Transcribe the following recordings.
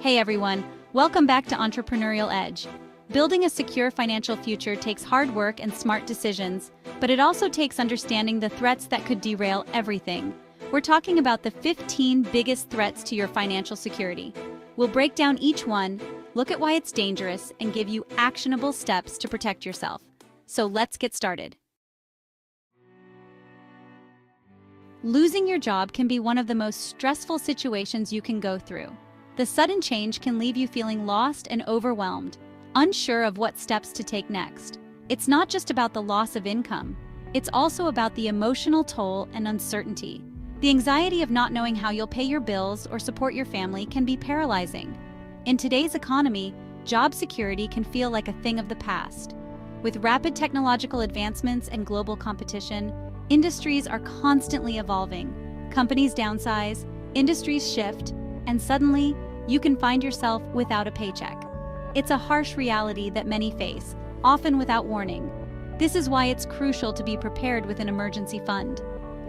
Hey everyone, welcome back to Entrepreneurial Edge. Building a secure financial future takes hard work and smart decisions, but it also takes understanding the threats that could derail everything. We're talking about the 15 biggest threats to your financial security. We'll break down each one, look at why it's dangerous, and give you actionable steps to protect yourself. So let's get started. Losing your job can be one of the most stressful situations you can go through. The sudden change can leave you feeling lost and overwhelmed, unsure of what steps to take next. It's not just about the loss of income. It's also about the emotional toll and uncertainty. The anxiety of not knowing how you'll pay your bills or support your family can be paralyzing. In today's economy, job security can feel like a thing of the past. With rapid technological advancements and global competition, industries are constantly evolving. Companies downsize, industries shift, and suddenly, you can find yourself without a paycheck. It's a harsh reality that many face, often without warning. This is why it's crucial to be prepared with an emergency fund.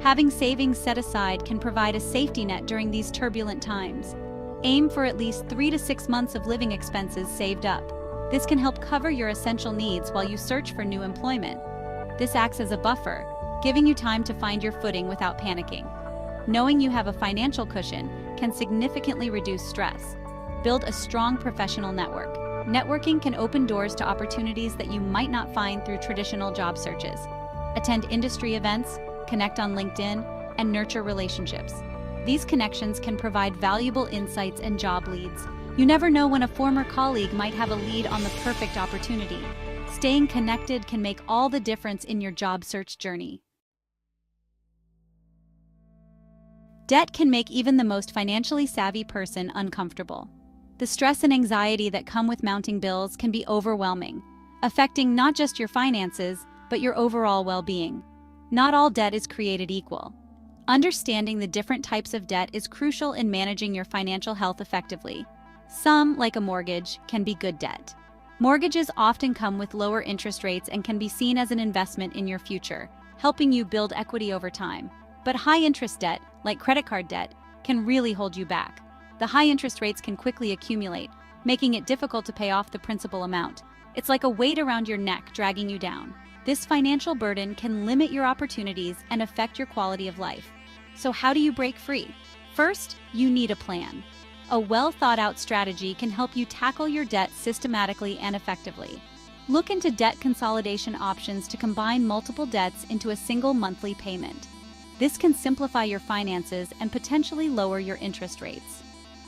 Having savings set aside can provide a safety net during these turbulent times. Aim for at least 3 to 6 months of living expenses saved up. This can help cover your essential needs while you search for new employment. This acts as a buffer, giving you time to find your footing without panicking. Knowing you have a financial cushion can significantly reduce stress. Build a strong professional network. Networking can open doors to opportunities that you might not find through traditional job searches. Attend industry events, connect on LinkedIn, and nurture relationships. These connections can provide valuable insights and job leads. You never know when a former colleague might have a lead on the perfect opportunity. Staying connected can make all the difference in your job search journey. Debt can make even the most financially savvy person uncomfortable. The stress and anxiety that come with mounting bills can be overwhelming, affecting not just your finances, but your overall well-being. Not all debt is created equal. Understanding the different types of debt is crucial in managing your financial health effectively. Some, like a mortgage, can be good debt. Mortgages often come with lower interest rates and can be seen as an investment in your future, helping you build equity over time. But high-interest debt, like credit card debt, can really hold you back. The high interest rates can quickly accumulate, making it difficult to pay off the principal amount. It's like a weight around your neck dragging you down. This financial burden can limit your opportunities and affect your quality of life. So how do you break free? First, you need a plan. A well-thought-out strategy can help you tackle your debt systematically and effectively. Look into debt consolidation options to combine multiple debts into a single monthly payment. This can simplify your finances and potentially lower your interest rates.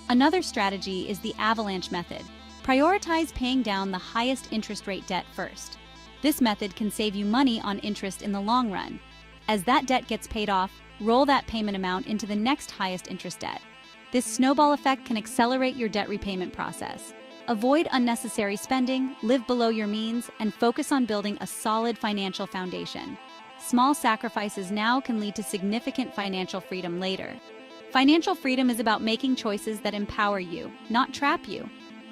Another strategy is the avalanche method. Prioritize paying down the highest interest rate debt first. This method can save you money on interest in the long run. As that debt gets paid off, roll that payment amount into the next highest interest debt. This snowball effect can accelerate your debt repayment process. Avoid unnecessary spending, live below your means, and focus on building a solid financial foundation. Small sacrifices now can lead to significant financial freedom later. Financial freedom is about making choices that empower you, not trap you.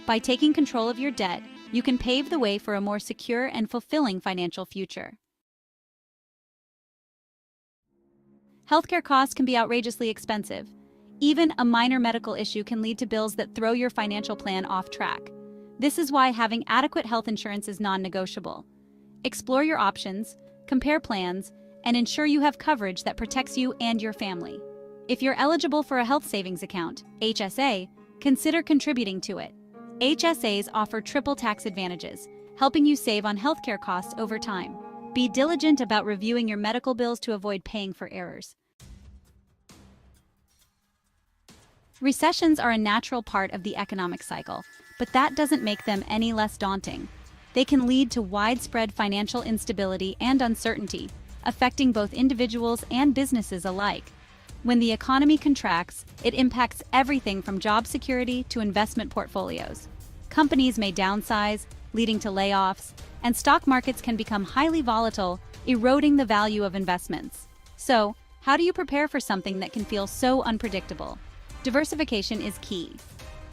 By taking control of your debt, you can pave the way for a more secure and fulfilling financial future. Healthcare costs can be outrageously expensive. Even a minor medical issue can lead to bills that throw your financial plan off track. This is why having adequate health insurance is non-negotiable. Explore your options, compare plans, and ensure you have coverage that protects you and your family. If you're eligible for a health savings account, HSA, consider contributing to it. HSAs offer triple tax advantages, helping you save on healthcare costs over time. Be diligent about reviewing your medical bills to avoid paying for errors. Recessions are a natural part of the economic cycle, but that doesn't make them any less daunting. They can lead to widespread financial instability and uncertainty, affecting both individuals and businesses alike. When the economy contracts, it impacts everything from job security to investment portfolios. Companies may downsize, leading to layoffs, and stock markets can become highly volatile, eroding the value of investments. So, how do you prepare for something that can feel so unpredictable? Diversification is key.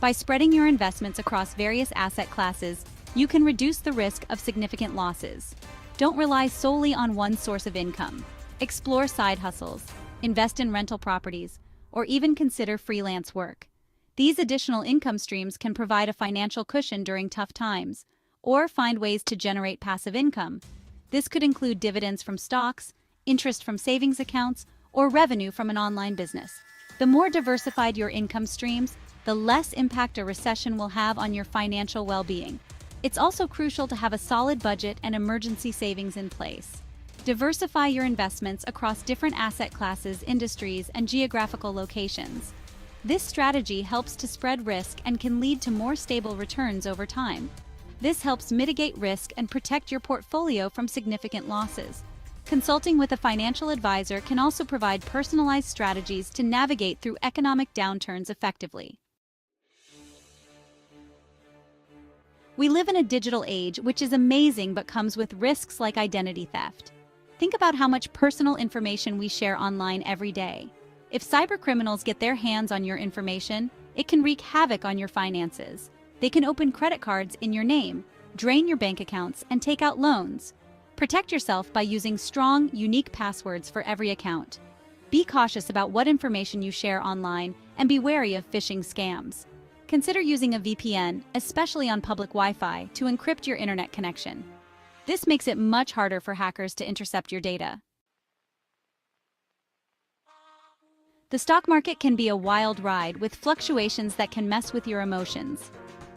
By spreading your investments across various asset classes, you can reduce the risk of significant losses. Don't rely solely on one source of income. Explore side hustles, invest in rental properties, or even consider freelance work. These additional income streams can provide a financial cushion during tough times, or find ways to generate passive income. This could include dividends from stocks, interest from savings accounts, or revenue from an online business. The more diversified your income streams, the less impact a recession will have on your financial well-being. It's also crucial to have a solid budget and emergency savings in place. Diversify your investments across different asset classes, industries, and geographical locations. This strategy helps to spread risk and can lead to more stable returns over time. This helps mitigate risk and protect your portfolio from significant losses. Consulting with a financial advisor can also provide personalized strategies to navigate through economic downturns effectively. We live in a digital age, which is amazing but comes with risks like identity theft. Think about how much personal information we share online every day. If cybercriminals get their hands on your information, it can wreak havoc on your finances. They can open credit cards in your name, drain your bank accounts, and take out loans. Protect yourself by using strong, unique passwords for every account. Be cautious about what information you share online and be wary of phishing scams. Consider using a VPN, especially on public Wi-Fi, to encrypt your internet connection. This makes it much harder for hackers to intercept your data. The stock market can be a wild ride with fluctuations that can mess with your emotions.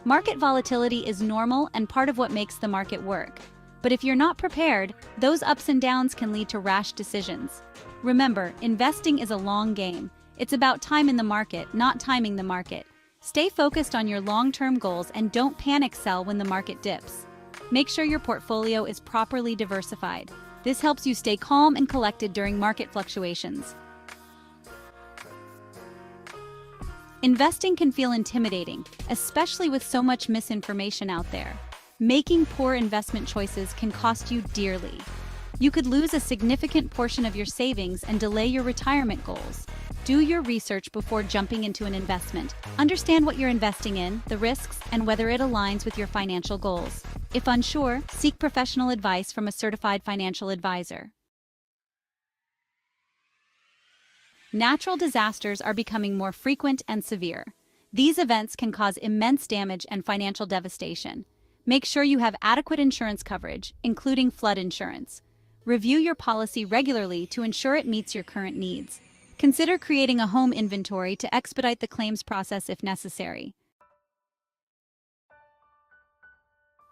Market volatility is normal and part of what makes the market work. But if you're not prepared, those ups and downs can lead to rash decisions. Remember, investing is a long game. It's about time in the market, not timing the market. Stay focused on your long-term goals and don't panic sell when the market dips. Make sure your portfolio is properly diversified. This helps you stay calm and collected during market fluctuations. Investing can feel intimidating, especially with so much misinformation out there. Making poor investment choices can cost you dearly. You could lose a significant portion of your savings and delay your retirement goals. Do your research before jumping into an investment. Understand what you're investing in, the risks, and whether it aligns with your financial goals. If unsure, seek professional advice from a certified financial advisor. Natural disasters are becoming more frequent and severe. These events can cause immense damage and financial devastation. Make sure you have adequate insurance coverage, including flood insurance. Review your policy regularly to ensure it meets your current needs. Consider creating a home inventory to expedite the claims process if necessary.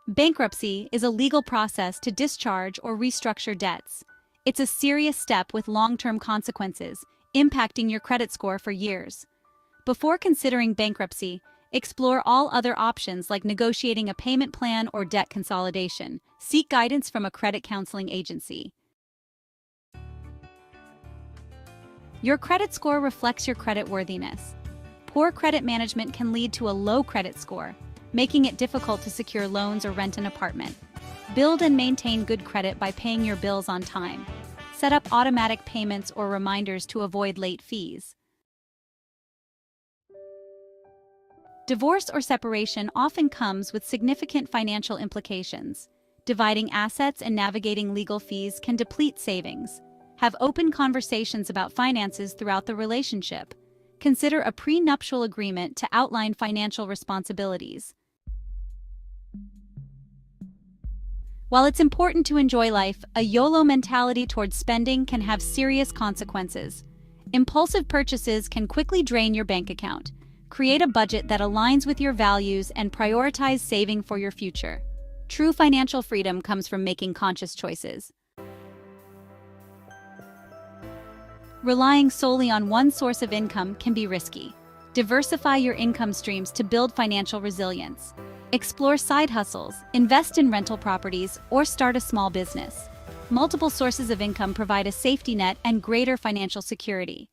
Bankruptcy is a legal process to discharge or restructure debts. It's a serious step with long-term consequences, impacting your credit score for years. Before considering bankruptcy, explore all other options like negotiating a payment plan or debt consolidation. Seek guidance from a credit counseling agency. Your credit score reflects your creditworthiness. Poor credit management can lead to a low credit score, making it difficult to secure loans or rent an apartment. Build and maintain good credit by paying your bills on time. Set up automatic payments or reminders to avoid late fees. Divorce or separation often comes with significant financial implications. Dividing assets and navigating legal fees can deplete savings. Have open conversations about finances throughout the relationship. Consider a prenuptial agreement to outline financial responsibilities. While it's important to enjoy life, a YOLO mentality towards spending can have serious consequences. Impulsive purchases can quickly drain your bank account. Create a budget that aligns with your values and prioritize saving for your future. True financial freedom comes from making conscious choices. Relying solely on one source of income can be risky. Diversify your income streams to build financial resilience. Explore side hustles, invest in rental properties, or start a small business. Multiple sources of income provide a safety net and greater financial security.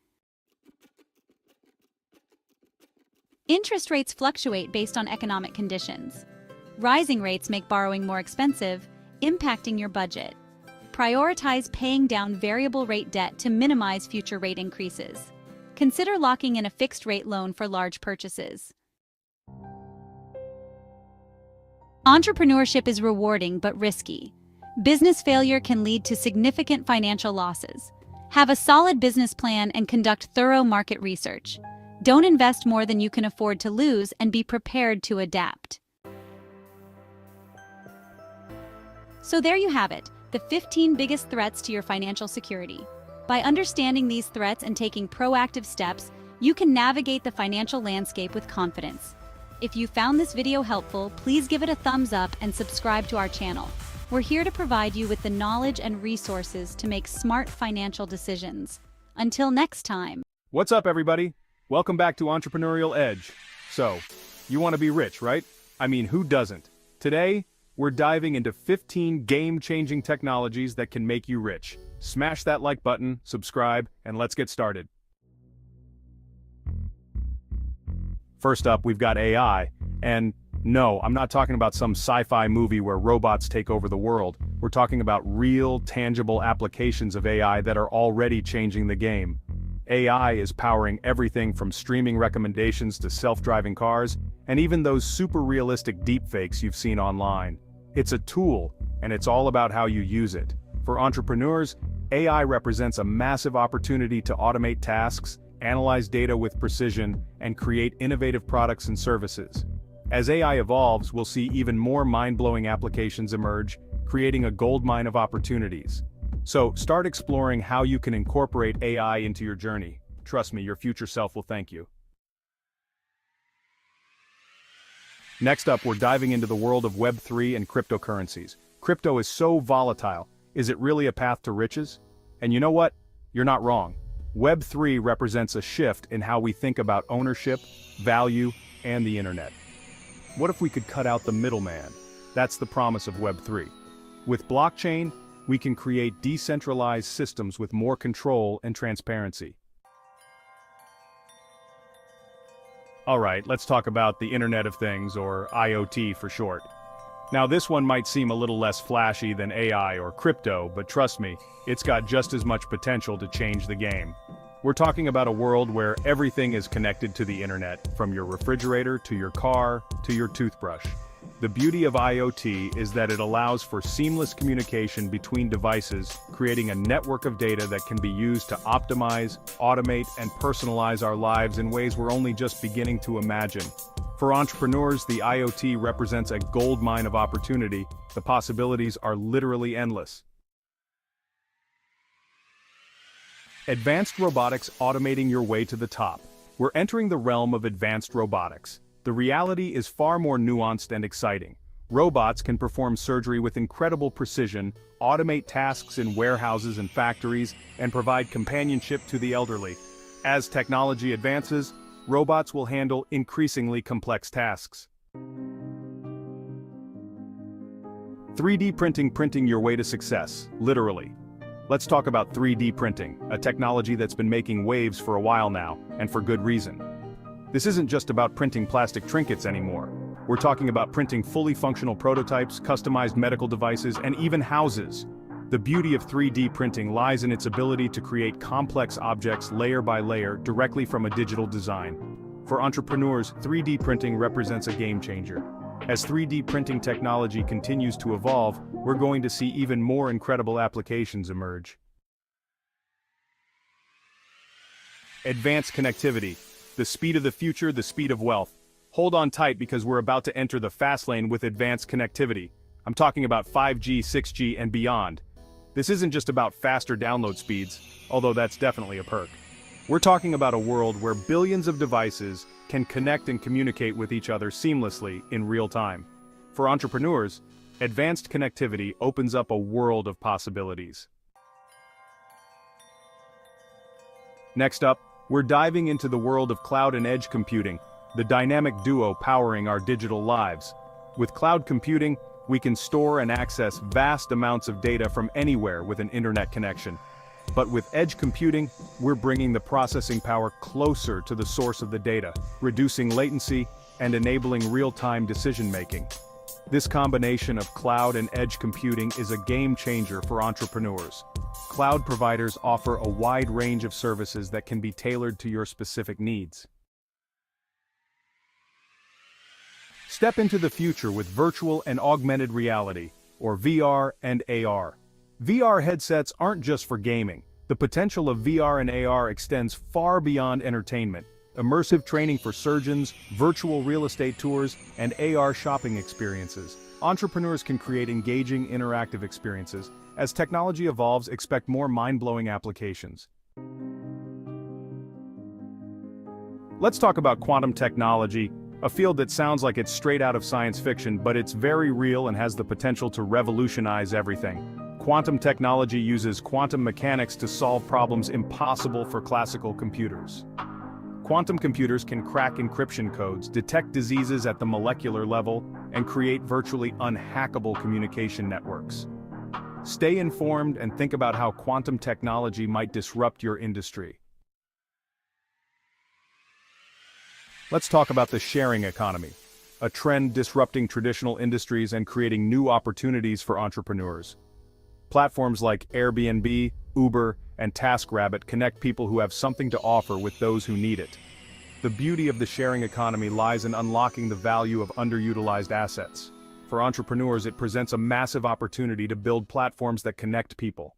Interest rates fluctuate based on economic conditions. Rising rates make borrowing more expensive, impacting your budget. Prioritize paying down variable rate debt to minimize future rate increases. Consider locking in a fixed rate loan for large purchases. Entrepreneurship is rewarding but risky. Business failure can lead to significant financial losses. Have a solid business plan and conduct thorough market research. Don't invest more than you can afford to lose and be prepared to adapt. So there you have it, the 15 biggest threats to your financial security. By understanding these threats and taking proactive steps, you can navigate the financial landscape with confidence. If you found this video helpful, please give it a thumbs up and subscribe to our channel. We're here to provide you with the knowledge and resources to make smart financial decisions. Until next time. What's up, everybody? Welcome back to Entrepreneurial Edge. So, you want to be rich, right? I mean, who doesn't? Today, we're diving into 15 game-changing technologies that can make you rich. Smash that like button, subscribe, and let's get started. First up, we've got AI. And no, I'm not talking about some sci-fi movie where robots take over the world. We're talking about real, tangible applications of AI that are already changing the game. AI is powering everything from streaming recommendations to self-driving cars, and even those super realistic deepfakes you've seen online. It's a tool, and it's all about how you use it. For entrepreneurs, AI represents a massive opportunity to automate tasks, analyze data with precision, and create innovative products and services. As AI evolves, we'll see even more mind-blowing applications emerge, creating a goldmine of opportunities. So, start exploring how you can incorporate AI into your journey. Trust me, your future self will thank you. Next up, we're diving into the world of Web3 and cryptocurrencies. Crypto is so volatile. Is it really a path to riches? And you know what? You're not wrong. Web3 represents a shift in how we think about ownership, value, and the internet. What if we could cut out the middleman? That's the promise of Web3. With blockchain, we can create decentralized systems with more control and transparency. Alright, let's talk about the Internet of Things, or IoT for short. Now this one might seem a little less flashy than AI or crypto, but trust me, it's got just as much potential to change the game. We're talking about a world where everything is connected to the internet, from your refrigerator to your car to your toothbrush. The beauty of IoT is that it allows for seamless communication between devices, creating a network of data that can be used to optimize, automate, and personalize our lives in ways we're only just beginning to imagine. For entrepreneurs, the IoT represents a goldmine of opportunity. The possibilities are literally endless. Advanced robotics automating your way to the top. We're entering the realm of advanced robotics. The reality is far more nuanced and exciting. Robots can perform surgery with incredible precision, automate tasks in warehouses and factories, and provide companionship to the elderly. As technology advances, robots will handle increasingly complex tasks. 3D printing your way to success, literally. Let's talk about 3D printing, a technology that's been making waves for a while now, and for good reason. This isn't just about printing plastic trinkets anymore. We're talking about printing fully functional prototypes, customized medical devices, and even houses. The beauty of 3D printing lies in its ability to create complex objects layer by layer directly from a digital design. For entrepreneurs, 3D printing represents a game changer. As 3D printing technology continues to evolve, we're going to see even more incredible applications emerge. Advanced connectivity. The speed of the future, the speed of wealth. Hold on tight because we're about to enter the fast lane with advanced connectivity. I'm talking about 5G, 6G, and beyond. This isn't just about faster download speeds, although that's definitely a perk. We're talking about a world where billions of devices can connect and communicate with each other seamlessly in real time. For entrepreneurs, advanced connectivity opens up a world of possibilities. Next up, we're diving into the world of cloud and edge computing, the dynamic duo powering our digital lives. With cloud computing, we can store and access vast amounts of data from anywhere with an internet connection. But with edge computing, we're bringing the processing power closer to the source of the data, reducing latency and enabling real-time decision-making. This combination of cloud and edge computing is a game changer for entrepreneurs. Cloud providers offer a wide range of services that can be tailored to your specific needs. Step into the future with virtual and augmented reality, or VR and AR. VR headsets aren't just for gaming. The potential of VR and AR extends far beyond entertainment. immersive training for surgeons, virtual real estate tours, and AR shopping experiences. Entrepreneurs can create engaging, interactive experiences. As technology evolves, expect more mind-blowing applications. Let's talk about quantum technology, a field that sounds like it's straight out of science fiction, but it's very real and has the potential to revolutionize everything. Quantum technology uses quantum mechanics to solve problems impossible for classical computers. Quantum computers can crack encryption codes, detect diseases at the molecular level, and create virtually unhackable communication networks. Stay informed and think about how quantum technology might disrupt your industry. Let's talk about the sharing economy, a trend disrupting traditional industries and creating new opportunities for entrepreneurs. Platforms like Airbnb, Uber, and TaskRabbit connect people who have something to offer with those who need it. The beauty of the sharing economy lies in unlocking the value of underutilized assets. For entrepreneurs, it presents a massive opportunity to build platforms that connect people.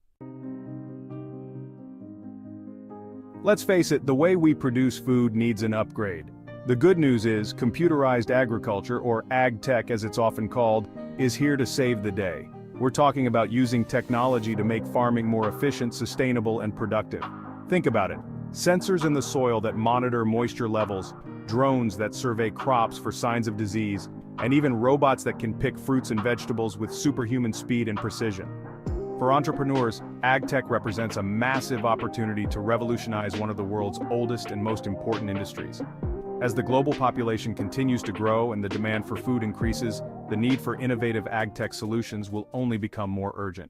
Let's face it, the way we produce food needs an upgrade. The good news is, computerized agriculture, or ag tech as it's often called, is here to save the day. We're talking about using technology to make farming more efficient, sustainable, and productive. Think about it. Sensors in the soil that monitor moisture levels, drones that survey crops for signs of disease, and even robots that can pick fruits and vegetables with superhuman speed and precision. For entrepreneurs, ag tech represents a massive opportunity to revolutionize one of the world's oldest and most important industries. As the global population continues to grow and the demand for food increases, the need for innovative ag tech solutions will only become more urgent.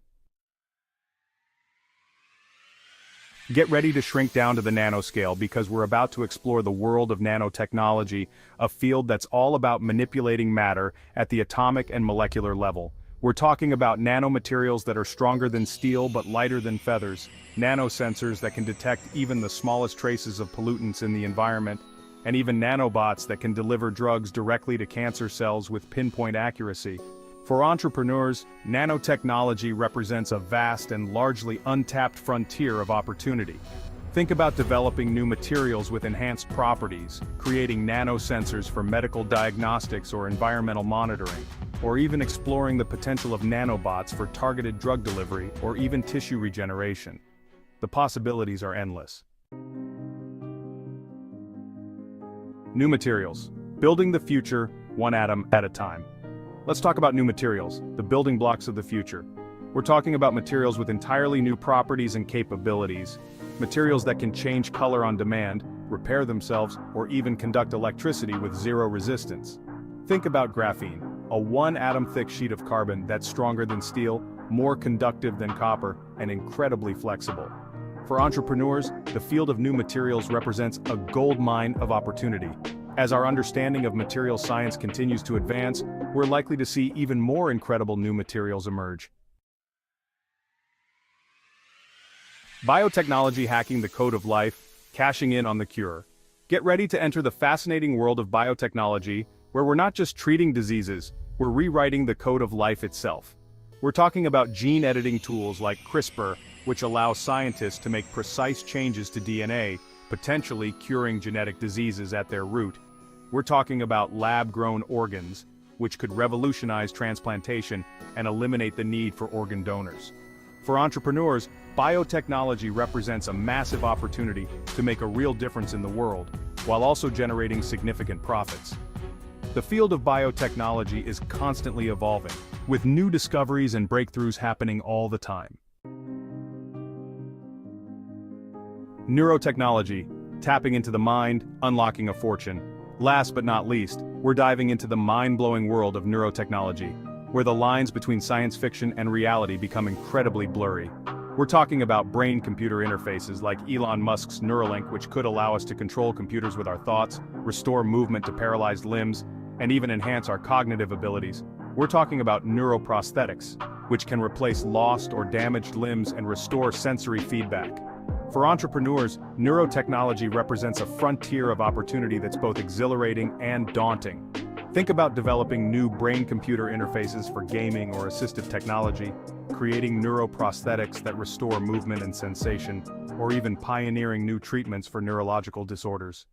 Get ready to shrink down to the nanoscale because we're about to explore the world of nanotechnology, a field that's all about manipulating matter at the atomic and molecular level. We're talking about nanomaterials that are stronger than steel but lighter than feathers, nanosensors that can detect even the smallest traces of pollutants in the environment, and even nanobots that can deliver drugs directly to cancer cells with pinpoint accuracy. For entrepreneurs, nanotechnology represents a vast and largely untapped frontier of opportunity. Think about developing new materials with enhanced properties, creating nanosensors for medical diagnostics or environmental monitoring, or even exploring the potential of nanobots for targeted drug delivery or even tissue regeneration. The possibilities are endless. New materials. Building the future, one atom at a time. Let's talk about new materials, the building blocks of the future. We're talking about materials with entirely new properties and capabilities. Materials that can change color on demand, repair themselves, or even conduct electricity with zero resistance. Think about graphene, a one-atom-thick sheet of carbon that's stronger than steel, more conductive than copper, and incredibly flexible. For entrepreneurs, the field of new materials represents a gold mine of opportunity. As our understanding of material science continues to advance, we're likely to see even more incredible new materials emerge. Biotechnology hacking the code of life, cashing in on the cure. Get ready to enter the fascinating world of biotechnology, where we're not just treating diseases, we're rewriting the code of life itself. We're talking about gene editing tools like CRISPR, which allow scientists to make precise changes to DNA, potentially curing genetic diseases at their root. We're talking about lab-grown organs, which could revolutionize transplantation and eliminate the need for organ donors. For entrepreneurs, biotechnology represents a massive opportunity to make a real difference in the world, while also generating significant profits. The field of biotechnology is constantly evolving, with new discoveries and breakthroughs happening all the time. Neurotechnology, tapping into the mind, unlocking a fortune. Last but not least, we're diving into the mind-blowing world of neurotechnology, where the lines between science fiction and reality become incredibly blurry. We're talking about brain-computer interfaces like Elon Musk's Neuralink, which could allow us to control computers with our thoughts, restore movement to paralyzed limbs, and even enhance our cognitive abilities. We're talking about neuroprosthetics, which can replace lost or damaged limbs and restore sensory feedback. For entrepreneurs, neurotechnology represents a frontier of opportunity that's both exhilarating and daunting. Think about developing new brain-computer interfaces for gaming or assistive technology, creating neuroprosthetics that restore movement and sensation, or even pioneering new treatments for neurological disorders.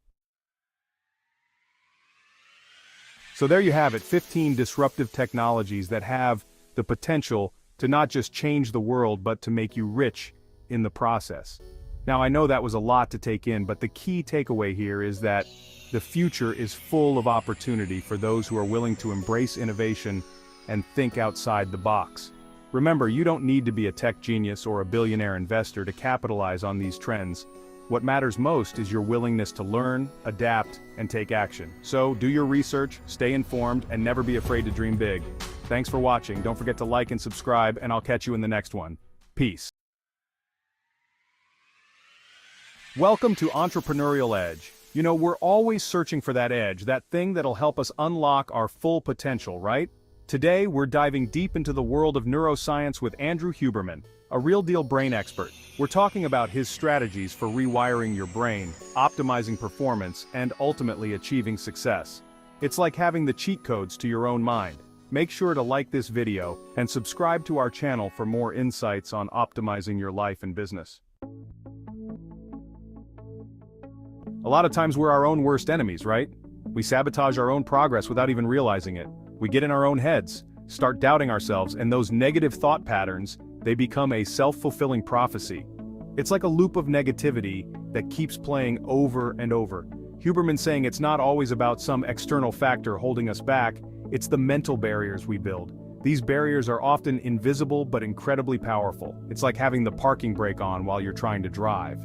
So there you have it, 15 disruptive technologies that have the potential to not just change the world but to make you rich in the process. Now I know that was a lot to take in, but the key takeaway here is that the future is full of opportunity for those who are willing to embrace innovation and think outside the box. Remember, you don't need to be a tech genius or a billionaire investor to capitalize on these trends. What matters most is your willingness to learn, adapt, and take action. So do your research, stay informed, and never be afraid to dream big. Thanks for watching. Don't forget to like and subscribe, and I'll catch you in the next one. Peace. Welcome to Entrepreneurial Edge. You know, we're always searching for that edge, that thing that'll help us unlock our full potential, right? Today, we're diving deep into the world of neuroscience with Andrew Huberman, a real-deal brain expert. We're talking about his strategies for rewiring your brain, optimizing performance, and ultimately achieving success. It's like having the cheat codes to your own mind. Make sure to like this video and subscribe to our channel for more insights on optimizing your life and business. A lot of times we're our own worst enemies, right? We sabotage our own progress without even realizing it. We get in our own heads, start doubting ourselves, and those negative thought patterns, they become a self-fulfilling prophecy. It's like a loop of negativity that keeps playing over and over. Huberman's saying it's not always about some external factor holding us back, it's the mental barriers we build. These barriers are often invisible but incredibly powerful. It's like having the parking brake on while you're trying to drive.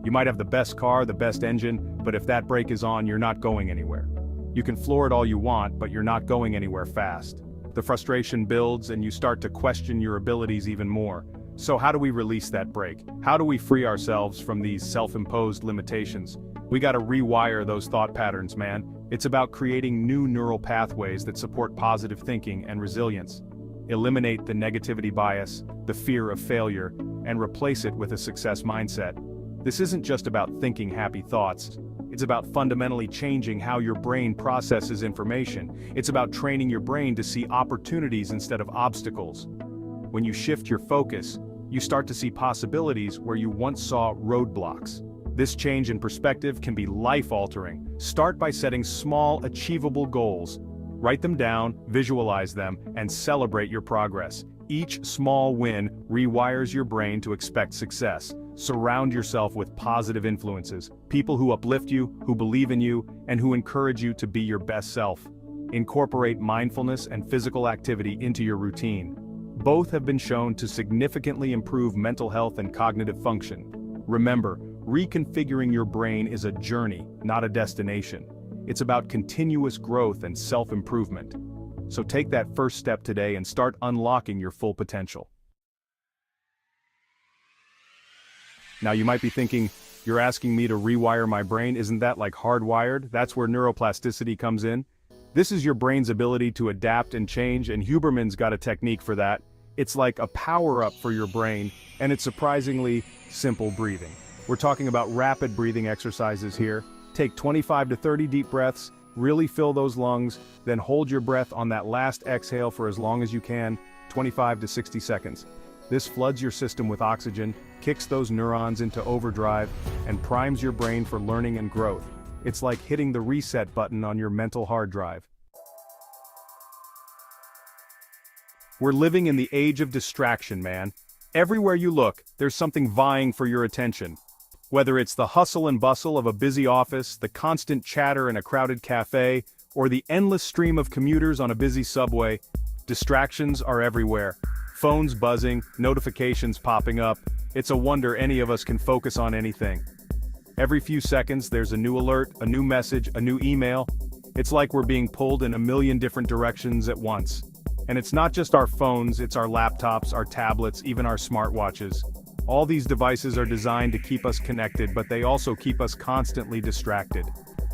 You might have the best car, the best engine, but if that brake is on, you're not going anywhere. You can floor it all you want, but you're not going anywhere fast. The frustration builds and you start to question your abilities even more. So how do we release that brake? How do we free ourselves from these self-imposed limitations? We gotta rewire those thought patterns, man. It's about creating new neural pathways that support positive thinking and resilience. Eliminate the negativity bias, the fear of failure, and replace it with a success mindset. This isn't just about thinking happy thoughts. It's about fundamentally changing how your brain processes information. It's about training your brain to see opportunities instead of obstacles. When you shift your focus, you start to see possibilities where you once saw roadblocks. This change in perspective can be life-altering. Start by setting small, achievable goals. Write them down, visualize them, and celebrate your progress. Each small win rewires your brain to expect success. Surround yourself with positive influences, people who uplift you, who believe in you, and who encourage you to be your best self. Incorporate mindfulness and physical activity into your routine. Both have been shown to significantly improve mental health and cognitive function. Remember, reconfiguring your brain is a journey, not a destination. It's about continuous growth and self-improvement. So take that first step today and start unlocking your full potential. Now you might be thinking, you're asking me to rewire my brain, isn't that like hardwired? That's where neuroplasticity comes in. This is your brain's ability to adapt and change, and Huberman's got a technique for that. It's like a power-up for your brain, and it's surprisingly simple breathing. We're talking about rapid breathing exercises here. Take 25 to 30 deep breaths, really fill those lungs, then hold your breath on that last exhale for as long as you can, 25 to 60 seconds. This floods your system with oxygen, kicks those neurons into overdrive, and primes your brain for learning and growth. It's like hitting the reset button on your mental hard drive. We're living in the age of distraction, man. Everywhere you look, there's something vying for your attention. Whether it's the hustle and bustle of a busy office, the constant chatter in a crowded cafe, or the endless stream of commuters on a busy subway, distractions are everywhere. Phones buzzing, notifications popping up. It's a wonder any of us can focus on anything. Every few seconds there's a new alert, a new message, a new email. It's like we're being pulled in a million different directions at once. And it's not just our phones, it's our laptops, our tablets, even our smartwatches. All these devices are designed to keep us connected, but they also keep us constantly distracted.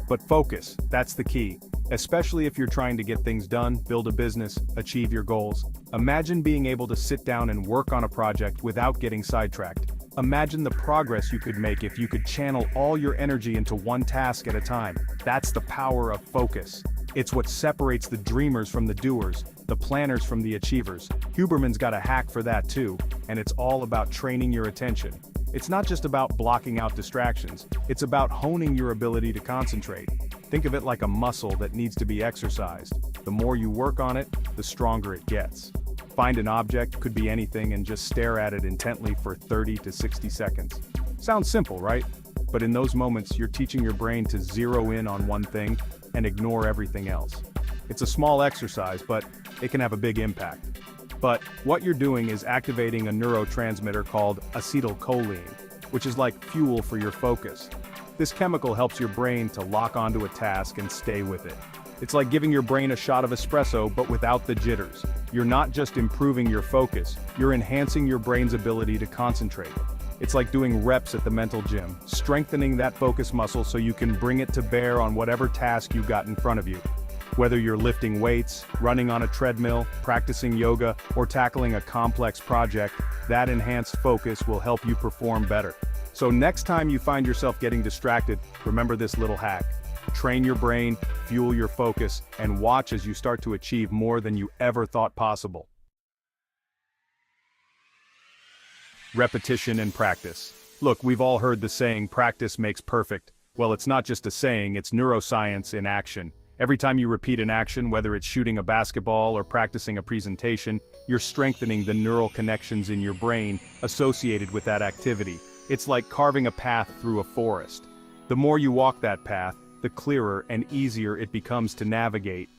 But focus, that's the key. Especially if you're trying to get things done, build a business, achieve your goals. Imagine being able to sit down and work on a project without getting sidetracked. Imagine the progress you could make if you could channel all your energy into one task at a time. That's the power of focus. It's what separates the dreamers from the doers, the planners from the achievers. Huberman's got a hack for that too, and it's all about training your attention. It's not just about blocking out distractions, it's about honing your ability to concentrate. Think of it like a muscle that needs to be exercised. The more you work on it, the stronger it gets. Find an object, could be anything, and just stare at it intently for 30 to 60 seconds. Sounds simple, right? But in those moments, you're teaching your brain to zero in on one thing and ignore everything else. It's a small exercise, but it can have a big impact. But what you're doing is activating a neurotransmitter called acetylcholine, which is like fuel for your focus. This chemical helps your brain to lock onto a task and stay with it. It's like giving your brain a shot of espresso, but without the jitters. You're not just improving your focus, you're enhancing your brain's ability to concentrate. It's like doing reps at the mental gym, strengthening that focus muscle so you can bring it to bear on whatever task you got in front of you. Whether you're lifting weights, running on a treadmill, practicing yoga, or tackling a complex project, that enhanced focus will help you perform better. So next time you find yourself getting distracted, remember this little hack. Train your brain, fuel your focus, and watch as you start to achieve more than you ever thought possible. Repetition and practice. Look, we've all heard the saying, practice makes perfect. Well, it's not just a saying, it's neuroscience in action. Every time you repeat an action, whether it's shooting a basketball or practicing a presentation, you're strengthening the neural connections in your brain associated with that activity. It's like carving a path through a forest. The more you walk that path, the clearer and easier it becomes to navigate.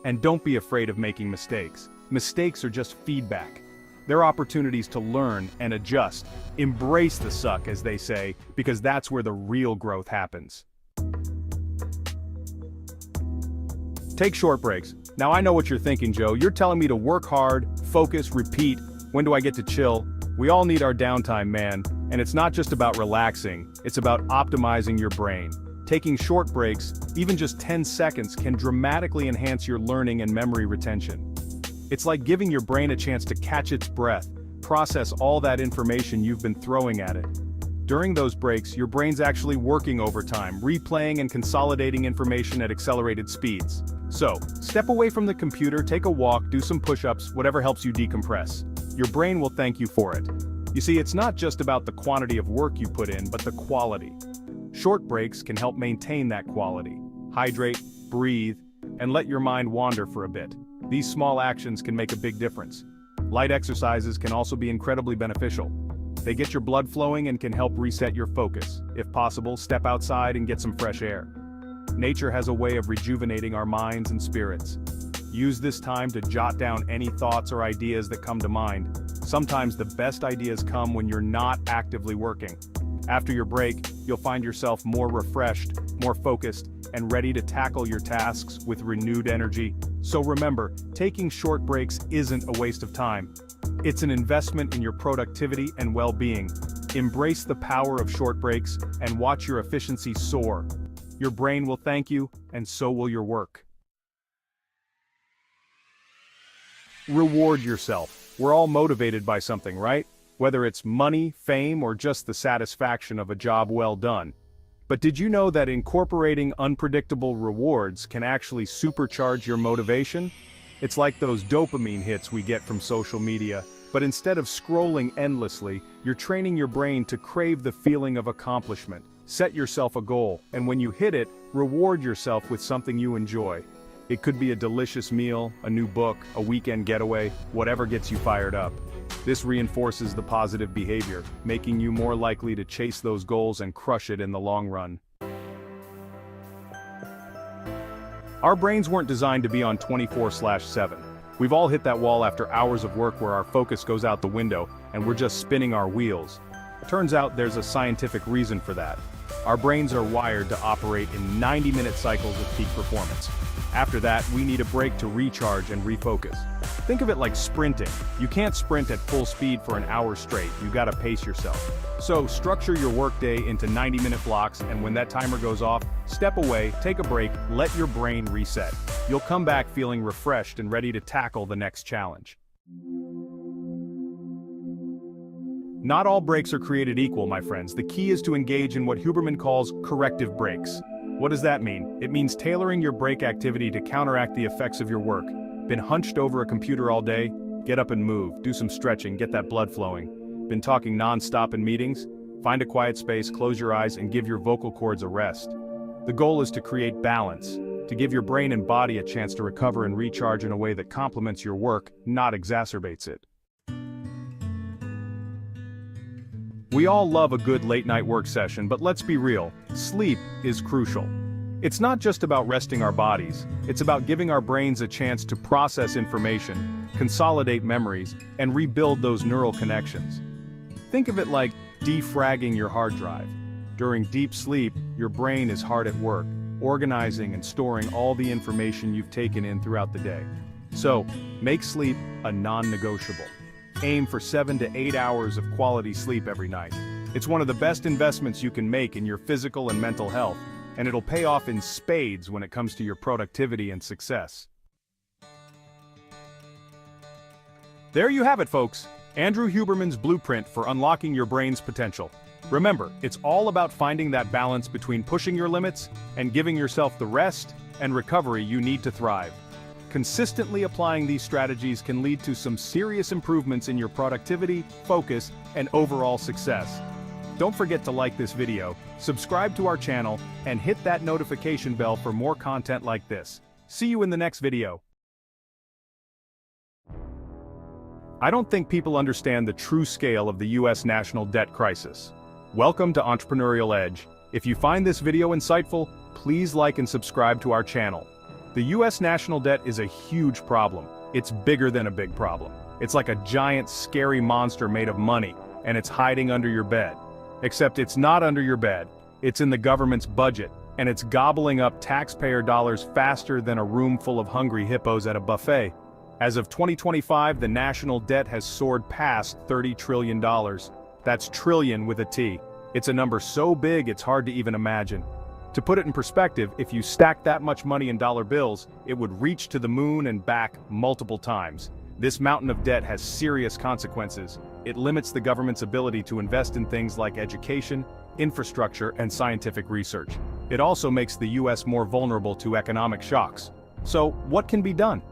And don't be afraid of making mistakes. Mistakes are just feedback. They're opportunities to learn and adjust. Embrace the suck, as they say, because that's where the real growth happens. Take short breaks. Now I know what you're thinking, Joe. You're telling me to work hard, focus, repeat. When do I get to chill? We all need our downtime, man. And it's not just about relaxing, it's about optimizing your brain. Taking short breaks, even just 10 seconds, can dramatically enhance your learning and memory retention. It's like giving your brain a chance to catch its breath, process all that information you've been throwing at it. During those breaks, your brain's actually working overtime, replaying and consolidating information at accelerated speeds. So, step away from the computer, take a walk, do some push-ups, whatever helps you decompress. Your brain will thank you for it. You see, it's not just about the quantity of work you put in, but the quality. Short breaks can help maintain that quality. Hydrate, breathe, and let your mind wander for a bit. These small actions can make a big difference. Light exercises can also be incredibly beneficial. They get your blood flowing and can help reset your focus. If possible, step outside and get some fresh air. Nature has a way of rejuvenating our minds and spirits. Use this time to jot down any thoughts or ideas that come to mind. Sometimes the best ideas come when you're not actively working. After your break, you'll find yourself more refreshed, more focused, and ready to tackle your tasks with renewed energy. So remember, taking short breaks isn't a waste of time. It's an investment in your productivity and well-being. Embrace the power of short breaks and watch your efficiency soar. Your brain will thank you, and so will your work. Reward yourself. We're all motivated by something, right? Whether it's money, fame, or just the satisfaction of a job well done. But did you know that incorporating unpredictable rewards can actually supercharge your motivation? It's like those dopamine hits we get from social media, but instead of scrolling endlessly, you're training your brain to crave the feeling of accomplishment. Set yourself a goal, and when you hit it, reward yourself with something you enjoy. It could be a delicious meal, a new book, a weekend getaway, whatever gets you fired up. This reinforces the positive behavior, making you more likely to chase those goals and crush it in the long run. Our brains weren't designed to be on 24/7. We've all hit that wall after hours of work where our focus goes out the window and we're just spinning our wheels. Turns out there's a scientific reason for that. Our brains are wired to operate in 90-minute cycles of peak performance. After that, we need a break to recharge and refocus. Think of it like sprinting. You can't sprint at full speed for an hour straight, you gotta pace yourself. So structure your workday into 90-minute blocks, and when that timer goes off, step away, take a break, let your brain reset. You'll come back feeling refreshed and ready to tackle the next challenge. Not all breaks are created equal, my friends. The key is to engage in what Huberman calls corrective breaks. What does that mean? It means tailoring your break activity to counteract the effects of your work. Been hunched over a computer all day? Get up and move, do some stretching, get that blood flowing. Been talking non-stop in meetings? Find a quiet space, close your eyes, and give your vocal cords a rest. The goal is to create balance, to give your brain and body a chance to recover and recharge in a way that complements your work, not exacerbates it. We all love a good late-night work session, but let's be real, sleep is crucial. It's not just about resting our bodies, it's about giving our brains a chance to process information, consolidate memories, and rebuild those neural connections. Think of it like defragging your hard drive. During deep sleep, your brain is hard at work, organizing and storing all the information you've taken in throughout the day. So, make sleep a non-negotiable. Aim for 7 to 8 hours of quality sleep every night. It's one of the best investments you can make in your physical and mental health, and it'll pay off in spades when it comes to your productivity and success. There you have it, folks. Andrew Huberman's blueprint for unlocking your brain's potential. Remember, it's all about finding that balance between pushing your limits and giving yourself the rest and recovery you need to thrive. Consistently applying these strategies can lead to some serious improvements in your productivity, focus, and overall success. Don't forget to like this video, subscribe to our channel, and hit that notification bell for more content like this. See you in the next video. I don't think people understand the true scale of the US national debt crisis. Welcome to Entrepreneurial Edge. If you find this video insightful, please like and subscribe to our channel. The US national debt is a huge problem. It's bigger than a big problem. It's like a giant, scary monster made of money, and it's hiding under your bed. Except it's not under your bed. It's in the government's budget, and it's gobbling up taxpayer dollars faster than a room full of hungry hippos at a buffet. As of 2025, the national debt has soared past $30 trillion. That's trillion with a T. It's a number so big it's hard to even imagine. To put it in perspective, if you stack that much money in dollar bills, it would reach to the moon and back multiple times. This mountain of debt has serious consequences. It limits the government's ability to invest in things like education, infrastructure, and scientific research. It also makes the US more vulnerable to economic shocks. So, what can be done?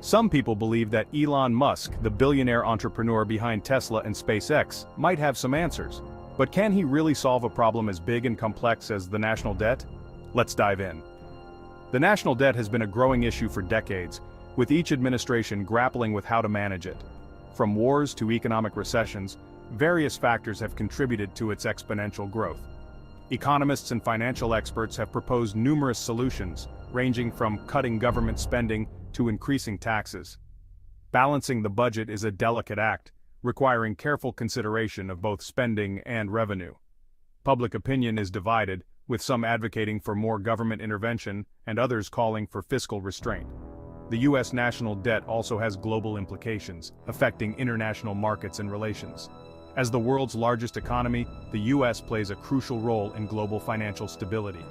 Some people believe that Elon Musk, the billionaire entrepreneur behind Tesla and SpaceX, might have some answers. But can he really solve a problem as big and complex as the national debt? Let's dive in. The national debt has been a growing issue for decades, with each administration grappling with how to manage it. From wars to economic recessions, various factors have contributed to its exponential growth. Economists and financial experts have proposed numerous solutions, ranging from cutting government spending to increasing taxes. Balancing the budget is a delicate act, requiring careful consideration of both spending and revenue. Public opinion is divided, with some advocating for more government intervention and others calling for fiscal restraint. The US national debt also has global implications, affecting international markets and relations. As the world's largest economy, the US plays a crucial role in global financial stability.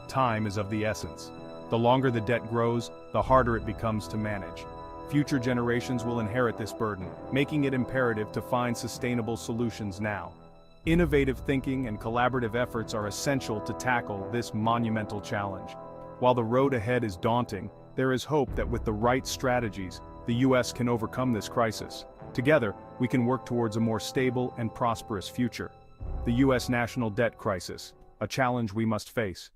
Time is of the essence. The longer the debt grows, the harder it becomes to manage. Future generations will inherit this burden, making it imperative to find sustainable solutions now. Innovative thinking and collaborative efforts are essential to tackle this monumental challenge. While the road ahead is daunting, there is hope that with the right strategies, the US can overcome this crisis. Together, we can work towards a more stable and prosperous future. The US national debt crisis, a challenge we must face.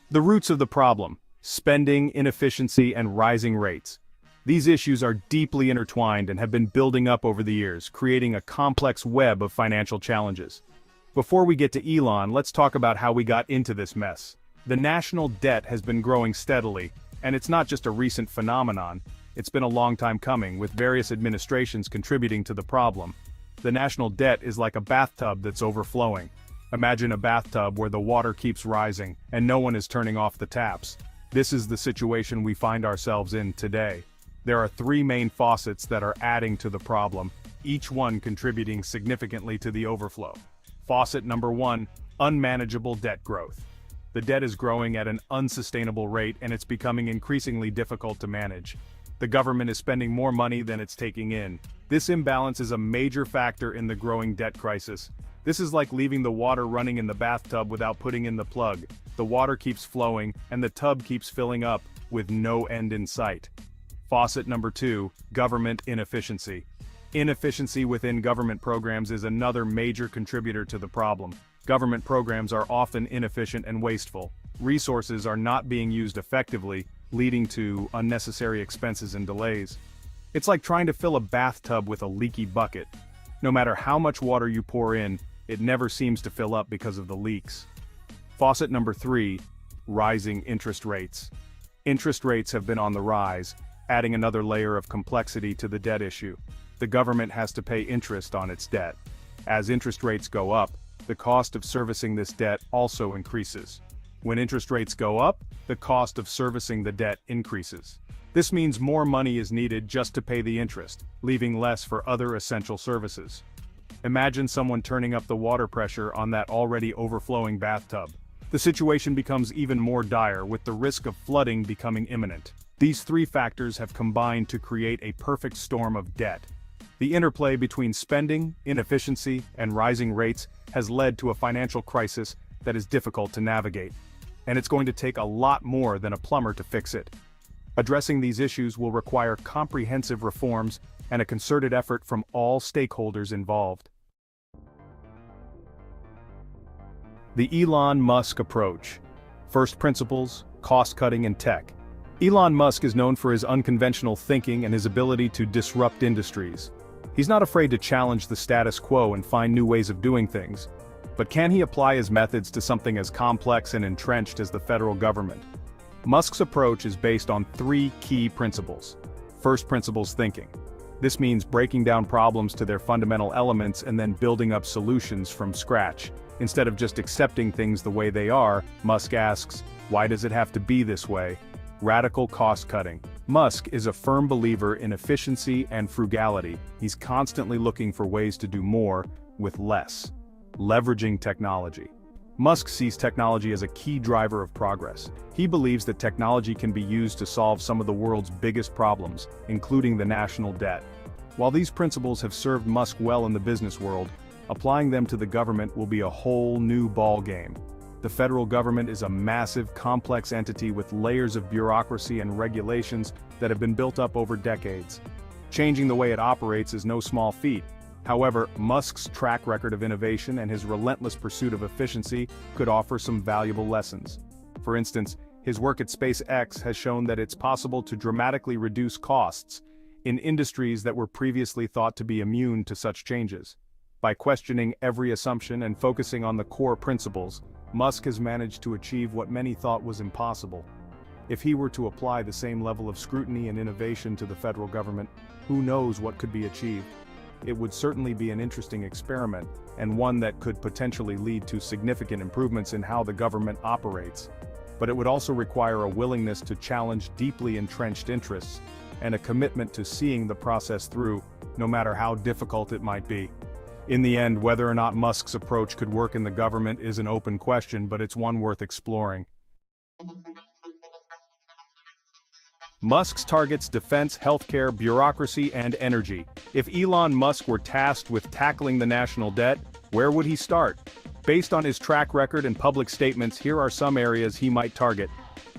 The roots of the problem: spending, inefficiency, and rising rates. These issues are deeply intertwined and have been building up over the years, creating a complex web of financial challenges. Before we get to Elon, let's talk about how we got into this mess. The national debt has been growing steadily, and it's not just a recent phenomenon. It's been a long time coming, with various administrations contributing to the problem. The national debt is like a bathtub that's overflowing. Imagine a bathtub where the water keeps rising, and no one is turning off the taps. This is the situation we find ourselves in today. There are three main faucets that are adding to the problem, each one contributing significantly to the overflow. Faucet number one: unmanageable debt growth. The debt is growing at an unsustainable rate, and it's becoming increasingly difficult to manage. The government is spending more money than it's taking in. This imbalance is a major factor in the growing debt crisis. This is like leaving the water running in the bathtub without putting in the plug. The water keeps flowing, and the tub keeps filling up, with no end in sight. Faucet number two: government inefficiency. Inefficiency within government programs is another major contributor to the problem. Government programs are often inefficient and wasteful. Resources are not being used effectively, leading to unnecessary expenses and delays. It's like trying to fill a bathtub with a leaky bucket. No matter how much water you pour in, it never seems to fill up because of the leaks. Faucet number 3, rising interest rates. Interest rates have been on the rise, adding another layer of complexity to the debt issue. The government has to pay interest on its debt. As interest rates go up, the cost of servicing this debt also increases. When interest rates go up, the cost of servicing the debt increases. This means more money is needed just to pay the interest, leaving less for other essential services. Imagine someone turning up the water pressure on that already overflowing bathtub. The situation becomes even more dire, with the risk of flooding becoming imminent. These 3 factors have combined to create a perfect storm of debt. The interplay between spending, inefficiency, and rising rates has led to a financial crisis that is difficult to navigate. And it's going to take a lot more than a plumber to fix it. Addressing these issues will require comprehensive reforms and a concerted effort from all stakeholders involved. The Elon Musk approach. First principles, cost-cutting and tech. Elon Musk is known for his unconventional thinking and his ability to disrupt industries. He's not afraid to challenge the status quo and find new ways of doing things. But can he apply his methods to something as complex and entrenched as the federal government? Musk's approach is based on 3 key principles. First principles thinking. This means breaking down problems to their fundamental elements and then building up solutions from scratch. Instead of just accepting things the way they are, Musk asks, why does it have to be this way? Radical cost cutting. Musk is a firm believer in efficiency and frugality. He's constantly looking for ways to do more with less. Leveraging technology. Musk sees technology as a key driver of progress. He believes that technology can be used to solve some of the world's biggest problems, including the national debt. While these principles have served Musk well in the business world, applying them to the government will be a whole new ball game. The federal government is a massive, complex entity with layers of bureaucracy and regulations that have been built up over decades. Changing the way it operates is no small feat. However, Musk's track record of innovation and his relentless pursuit of efficiency could offer some valuable lessons. For instance, his work at SpaceX has shown that it's possible to dramatically reduce costs in industries that were previously thought to be immune to such changes. By questioning every assumption and focusing on the core principles, Musk has managed to achieve what many thought was impossible. If he were to apply the same level of scrutiny and innovation to the federal government, who knows what could be achieved? It would certainly be an interesting experiment, and one that could potentially lead to significant improvements in how the government operates. But it would also require a willingness to challenge deeply entrenched interests, and a commitment to seeing the process through, no matter how difficult it might be. In the end, whether or not Musk's approach could work in the government is an open question, but it's one worth exploring. Musk's targets defense, healthcare, bureaucracy, and energy. If Elon Musk were tasked with tackling the national debt, where would he start? Based on his track record and public statements, here are some areas he might target.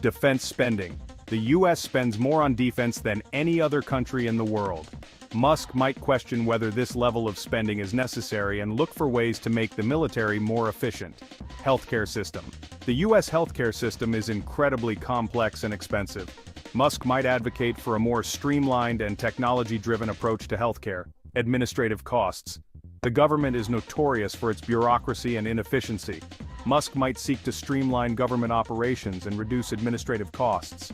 Defense spending. The US spends more on defense than any other country in the world. Musk might question whether this level of spending is necessary and look for ways to make the military more efficient. Healthcare system. The US healthcare system is incredibly complex and expensive. Musk might advocate for a more streamlined and technology-driven approach to healthcare. Administrative costs. The government is notorious for its bureaucracy and inefficiency. Musk might seek to streamline government operations and reduce administrative costs.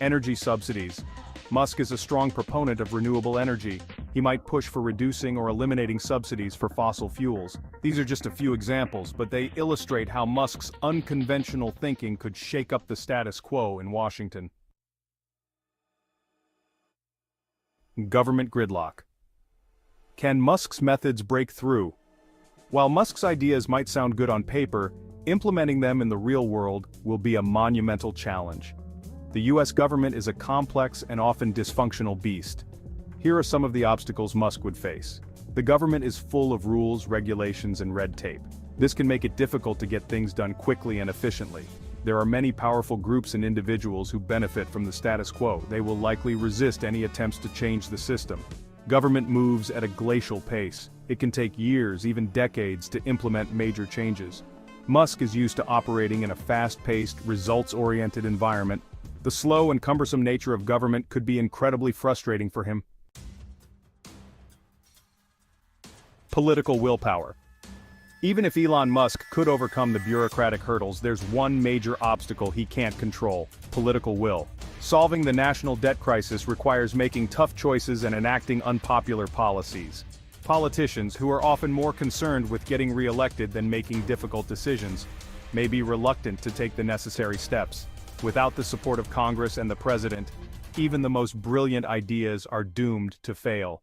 Energy subsidies. Musk is a strong proponent of renewable energy. He might push for reducing or eliminating subsidies for fossil fuels. These are just a few examples, but they illustrate how Musk's unconventional thinking could shake up the status quo in Washington. Government gridlock. Can Musk's methods break through? While Musk's ideas might sound good on paper, implementing them in the real world will be a monumental challenge. The US government is a complex and often dysfunctional beast. Here are some of the obstacles Musk would face. The government is full of rules, regulations, and red tape. This can make it difficult to get things done quickly and efficiently. There are many powerful groups and individuals who benefit from the status quo. They will likely resist any attempts to change the system. Government moves at a glacial pace. It can take years, even decades, to implement major changes. Musk is used to operating in a fast-paced, results-oriented environment. The slow and cumbersome nature of government could be incredibly frustrating for him. Political willpower. Even if Elon Musk could overcome the bureaucratic hurdles, there's one major obstacle he can't control: political will. Solving the national debt crisis requires making tough choices and enacting unpopular policies. Politicians, who are often more concerned with getting re-elected than making difficult decisions, may be reluctant to take the necessary steps. Without the support of Congress and the president, even the most brilliant ideas are doomed to fail.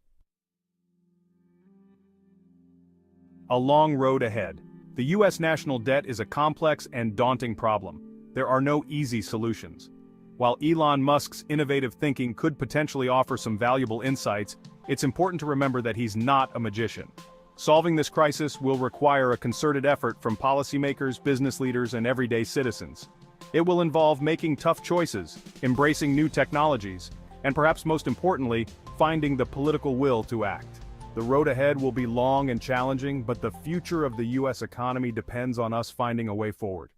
A long road ahead. The U.S. national debt is a complex and daunting problem. There are no easy solutions. While Elon Musk's innovative thinking could potentially offer some valuable insights, it's important to remember that he's not a magician. Solving this crisis will require a concerted effort from policymakers, business leaders, and everyday citizens. It will involve making tough choices, embracing new technologies, and perhaps most importantly, finding the political will to act. The road ahead will be long and challenging, but the future of the U.S. economy depends on us finding a way forward.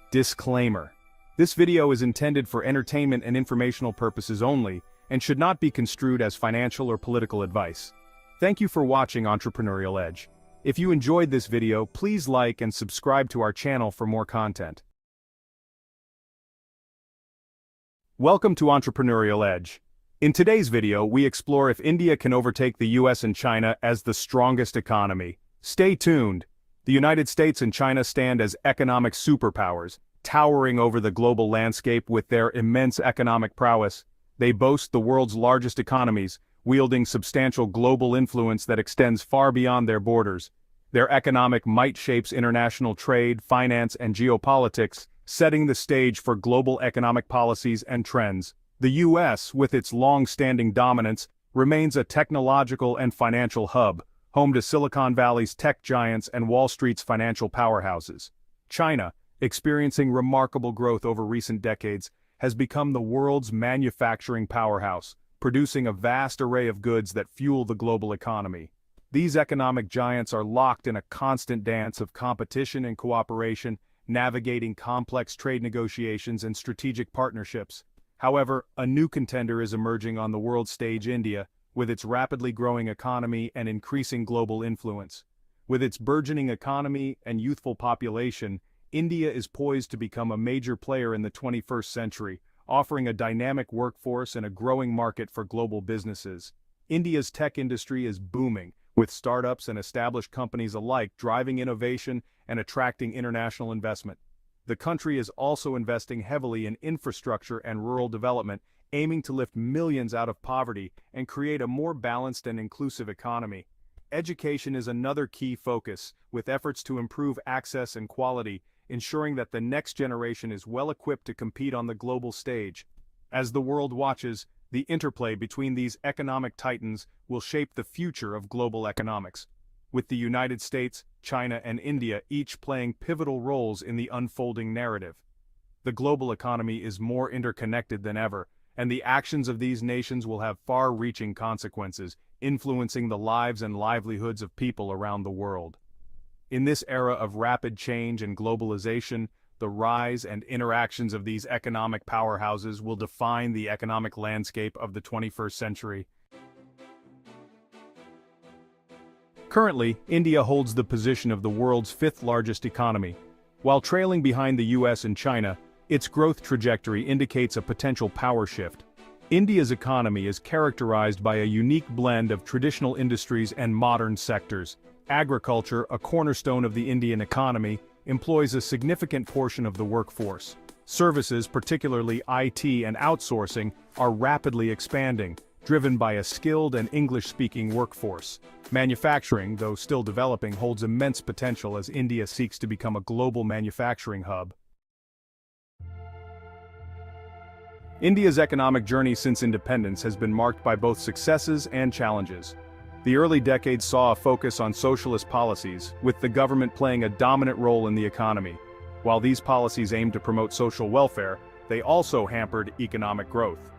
Disclaimer. This video is intended for entertainment and informational purposes only, and should not be construed as financial or political advice. Thank you for watching Entrepreneurial Edge. If you enjoyed this video, please like and subscribe to our channel for more content. Welcome to Entrepreneurial Edge. In today's video, we explore if India can overtake the US and China as the strongest economy. Stay tuned. The United States and China stand as economic superpowers, towering over the global landscape with their immense economic prowess. They boast the world's largest economies, wielding substantial global influence that extends far beyond their borders. Their economic might shapes international trade, finance, and geopolitics, setting the stage for global economic policies and trends. The U.S., with its long-standing dominance, remains a technological and financial hub, home to Silicon Valley's tech giants and Wall Street's financial powerhouses. China, experiencing remarkable growth over recent decades, has become the world's manufacturing powerhouse, producing a vast array of goods that fuel the global economy. These economic giants are locked in a constant dance of competition and cooperation, navigating complex trade negotiations and strategic partnerships. However, a new contender is emerging on the world stage: India, with its rapidly growing economy and increasing global influence. With its burgeoning economy and youthful population, India is poised to become a major player in the 21st century, offering a dynamic workforce and a growing market for global businesses. India's tech industry is booming, with startups and established companies alike driving innovation and attracting international investment. The country is also investing heavily in infrastructure and rural development, aiming to lift millions out of poverty and create a more balanced and inclusive economy. Education is another key focus, with efforts to improve access and quality, ensuring that the next generation is well equipped to compete on the global stage. As the world watches, the interplay between these economic titans will shape the future of global economics, with the United States, China, and India each playing pivotal roles in the unfolding narrative. The global economy is more interconnected than ever, and the actions of these nations will have far-reaching consequences, influencing the lives and livelihoods of people around the world. In this era of rapid change and globalization, the rise and interactions of these economic powerhouses will define the economic landscape of the 21st century. Currently, India holds the position of the world's fifth largest economy. While trailing behind the US and China, its growth trajectory indicates a potential power shift. India's economy is characterized by a unique blend of traditional industries and modern sectors. Agriculture, a cornerstone of the Indian economy, employs a significant portion of the workforce. Services, particularly IT and outsourcing, are rapidly expanding, driven by a skilled and English-speaking workforce. Manufacturing, though still developing, holds immense potential as India seeks to become a global manufacturing hub. India's economic journey since independence has been marked by both successes and challenges. The early decades saw a focus on socialist policies, with the government playing a dominant role in the economy. While these policies aimed to promote social welfare, they also hampered economic growth.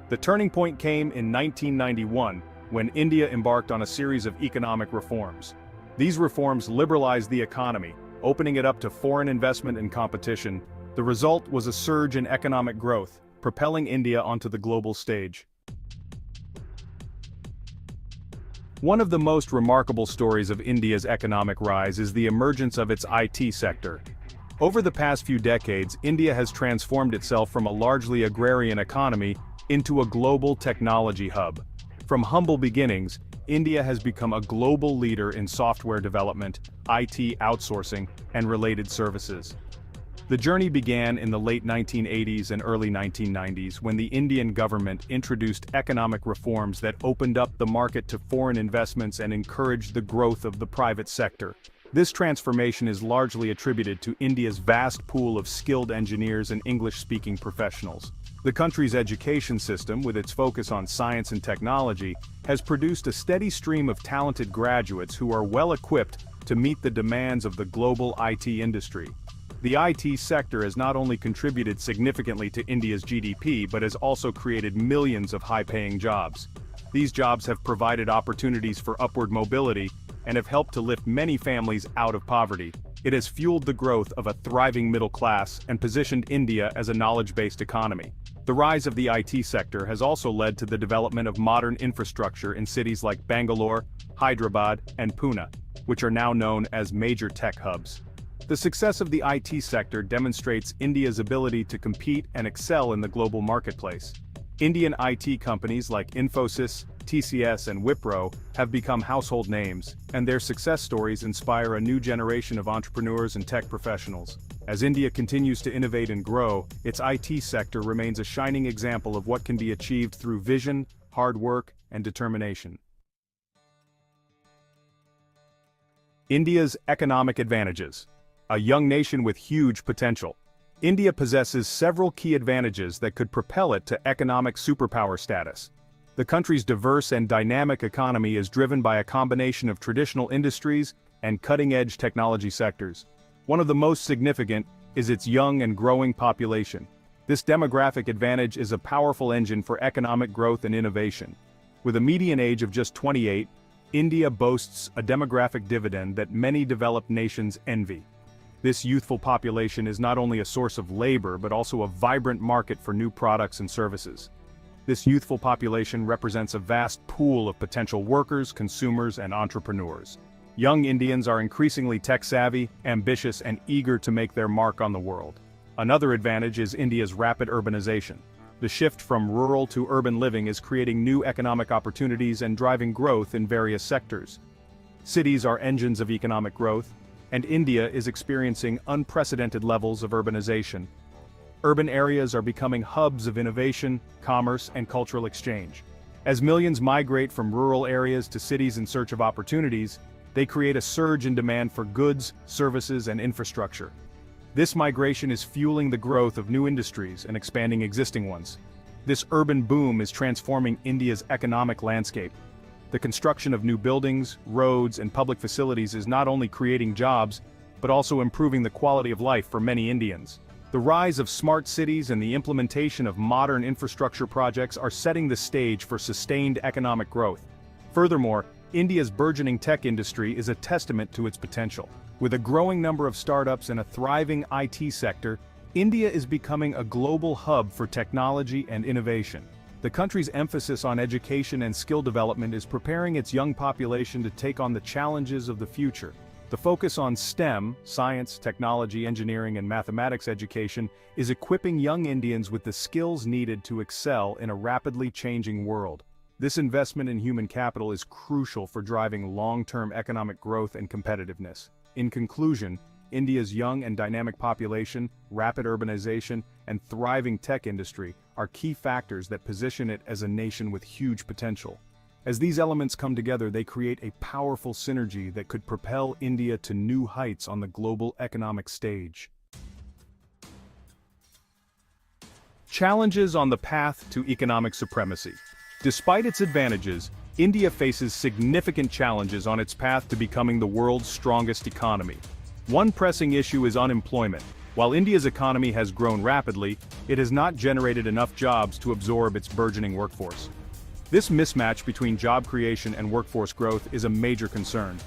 The turning point came in 1991, when India embarked on a series of economic reforms. These reforms liberalized the economy, opening it up to foreign investment and competition. The result was a surge in economic growth, propelling India onto the global stage. One of the most remarkable stories of India's economic rise is the emergence of its IT sector. Over the past few decades, India has transformed itself from a largely agrarian economy into a global technology hub. From humble beginnings, India has become a global leader in software development, IT outsourcing, and related services. The journey began in the late 1980s and early 1990s when the Indian government introduced economic reforms that opened up the market to foreign investments and encouraged the growth of the private sector. This transformation is largely attributed to India's vast pool of skilled engineers and English-speaking professionals. The country's education system, with its focus on science and technology, has produced a steady stream of talented graduates who are well-equipped to meet the demands of the global IT industry. The IT sector has not only contributed significantly to India's GDP but has also created millions of high-paying jobs. These jobs have provided opportunities for upward mobility and have helped to lift many families out of poverty. It has fueled the growth of a thriving middle class and positioned India as a knowledge-based economy. The rise of the IT sector has also led to the development of modern infrastructure in cities like Bangalore, Hyderabad, and Pune, which are now known as major tech hubs. The success of the IT sector demonstrates India's ability to compete and excel in the global marketplace. Indian IT companies like Infosys, TCS, and Wipro have become household names, and their success stories inspire a new generation of entrepreneurs and tech professionals. As India continues to innovate and grow, its IT sector remains a shining example of what can be achieved through vision, hard work, and determination. India's economic advantages. A young nation with huge potential. India possesses several key advantages that could propel it to economic superpower status. The country's diverse and dynamic economy is driven by a combination of traditional industries and cutting-edge technology sectors. One of the most significant is its young and growing population. This demographic advantage is a powerful engine for economic growth and innovation. With a median age of just 28, India boasts a demographic dividend that many developed nations envy. This youthful population is not only a source of labor but also a vibrant market for new products and services. This youthful population represents a vast pool of potential workers, consumers, and entrepreneurs. Young Indians are increasingly tech-savvy, ambitious, and eager to make their mark on the world. Another advantage is India's rapid urbanization. The shift from rural to urban living is creating new economic opportunities and driving growth in various sectors. Cities are engines of economic growth, and India is experiencing unprecedented levels of urbanization. Urban areas are becoming hubs of innovation, commerce, and cultural exchange. As millions migrate from rural areas to cities in search of opportunities, they create a surge in demand for goods, services, and infrastructure. This migration is fueling the growth of new industries and expanding existing ones. This urban boom is transforming India's economic landscape. The construction of new buildings, roads, and public facilities is not only creating jobs, but also improving the quality of life for many Indians. The rise of smart cities and the implementation of modern infrastructure projects are setting the stage for sustained economic growth. Furthermore, India's burgeoning tech industry is a testament to its potential. With a growing number of startups and a thriving IT sector, India is becoming a global hub for technology and innovation. The country's emphasis on education and skill development is preparing its young population to take on the challenges of the future. The focus on STEM, science, technology, engineering, and mathematics education is equipping young Indians with the skills needed to excel in a rapidly changing world. This investment in human capital is crucial for driving long-term economic growth and competitiveness. In conclusion, India's young and dynamic population, rapid urbanization, and thriving tech industry are key factors that position it as a nation with huge potential. As these elements come together, they create a powerful synergy that could propel India to new heights on the global economic stage. Challenges on the path to economic supremacy. Despite its advantages, India faces significant challenges on its path to becoming the world's strongest economy. One pressing issue is unemployment. While India's economy has grown rapidly, it has not generated enough jobs to absorb its burgeoning workforce. This mismatch between job creation and workforce growth is a major concern.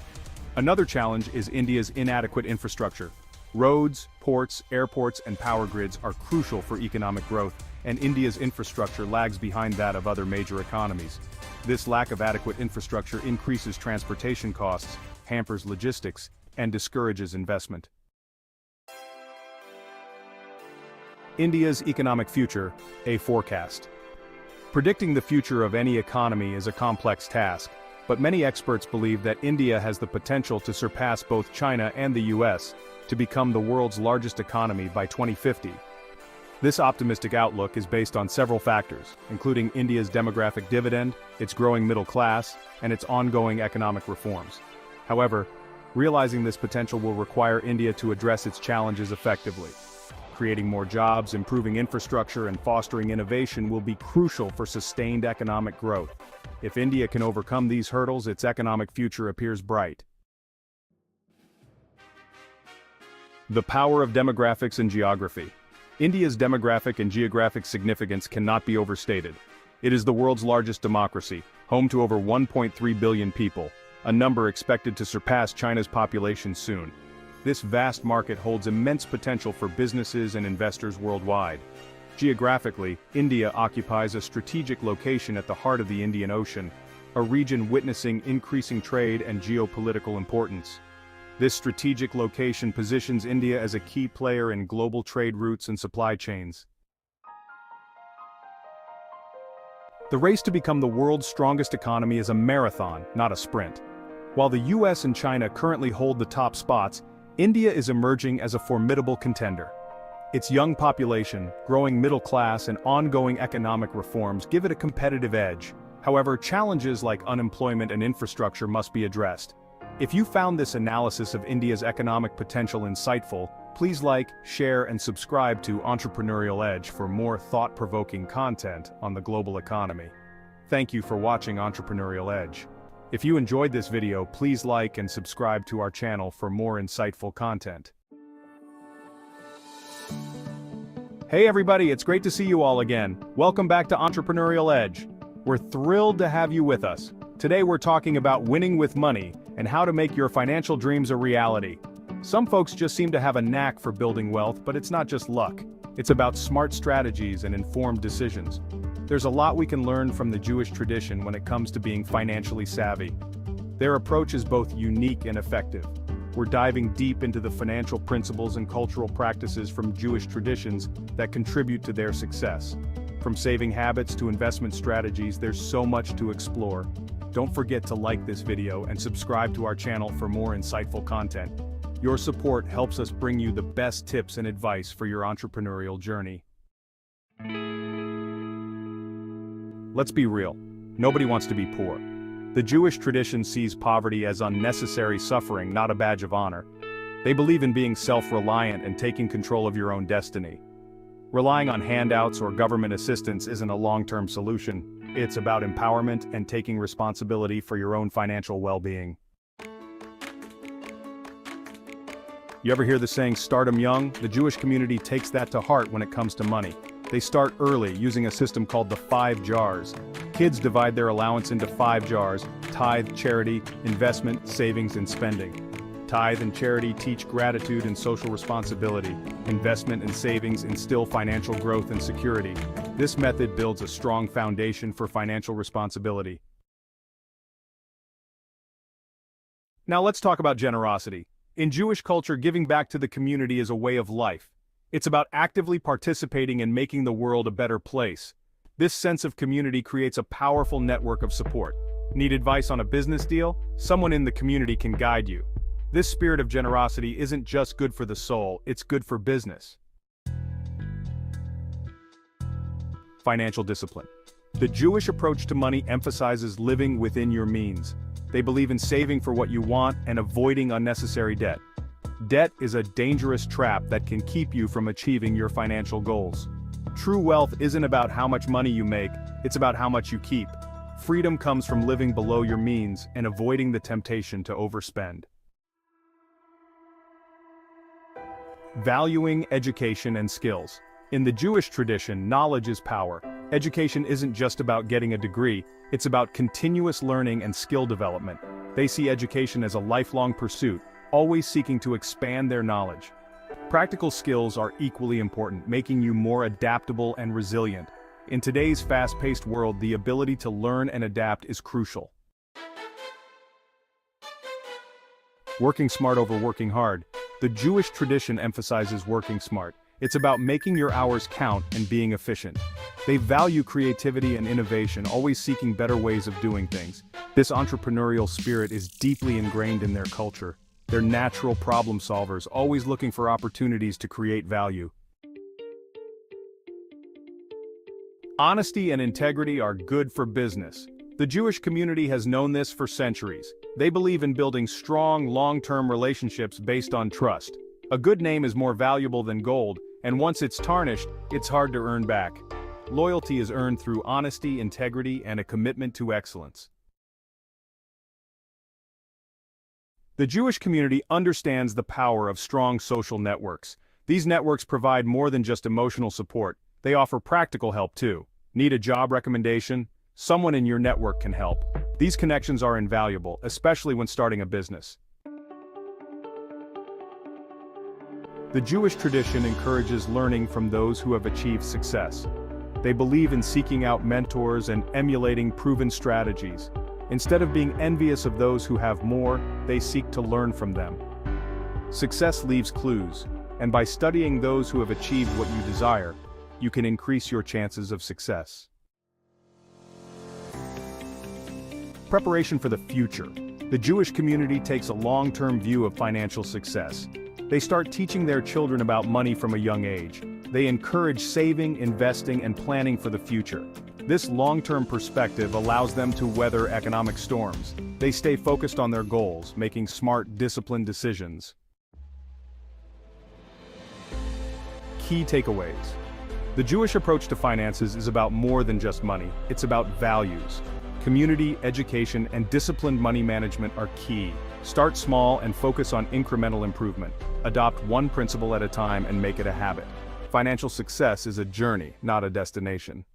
Another challenge is India's inadequate infrastructure. Roads, ports, airports, and power grids are crucial for economic growth, and India's infrastructure lags behind that of other major economies. This lack of adequate infrastructure increases transportation costs, hampers logistics, and discourages investment. India's economic future, a forecast. Predicting the future of any economy is a complex task, but many experts believe that India has the potential to surpass both China and the US, to become the world's largest economy by 2050. This optimistic outlook is based on several factors, including India's demographic dividend, its growing middle class, and its ongoing economic reforms. However, realizing this potential will require India to address its challenges effectively. Creating more jobs, improving infrastructure, and fostering innovation will be crucial for sustained economic growth. If India can overcome these hurdles, its economic future appears bright. The power of demographics and geography. India's demographic and geographic significance cannot be overstated. It is the world's largest democracy, home to over 1.3 billion people, a number expected to surpass China's population soon. This vast market holds immense potential for businesses and investors worldwide. Geographically, India occupies a strategic location at the heart of the Indian Ocean, a region witnessing increasing trade and geopolitical importance. This strategic location positions India as a key player in global trade routes and supply chains. The race to become the world's strongest economy is a marathon, not a sprint. While the US and China currently hold the top spots, India is emerging as a formidable contender. Its young population, growing middle class, and ongoing economic reforms give it a competitive edge. However, challenges like unemployment and infrastructure must be addressed. If you found this analysis of India's economic potential insightful, please like, share, and subscribe to Entrepreneurial Edge for more thought-provoking content on the global economy. Thank you for watching Entrepreneurial Edge. If you enjoyed this video, please like and subscribe to our channel for more insightful content. Hey everybody, it's great to see you all again. Welcome back to Entrepreneurial Edge. We're thrilled to have you with us. Today we're talking about winning with money and how to make your financial dreams a reality. Some folks just seem to have a knack for building wealth, but it's not just luck. It's about smart strategies and informed decisions. There's a lot we can learn from the Jewish tradition when it comes to being financially savvy. Their approach is both unique and effective. We're diving deep into the financial principles and cultural practices from Jewish traditions that contribute to their success. From saving habits to investment strategies, there's so much to explore. Don't forget to like this video and subscribe to our channel for more insightful content. Your support helps us bring you the best tips and advice for your entrepreneurial journey. Let's be real. Nobody wants to be poor. The Jewish tradition sees poverty as unnecessary suffering, not a badge of honor. They believe in being self-reliant and taking control of your own destiny. Relying on handouts or government assistance isn't a long-term solution. It's about empowerment and taking responsibility for your own financial well-being. You ever hear the saying, start 'em young? The Jewish community takes that to heart when it comes to money. They start early, using a system called the 5 jars. Kids divide their allowance into 5 jars: tithe, charity, investment, savings, and spending. Tithe and charity teach gratitude and social responsibility. Investment and savings instill financial growth and security. This method builds a strong foundation for financial responsibility. Now let's talk about generosity. In Jewish culture, giving back to the community is a way of life. It's about actively participating in making the world a better place. This sense of community creates a powerful network of support. Need advice on a business deal? Someone in the community can guide you. This spirit of generosity isn't just good for the soul, it's good for business. Financial discipline. The Jewish approach to money emphasizes living within your means. They believe in saving for what you want and avoiding unnecessary debt. Debt is a dangerous trap that can keep you from achieving your financial goals. True wealth isn't about how much money you make, it's about how much you keep. Freedom comes from living below your means and avoiding the temptation to overspend. Valuing education and skills. In the Jewish tradition, knowledge is power. Education isn't just about getting a degree, it's about continuous learning and skill development. They see education as a lifelong pursuit, always seeking to expand their knowledge. Practical skills are equally important, making you more adaptable and resilient. In today's fast-paced world, the ability to learn and adapt is crucial. Working smart over working hard. The Jewish tradition emphasizes working smart. It's about making your hours count and being efficient. They value creativity and innovation, always seeking better ways of doing things. This entrepreneurial spirit is deeply ingrained in their culture. They're natural problem solvers, always looking for opportunities to create value. Honesty and integrity are good for business. The Jewish community has known this for centuries. They believe in building strong, long-term relationships based on trust. A good name is more valuable than gold, and once it's tarnished, it's hard to earn back. Loyalty is earned through honesty, integrity, and a commitment to excellence. The Jewish community understands the power of strong social networks. These networks provide more than just emotional support. They offer practical help too. Need a job recommendation? Someone in your network can help. These connections are invaluable, especially when starting a business. The Jewish tradition encourages learning from those who have achieved success. They believe in seeking out mentors and emulating proven strategies. Instead of being envious of those who have more, they seek to learn from them. Success leaves clues, and by studying those who have achieved what you desire, you can increase your chances of success. Preparation for the future. The Jewish community takes a long-term view of financial success. They start teaching their children about money from a young age. They encourage saving, investing, and planning for the future. This long-term perspective allows them to weather economic storms. They stay focused on their goals, making smart, disciplined decisions. Key takeaways. The Jewish approach to finances is about more than just money. It's about values. Community, education, and disciplined money management are key. Start small and focus on incremental improvement. Adopt one principle at a time and make it a habit. Financial success is a journey, not a destination.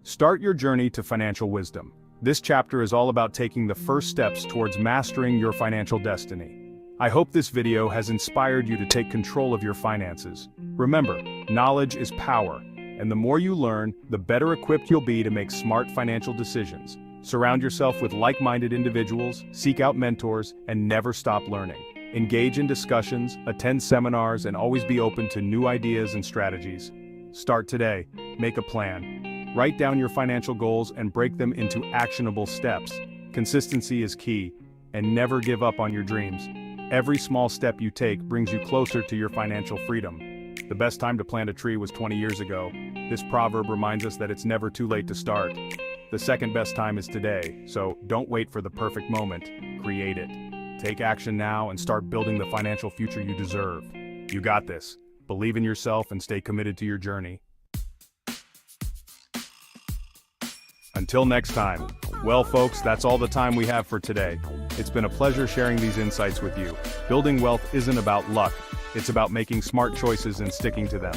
Start your journey to financial wisdom. This chapter is all about taking the first steps towards mastering your financial destiny. I hope this video has inspired you to take control of your finances. Remember, knowledge is power, and the more you learn, the better equipped you'll be to make smart financial decisions. Surround yourself with like-minded individuals, seek out mentors, and never stop learning. Engage in discussions, attend seminars, and always be open to new ideas and strategies. Start today. Make a plan. Write down your financial goals and break them into actionable steps. Consistency is key, and never give up on your dreams. Every small step you take brings you closer to your financial freedom. The best time to plant a tree was 20 years ago. This proverb reminds us that it's never too late to start. The second best time is today, so don't wait for the perfect moment. Create it. Take action now and start building the financial future you deserve. You got this. Believe in yourself and stay committed to your journey. Until next time. Well, folks, that's all the time we have for today. It's been a pleasure sharing these insights with you. Building wealth isn't about luck. It's about making smart choices and sticking to them.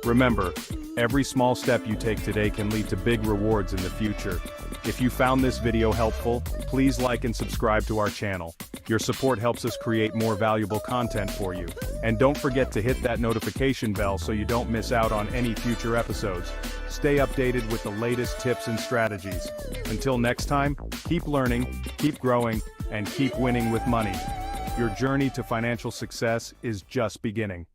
Remember, every small step you take today can lead to big rewards in the future. If you found this video helpful, please like and subscribe to our channel. Your support helps us create more valuable content for you. And don't forget to hit that notification bell so you don't miss out on any future episodes. Stay updated with the latest tips and strategies. Until next time, keep learning, keep growing, and keep winning with money. Your journey to financial success is just beginning.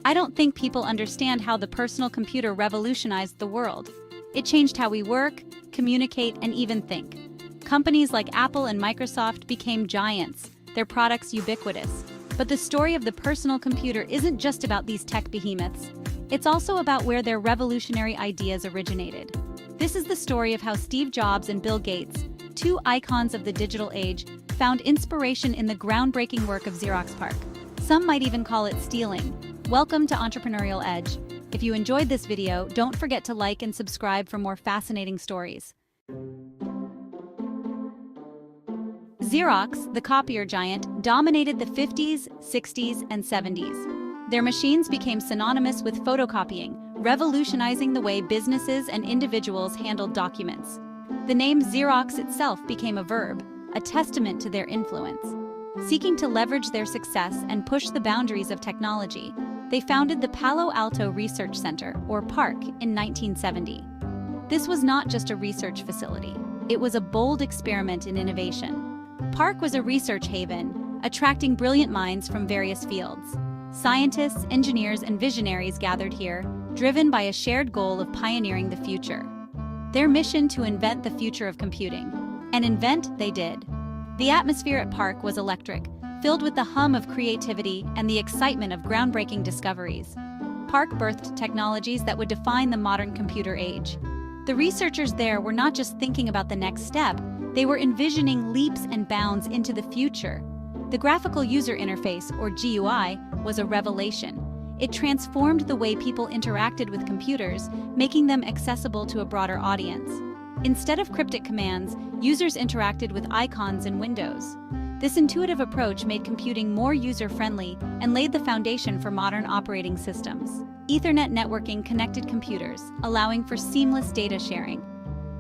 I don't think people understand how the personal computer revolutionized the world. It changed how we work, communicate, and even think. Companies like Apple and Microsoft became giants, their products ubiquitous. But the story of the personal computer isn't just about these tech behemoths. It's also about where their revolutionary ideas originated. This is the story of how Steve Jobs and Bill Gates, two icons of the digital age, found inspiration in the groundbreaking work of Xerox PARC. Some might even call it stealing. Welcome to Entrepreneurial Edge. If you enjoyed this video, don't forget to like and subscribe for more fascinating stories. Xerox, the copier giant, dominated the 50s, 60s, and 70s. Their machines became synonymous with photocopying, revolutionizing the way businesses and individuals handled documents. The name Xerox itself became a verb, a testament to their influence. Seeking to leverage their success and push the boundaries of technology, they founded the Palo Alto Research Center, or PARC, in 1970. This was not just a research facility. It was a bold experiment in innovation. PARC was a research haven, attracting brilliant minds from various fields. Scientists, engineers, and visionaries gathered here, driven by a shared goal of pioneering the future. Their mission to invent the future of computing. And invent they did. The atmosphere at PARC was electric, filled with the hum of creativity and the excitement of groundbreaking discoveries. PARC birthed technologies that would define the modern computer age. The researchers there were not just thinking about the next step, they were envisioning leaps and bounds into the future. The graphical user interface, or GUI, was a revelation. It transformed the way people interacted with computers, making them accessible to a broader audience. Instead of cryptic commands, users interacted with icons and windows. This intuitive approach made computing more user-friendly and laid the foundation for modern operating systems. Ethernet networking connected computers, allowing for seamless data sharing.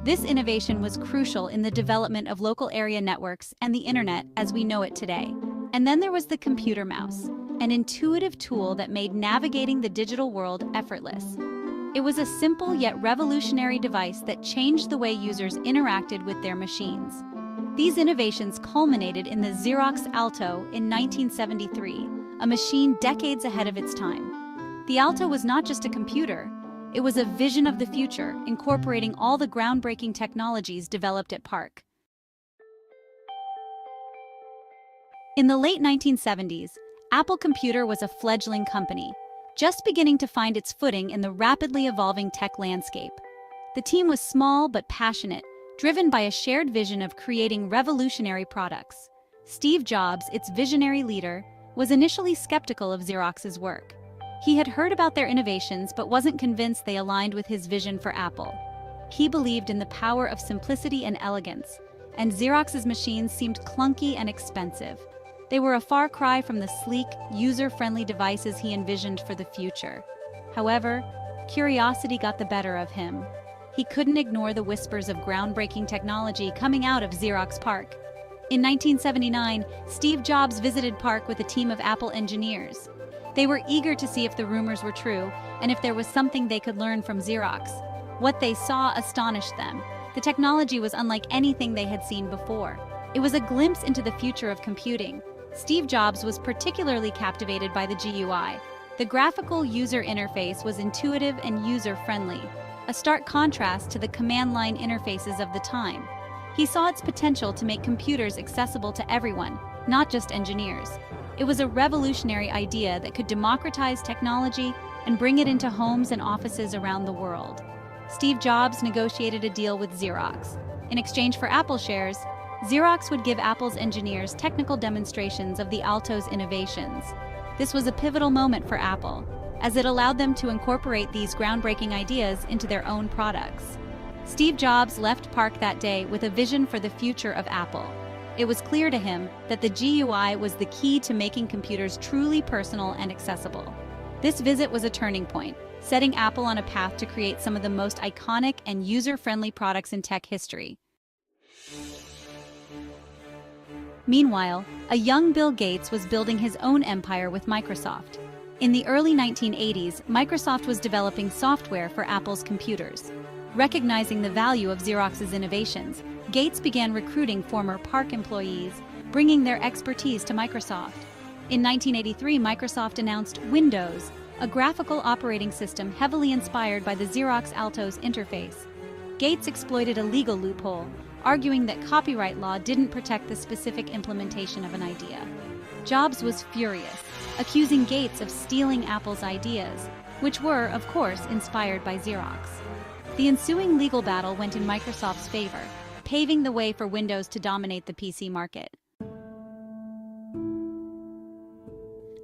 This innovation was crucial in the development of local area networks and the internet as we know it today. And then there was the computer mouse, an intuitive tool that made navigating the digital world effortless. It was a simple yet revolutionary device that changed the way users interacted with their machines. These innovations culminated in the Xerox Alto in 1973, a machine decades ahead of its time. The Alto was not just a computer, it was a vision of the future, incorporating all the groundbreaking technologies developed at PARC. In the late 1970s, Apple Computer was a fledgling company, just beginning to find its footing in the rapidly evolving tech landscape. The team was small but passionate, driven by a shared vision of creating revolutionary products. Steve Jobs, its visionary leader, was initially skeptical of Xerox's work. He had heard about their innovations but wasn't convinced they aligned with his vision for Apple. He believed in the power of simplicity and elegance, and Xerox's machines seemed clunky and expensive. They were a far cry from the sleek, user-friendly devices he envisioned for the future. However, curiosity got the better of him. He couldn't ignore the whispers of groundbreaking technology coming out of Xerox PARC. In 1979, Steve Jobs visited PARC with a team of Apple engineers. They were eager to see if the rumors were true and if there was something they could learn from Xerox. What they saw astonished them. The technology was unlike anything they had seen before. It was a glimpse into the future of computing. Steve Jobs was particularly captivated by the GUI. The graphical user interface was intuitive and user-friendly, a stark contrast to the command line interfaces of the time. He saw its potential to make computers accessible to everyone, not just engineers. It was a revolutionary idea that could democratize technology and bring it into homes and offices around the world. Steve Jobs negotiated a deal with Xerox. In exchange for Apple shares, Xerox would give Apple's engineers technical demonstrations of the Alto's innovations. This was a pivotal moment for Apple, as it allowed them to incorporate these groundbreaking ideas into their own products. Steve Jobs left PARC that day with a vision for the future of Apple. It was clear to him that the GUI was the key to making computers truly personal and accessible. This visit was a turning point, setting Apple on a path to create some of the most iconic and user-friendly products in tech history. Meanwhile, a young Bill Gates was building his own empire with Microsoft. In the early 1980s, Microsoft was developing software for Apple's computers. Recognizing the value of Xerox's innovations, Gates began recruiting former PARC employees, bringing their expertise to Microsoft. In 1983, Microsoft announced Windows, a graphical operating system heavily inspired by the Xerox Alto's interface. Gates exploited a legal loophole, arguing that copyright law didn't protect the specific implementation of an idea. Jobs was furious, accusing Gates of stealing Apple's ideas, which were, of course, inspired by Xerox. The ensuing legal battle went in Microsoft's favor, paving the way for Windows to dominate the PC market.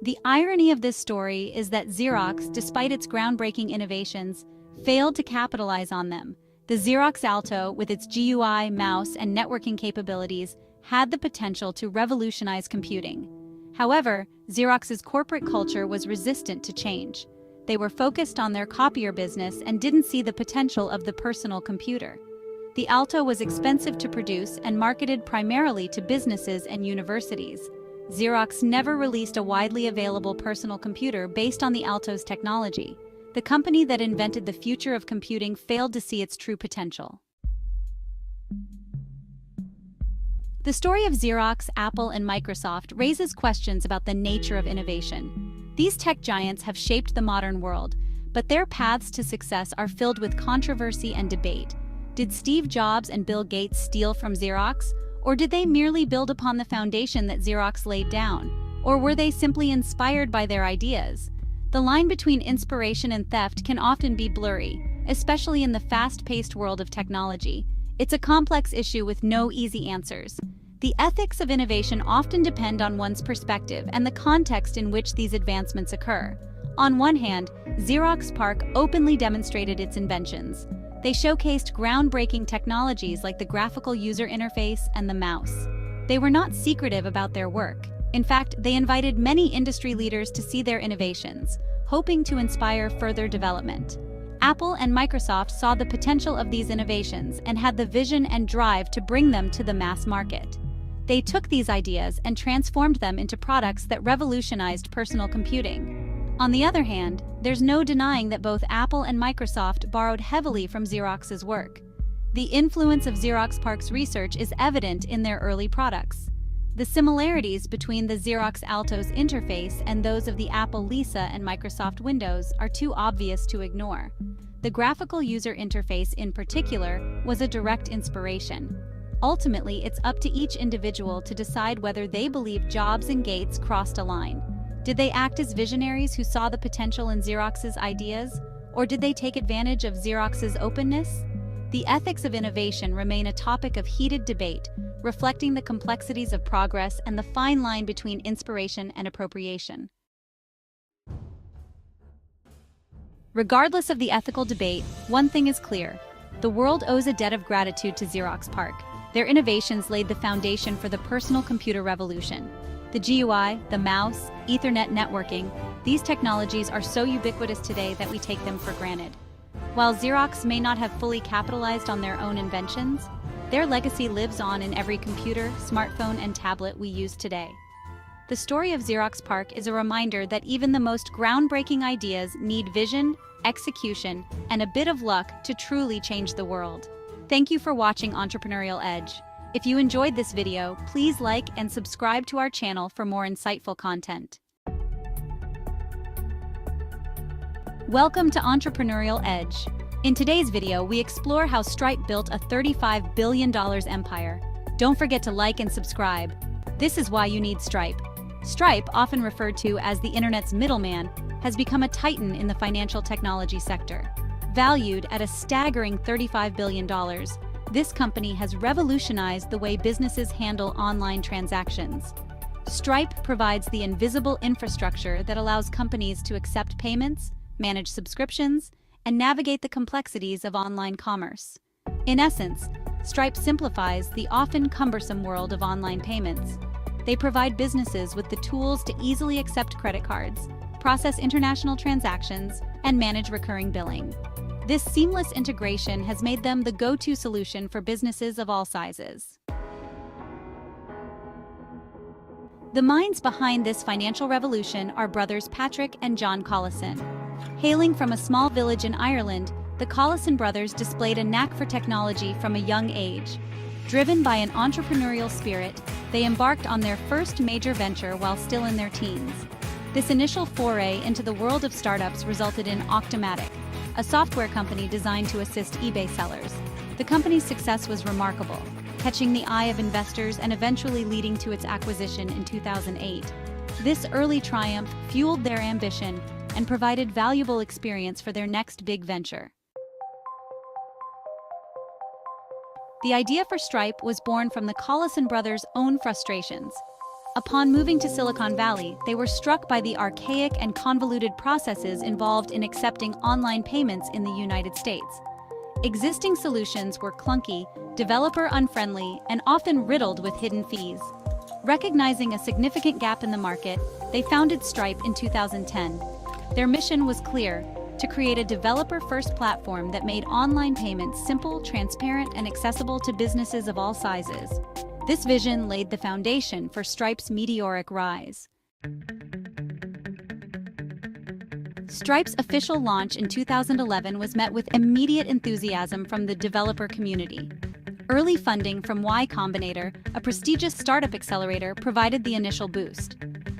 The irony of this story is that Xerox, despite its groundbreaking innovations, failed to capitalize on them. The Xerox Alto, with its GUI, mouse, and networking capabilities, had the potential to revolutionize computing. However, Xerox's corporate culture was resistant to change. They were focused on their copier business and didn't see the potential of the personal computer. The Alto was expensive to produce and marketed primarily to businesses and universities. Xerox never released a widely available personal computer based on the Alto's technology. The company that invented the future of computing failed to see its true potential. The story of Xerox, Apple, and Microsoft raises questions about the nature of innovation. These tech giants have shaped the modern world, but their paths to success are filled with controversy and debate. Did Steve Jobs and Bill Gates steal from Xerox? Or did they merely build upon the foundation that Xerox laid down? Or were they simply inspired by their ideas? The line between inspiration and theft can often be blurry, especially in the fast-paced world of technology. It's a complex issue with no easy answers. The ethics of innovation often depend on one's perspective and the context in which these advancements occur. On one hand, Xerox PARC openly demonstrated its inventions. They showcased groundbreaking technologies like the graphical user interface and the mouse. They were not secretive about their work. In fact, they invited many industry leaders to see their innovations, hoping to inspire further development. Apple and Microsoft saw the potential of these innovations and had the vision and drive to bring them to the mass market. They took these ideas and transformed them into products that revolutionized personal computing. On the other hand, there's no denying that both Apple and Microsoft borrowed heavily from Xerox's work. The influence of Xerox PARC's research is evident in their early products. The similarities between the Xerox Alto's interface and those of the Apple Lisa and Microsoft Windows are too obvious to ignore. The graphical user interface in particular was a direct inspiration. Ultimately, it's up to each individual to decide whether they believe Jobs and Gates crossed a line. Did they act as visionaries who saw the potential in Xerox's ideas, or did they take advantage of Xerox's openness? The ethics of innovation remain a topic of heated debate, reflecting the complexities of progress and the fine line between inspiration and appropriation. Regardless of the ethical debate, one thing is clear: the world owes a debt of gratitude to Xerox PARC. Their innovations laid the foundation for the personal computer revolution. The GUI, the mouse, Ethernet networking, these technologies are so ubiquitous today that we take them for granted. While Xerox may not have fully capitalized on their own inventions, their legacy lives on in every computer, smartphone, and tablet we use today. The story of Xerox PARC is a reminder that even the most groundbreaking ideas need vision, execution, and a bit of luck to truly change the world. Thank you for watching Entrepreneurial Edge. If you enjoyed this video, please like and subscribe to our channel for more insightful content. Welcome to Entrepreneurial Edge. In today's video, we explore how Stripe built a $35 billion empire. Don't forget to like and subscribe. This is why you need Stripe. Stripe, often referred to as the internet's middleman, has become a titan in the financial technology sector. Valued at a staggering $35 billion, this company has revolutionized the way businesses handle online transactions. Stripe provides the invisible infrastructure that allows companies to accept payments, manage subscriptions, and navigate the complexities of online commerce. In essence, Stripe simplifies the often cumbersome world of online payments. They provide businesses with the tools to easily accept credit cards, process international transactions, and manage recurring billing. This seamless integration has made them the go-to solution for businesses of all sizes. The minds behind this financial revolution are brothers Patrick and John Collison. Hailing from a small village in Ireland, the Collison brothers displayed a knack for technology from a young age. Driven by an entrepreneurial spirit, they embarked on their first major venture while still in their teens. This initial foray into the world of startups resulted in Octomatic, a software company designed to assist eBay sellers. The company's success was remarkable, catching the eye of investors and eventually leading to its acquisition in 2008. This early triumph fueled their ambition and provided valuable experience for their next big venture. The idea for Stripe was born from the Collison brothers' own frustrations. Upon moving to Silicon Valley, they were struck by the archaic and convoluted processes involved in accepting online payments in the United States. Existing solutions were clunky, developer-unfriendly, and often riddled with hidden fees. Recognizing a significant gap in the market, they founded Stripe in 2010. Their mission was clear: to create a developer-first platform that made online payments simple, transparent, and accessible to businesses of all sizes. This vision laid the foundation for Stripe's meteoric rise. Stripe's official launch in 2011 was met with immediate enthusiasm from the developer community. Early funding from Y Combinator, a prestigious startup accelerator, provided the initial boost.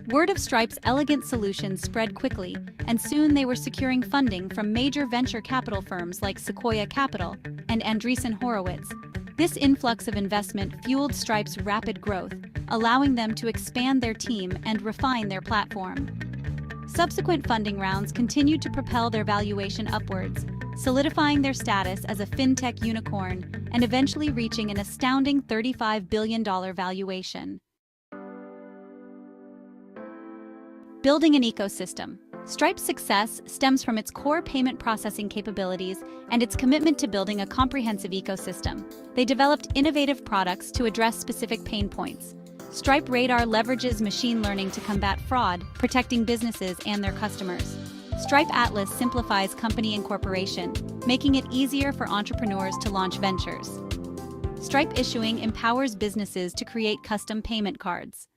Word of Stripe's elegant solutions spread quickly, and soon they were securing funding from major venture capital firms like Sequoia Capital and Andreessen Horowitz. This influx of investment fueled Stripe's rapid growth, allowing them to expand their team and refine their platform. Subsequent funding rounds continued to propel their valuation upwards, solidifying their status as a fintech unicorn and eventually reaching an astounding $35 billion valuation. Building an ecosystem. Stripe's success stems from its core payment processing capabilities and its commitment to building a comprehensive ecosystem. They developed innovative products to address specific pain points. Stripe Radar leverages machine learning to combat fraud, protecting businesses and their customers. Stripe Atlas simplifies company incorporation, making it easier for entrepreneurs to launch ventures. Stripe Issuing empowers businesses to create custom payment cards.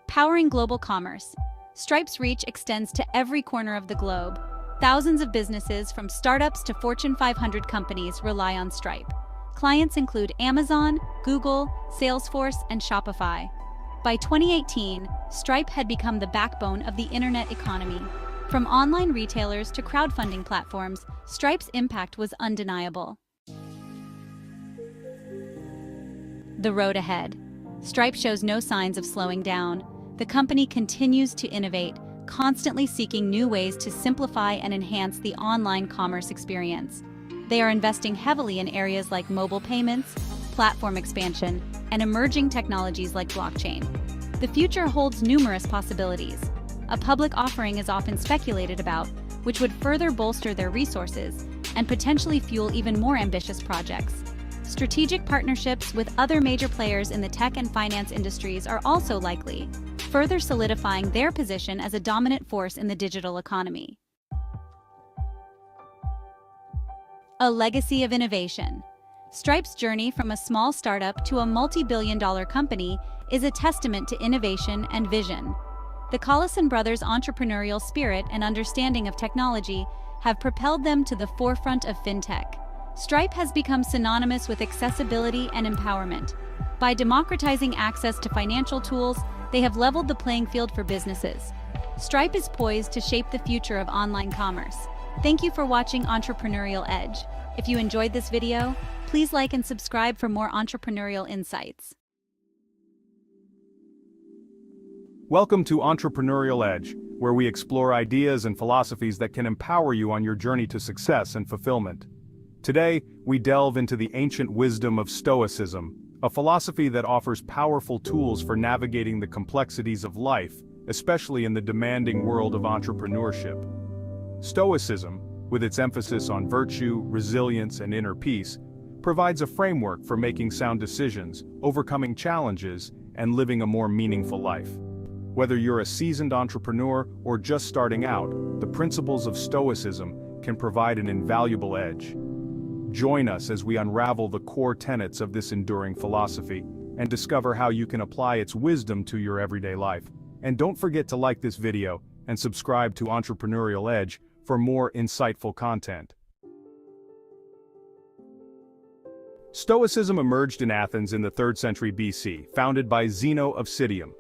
Powering global commerce. Stripe's reach extends to every corner of the globe. Thousands of businesses, from startups to Fortune 500 companies, rely on Stripe. Clients include Amazon, Google, Salesforce, and Shopify. By 2018, Stripe had become the backbone of the internet economy. From online retailers to crowdfunding platforms, Stripe's impact was undeniable. The road ahead. Stripe shows no signs of slowing down. The company continues to innovate, constantly seeking new ways to simplify and enhance the online commerce experience. They are investing heavily in areas like mobile payments, platform expansion, and emerging technologies like blockchain. The future holds numerous possibilities. A public offering is often speculated about, which would further bolster their resources and potentially fuel even more ambitious projects. Strategic partnerships with other major players in the tech and finance industries are also likely, further solidifying their position as a dominant force in the digital economy. A legacy of innovation. Stripe's journey from a small startup to a multi-billion-dollar company is a testament to innovation and vision. The Collison brothers' entrepreneurial spirit and understanding of technology have propelled them to the forefront of fintech. Stripe has become synonymous with accessibility and empowerment. By democratizing access to financial tools, they have leveled the playing field for businesses. Stripe is poised to shape the future of online commerce. Thank you for watching Entrepreneurial Edge. If you enjoyed this video, please like and subscribe for more entrepreneurial insights. Welcome to Entrepreneurial Edge, where we explore ideas and philosophies that can empower you on your journey to success and fulfillment. Today, we delve into the ancient wisdom of Stoicism, a philosophy that offers powerful tools for navigating the complexities of life, especially in the demanding world of entrepreneurship. Stoicism, with its emphasis on virtue, resilience, and inner peace, provides a framework for making sound decisions, overcoming challenges, and living a more meaningful life. Whether you're a seasoned entrepreneur or just starting out, the principles of Stoicism can provide an invaluable edge. Join us as we unravel the core tenets of this enduring philosophy and discover how you can apply its wisdom to your everyday life. And don't forget to like this video and subscribe to Entrepreneurial Edge for more insightful content. Stoicism emerged in Athens in the 3rd century BC, founded by Zeno of Citium.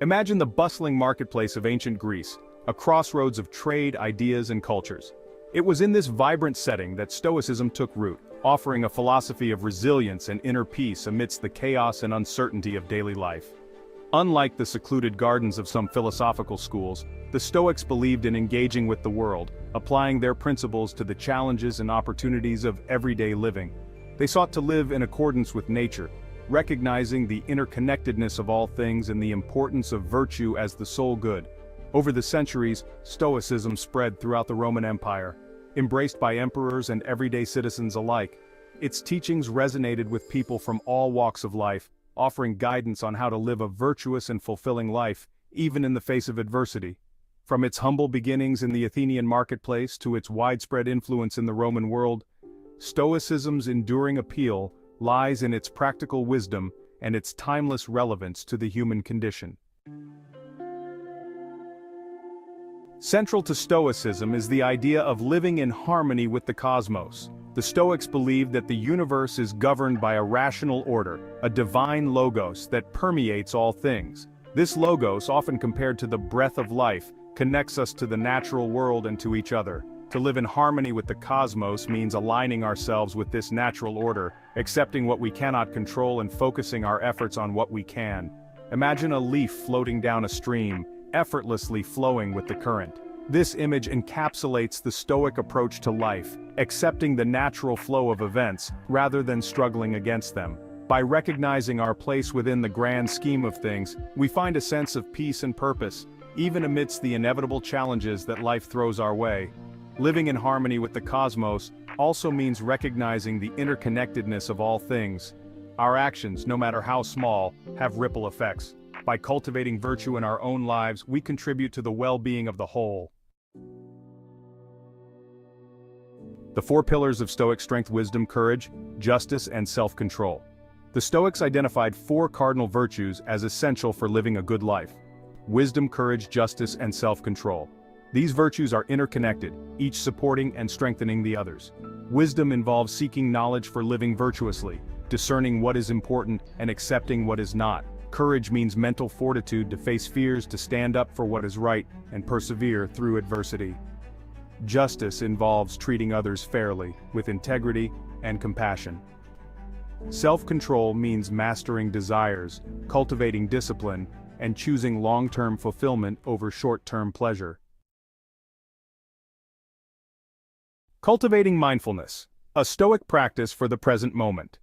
Imagine the bustling marketplace of ancient Greece, a crossroads of trade, ideas, and cultures. It was in this vibrant setting that Stoicism took root, offering a philosophy of resilience and inner peace amidst the chaos and uncertainty of daily life. Unlike the secluded gardens of some philosophical schools, the Stoics believed in engaging with the world, applying their principles to the challenges and opportunities of everyday living. They sought to live in accordance with nature, recognizing the interconnectedness of all things and the importance of virtue as the sole good. Over the centuries, Stoicism spread throughout the Roman Empire, embraced by emperors and everyday citizens alike. Its teachings resonated with people from all walks of life, offering guidance on how to live a virtuous and fulfilling life, even in the face of adversity. From its humble beginnings in the Athenian marketplace to its widespread influence in the Roman world, Stoicism's enduring appeal lies in its practical wisdom and its timeless relevance to the human condition. Central to Stoicism is the idea of living in harmony with the cosmos. The Stoics believe that the universe is governed by a rational order, a divine logos that permeates all things. This logos, often compared to the breath of life, connects us to the natural world and to each other. To live in harmony with the cosmos means aligning ourselves with this natural order, accepting what we cannot control and focusing our efforts on what we can. Imagine a leaf floating down a stream, effortlessly flowing with the current. This image encapsulates the Stoic approach to life, accepting the natural flow of events, rather than struggling against them. By recognizing our place within the grand scheme of things, we find a sense of peace and purpose, even amidst the inevitable challenges that life throws our way. Living in harmony with the cosmos also means recognizing the interconnectedness of all things. Our actions, no matter how small, have ripple effects. By cultivating virtue in our own lives, we contribute to the well-being of the whole. The four pillars of Stoic strength: wisdom, courage, justice, and self-control. The Stoics identified four cardinal virtues as essential for living a good life: wisdom, courage, justice, and self-control. These virtues are interconnected, each supporting and strengthening the others. Wisdom involves seeking knowledge for living virtuously, discerning what is important and accepting what is not. Courage means mental fortitude to face fears, to stand up for what is right, and persevere through adversity. Justice involves treating others fairly, with integrity and compassion. Self-control means mastering desires, cultivating discipline, and choosing long-term fulfillment over short-term pleasure. Cultivating mindfulness, a Stoic practice for the present moment.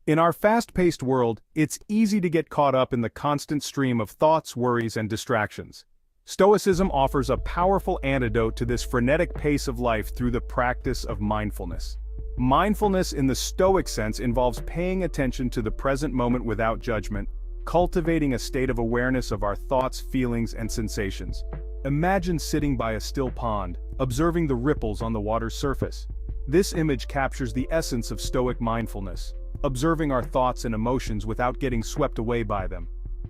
In our fast-paced world, it's easy to get caught up in the constant stream of thoughts, worries, and distractions. Stoicism offers a powerful antidote to this frenetic pace of life through the practice of mindfulness. Mindfulness in the Stoic sense involves paying attention to the present moment without judgment, cultivating a state of awareness of our thoughts, feelings, and sensations. Imagine sitting by a still pond, observing the ripples on the water's surface. This image captures the essence of Stoic mindfulness, observing our thoughts and emotions without getting swept away by them.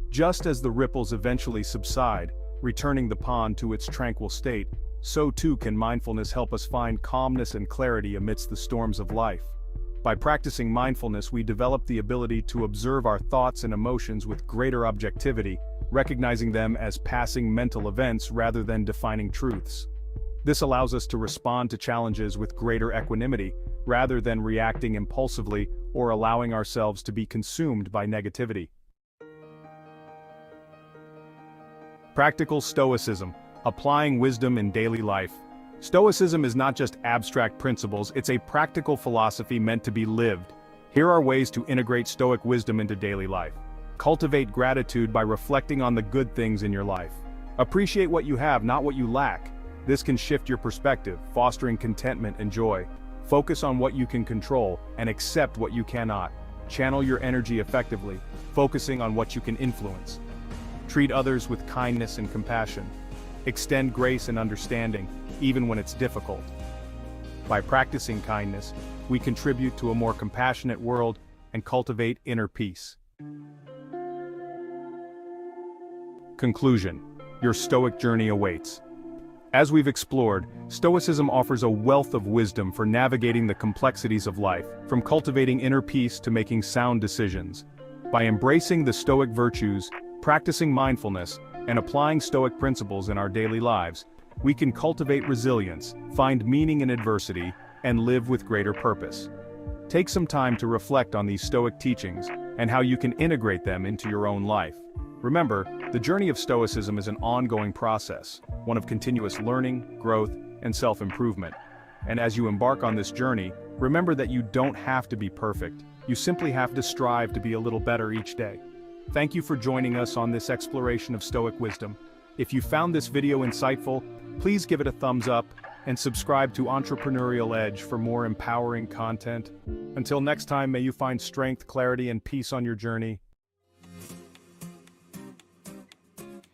Just as the ripples eventually subside, returning the pond to its tranquil state, so too can mindfulness help us find calmness and clarity amidst the storms of life. By practicing mindfulness, we develop the ability to observe our thoughts and emotions with greater objectivity, recognizing them as passing mental events rather than defining truths. This allows us to respond to challenges with greater equanimity, rather than reacting impulsively or allowing ourselves to be consumed by negativity. Practical Stoicism, applying wisdom in daily life. Stoicism is not just abstract principles, it's a practical philosophy meant to be lived. Here are ways to integrate Stoic wisdom into daily life. Cultivate gratitude by reflecting on the good things in your life. Appreciate what you have, not what you lack. This can shift your perspective, fostering contentment and joy. Focus on what you can control and accept what you cannot. Channel your energy effectively, focusing on what you can influence. Treat others with kindness and compassion. Extend grace and understanding, even when it's difficult. By practicing kindness, we contribute to a more compassionate world and cultivate inner peace. Conclusion: your Stoic journey awaits. As we've explored, Stoicism offers a wealth of wisdom for navigating the complexities of life, from cultivating inner peace to making sound decisions. By embracing the Stoic virtues, practicing mindfulness, and applying Stoic principles in our daily lives, we can cultivate resilience, find meaning in adversity, and live with greater purpose. Take some time to reflect on these Stoic teachings and how you can integrate them into your own life. Remember, the journey of Stoicism is an ongoing process, one of continuous learning, growth, and self-improvement. And as you embark on this journey, remember that you don't have to be perfect. You simply have to strive to be a little better each day. Thank you for joining us on this exploration of Stoic wisdom. If you found this video insightful, please give it a thumbs up and subscribe to Entrepreneurial Edge for more empowering content. Until next time, may you find strength, clarity, and peace on your journey.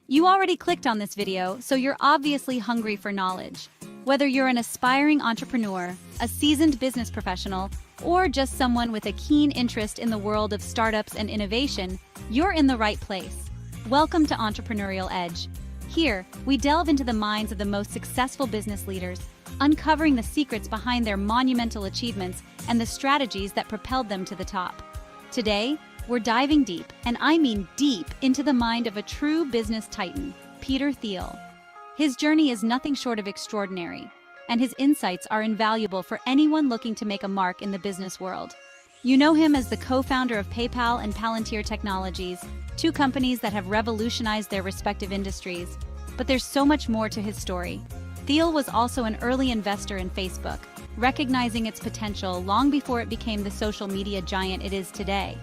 You already clicked on this video, so you're obviously hungry for knowledge. Whether you're an aspiring entrepreneur, a seasoned business professional, or just someone with a keen interest in the world of startups and innovation, you're in the right place. Welcome to Entrepreneurial Edge. Here, we delve into the minds of the most successful business leaders, uncovering the secrets behind their monumental achievements and the strategies that propelled them to the top. Today, we're diving deep, and I mean deep, into the mind of a true business titan, Peter Thiel. His journey is nothing short of extraordinary, and his insights are invaluable for anyone looking to make a mark in the business world. You know him as the co-founder of PayPal and Palantir Technologies, two companies that have revolutionized their respective industries. But there's so much more to his story. Thiel was also an early investor in Facebook, recognizing its potential long before it became the social media giant it is today.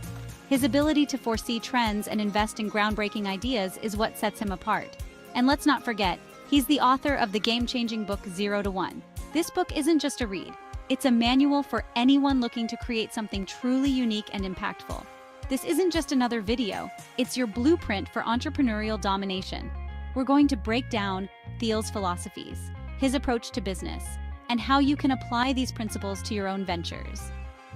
His ability to foresee trends and invest in groundbreaking ideas is what sets him apart. And let's not forget, he's the author of the game-changing book 0 to 1. This book isn't just a read. It's a manual for anyone looking to create something truly unique and impactful. This isn't just another video. It's your blueprint for entrepreneurial domination. We're going to break down Thiel's philosophies, his approach to business, and how you can apply these principles to your own ventures.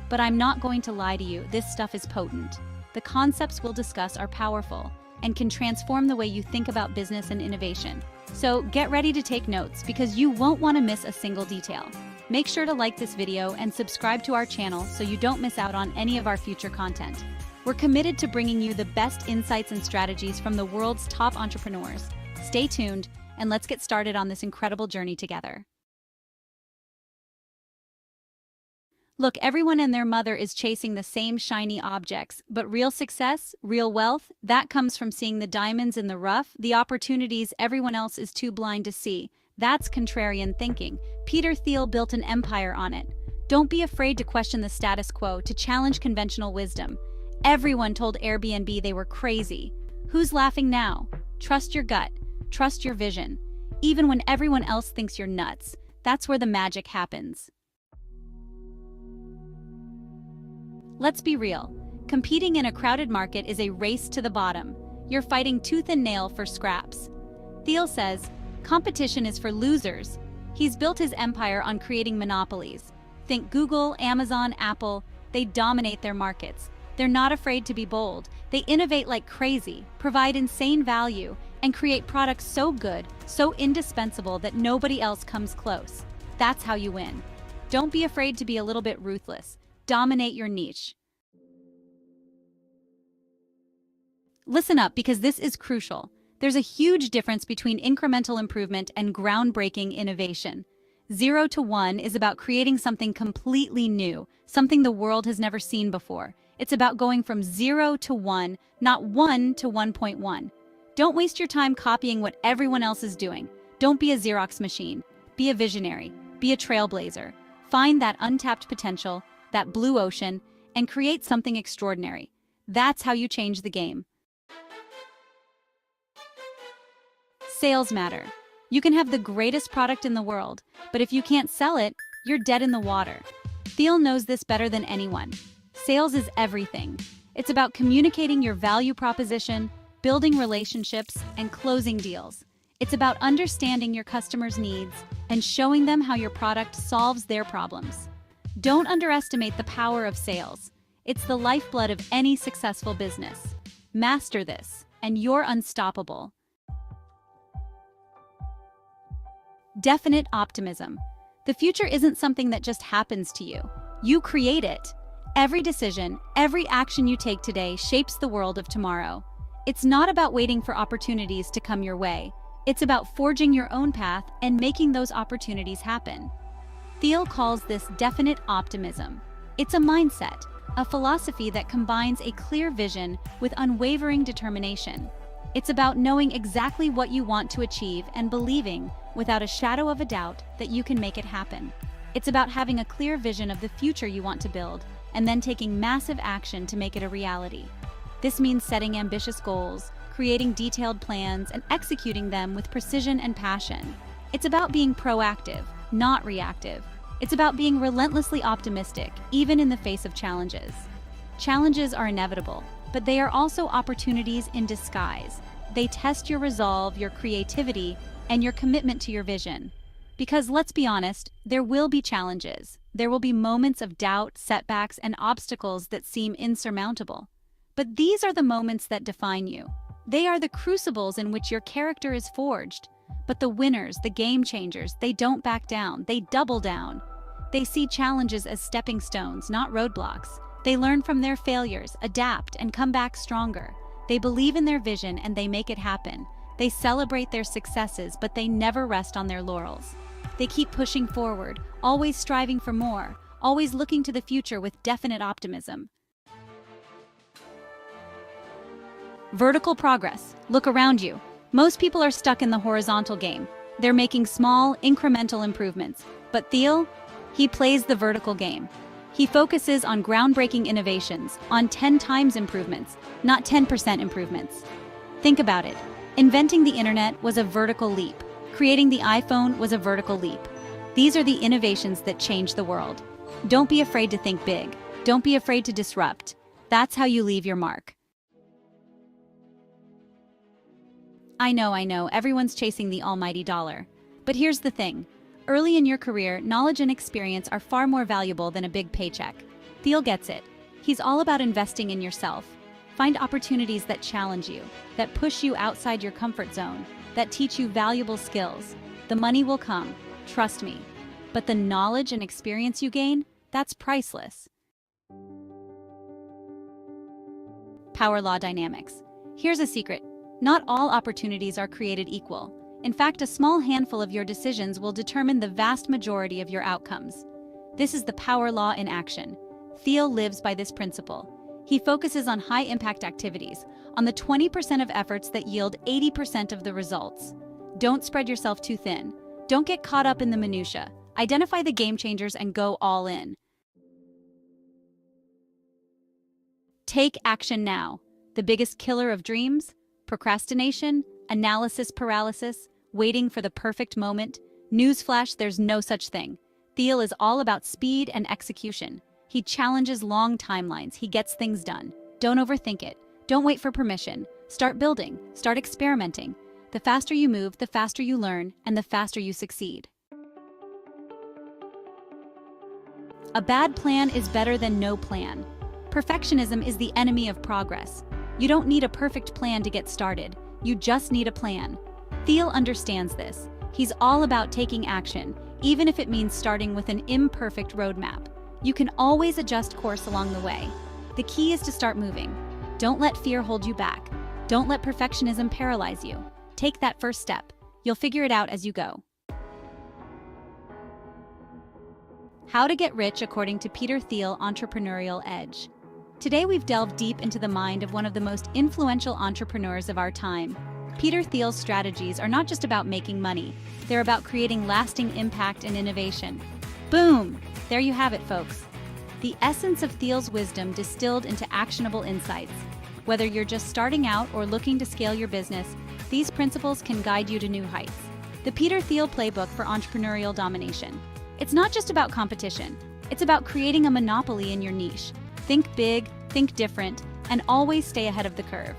But I'm not going to lie to you, this stuff is potent. The concepts we'll discuss are powerful and can transform the way you think about business and innovation. So get ready to take notes because you won't want to miss a single detail. Make sure to like this video and subscribe to our channel so you don't miss out on any of our future content. We're committed to bringing you the best insights and strategies from the world's top entrepreneurs. Stay tuned, and let's get started on this incredible journey together. Look, everyone and their mother is chasing the same shiny objects, but real success, real wealth, that comes from seeing the diamonds in the rough, the opportunities everyone else is too blind to see. That's contrarian thinking. Peter Thiel built an empire on it. Don't be afraid to question the status quo, to challenge conventional wisdom. Everyone told Airbnb they were crazy. Who's laughing now? Trust your gut. Trust your vision. Even when everyone else thinks you're nuts, that's where the magic happens. Let's be real. Competing in a crowded market is a race to the bottom. You're fighting tooth and nail for scraps. Thiel says, competition is for losers. He's built his empire on creating monopolies. Think Google, Amazon, Apple. They dominate their markets. They're not afraid to be bold. They innovate like crazy, provide insane value, and create products so good, so indispensable that nobody else comes close. That's how you win. Don't be afraid to be a little bit ruthless. Dominate your niche. Listen up, because this is crucial. There's a huge difference between incremental improvement and groundbreaking innovation. 0 to 1 is about creating something completely new, something the world has never seen before. It's about going from 0 to 1, not 1 to 1.1. Don't waste your time copying what everyone else is doing. Don't be a Xerox machine. Be a visionary. Be a trailblazer. Find that untapped potential, that blue ocean, and create something extraordinary. That's how you change the game. Sales matter. You can have the greatest product in the world, but if you can't sell it, you're dead in the water. Thiel knows this better than anyone. Sales is everything. It's about communicating your value proposition, building relationships, and closing deals. It's about understanding your customers' needs and showing them how your product solves their problems. Don't underestimate the power of sales. It's the lifeblood of any successful business. Master this, and you're unstoppable. Definite optimism. The future isn't something that just happens to you. You create it. Every decision, every action you take today shapes the world of tomorrow. It's not about waiting for opportunities to come your way. It's about forging your own path and making those opportunities happen. Thiel calls this definite optimism. It's a mindset, a philosophy that combines a clear vision with unwavering determination. It's about knowing exactly what you want to achieve and believing, without a shadow of a doubt, that you can make it happen. It's about having a clear vision of the future you want to build, and then taking massive action to make it a reality. This means setting ambitious goals, creating detailed plans, and executing them with precision and passion. It's about being proactive, not reactive. It's about being relentlessly optimistic, even in the face of challenges. Challenges are inevitable, but they are also opportunities in disguise. They test your resolve, your creativity, and your commitment to your vision. Because let's be honest, there will be challenges. There will be moments of doubt, setbacks, and obstacles that seem insurmountable. But these are the moments that define you. They are the crucibles in which your character is forged. But the winners, the game changers, they don't back down, they double down. They see challenges as stepping stones, not roadblocks. They learn from their failures, adapt, and come back stronger. They believe in their vision and they make it happen. They celebrate their successes, but they never rest on their laurels. They keep pushing forward, always striving for more, always looking to the future with definite optimism. Vertical progress. Look around you. Most people are stuck in the horizontal game. They're making small, incremental improvements. But Thiel, he plays the vertical game. He focuses on groundbreaking innovations, on 10 times improvements, not 10% improvements. Think about it. Inventing the internet was a vertical leap. Creating the iPhone was a vertical leap. These are the innovations that change the world. Don't be afraid to think big. Don't be afraid to disrupt. That's how you leave your mark. I know, everyone's chasing the almighty dollar. But here's the thing. Early in your career, knowledge and experience are far more valuable than a big paycheck. Thiel gets it. He's all about investing in yourself. Find opportunities that challenge you, that push you outside your comfort zone, that teach you valuable skills. The money will come, trust me. But the knowledge and experience you gain, that's priceless. Power law dynamics. Here's a secret. Not all opportunities are created equal. In fact, a small handful of your decisions will determine the vast majority of your outcomes. This is the power law in action. Thiel lives by this principle. He focuses on high-impact activities, on the 20% of efforts that yield 80% of the results. Don't spread yourself too thin. Don't get caught up in the minutia. Identify the game changers and go all in. Take action now. The biggest killer of dreams? Procrastination, analysis paralysis, waiting for the perfect moment. Newsflash, there's no such thing. Thiel is all about speed and execution. He challenges long timelines. He gets things done. Don't overthink it. Don't wait for permission. Start building. Start experimenting. The faster you move, the faster you learn, and the faster you succeed. A bad plan is better than no plan. Perfectionism is the enemy of progress. You don't need a perfect plan to get started. You just need a plan. Thiel understands this. He's all about taking action, even if it means starting with an imperfect roadmap. You can always adjust course along the way. The key is to start moving. Don't let fear hold you back. Don't let perfectionism paralyze you. Take that first step. You'll figure it out as you go. How to get rich according to Peter Thiel Entrepreneurial Edge. Today we've delved deep into the mind of one of the most influential entrepreneurs of our time. Peter Thiel's strategies are not just about making money. They're about creating lasting impact and innovation. Boom! There you have it, folks. The essence of Thiel's wisdom distilled into actionable insights. Whether you're just starting out or looking to scale your business, these principles can guide you to new heights. The Peter Thiel Playbook for Entrepreneurial Domination. It's not just about competition. It's about creating a monopoly in your niche. Think big, think different, and always stay ahead of the curve.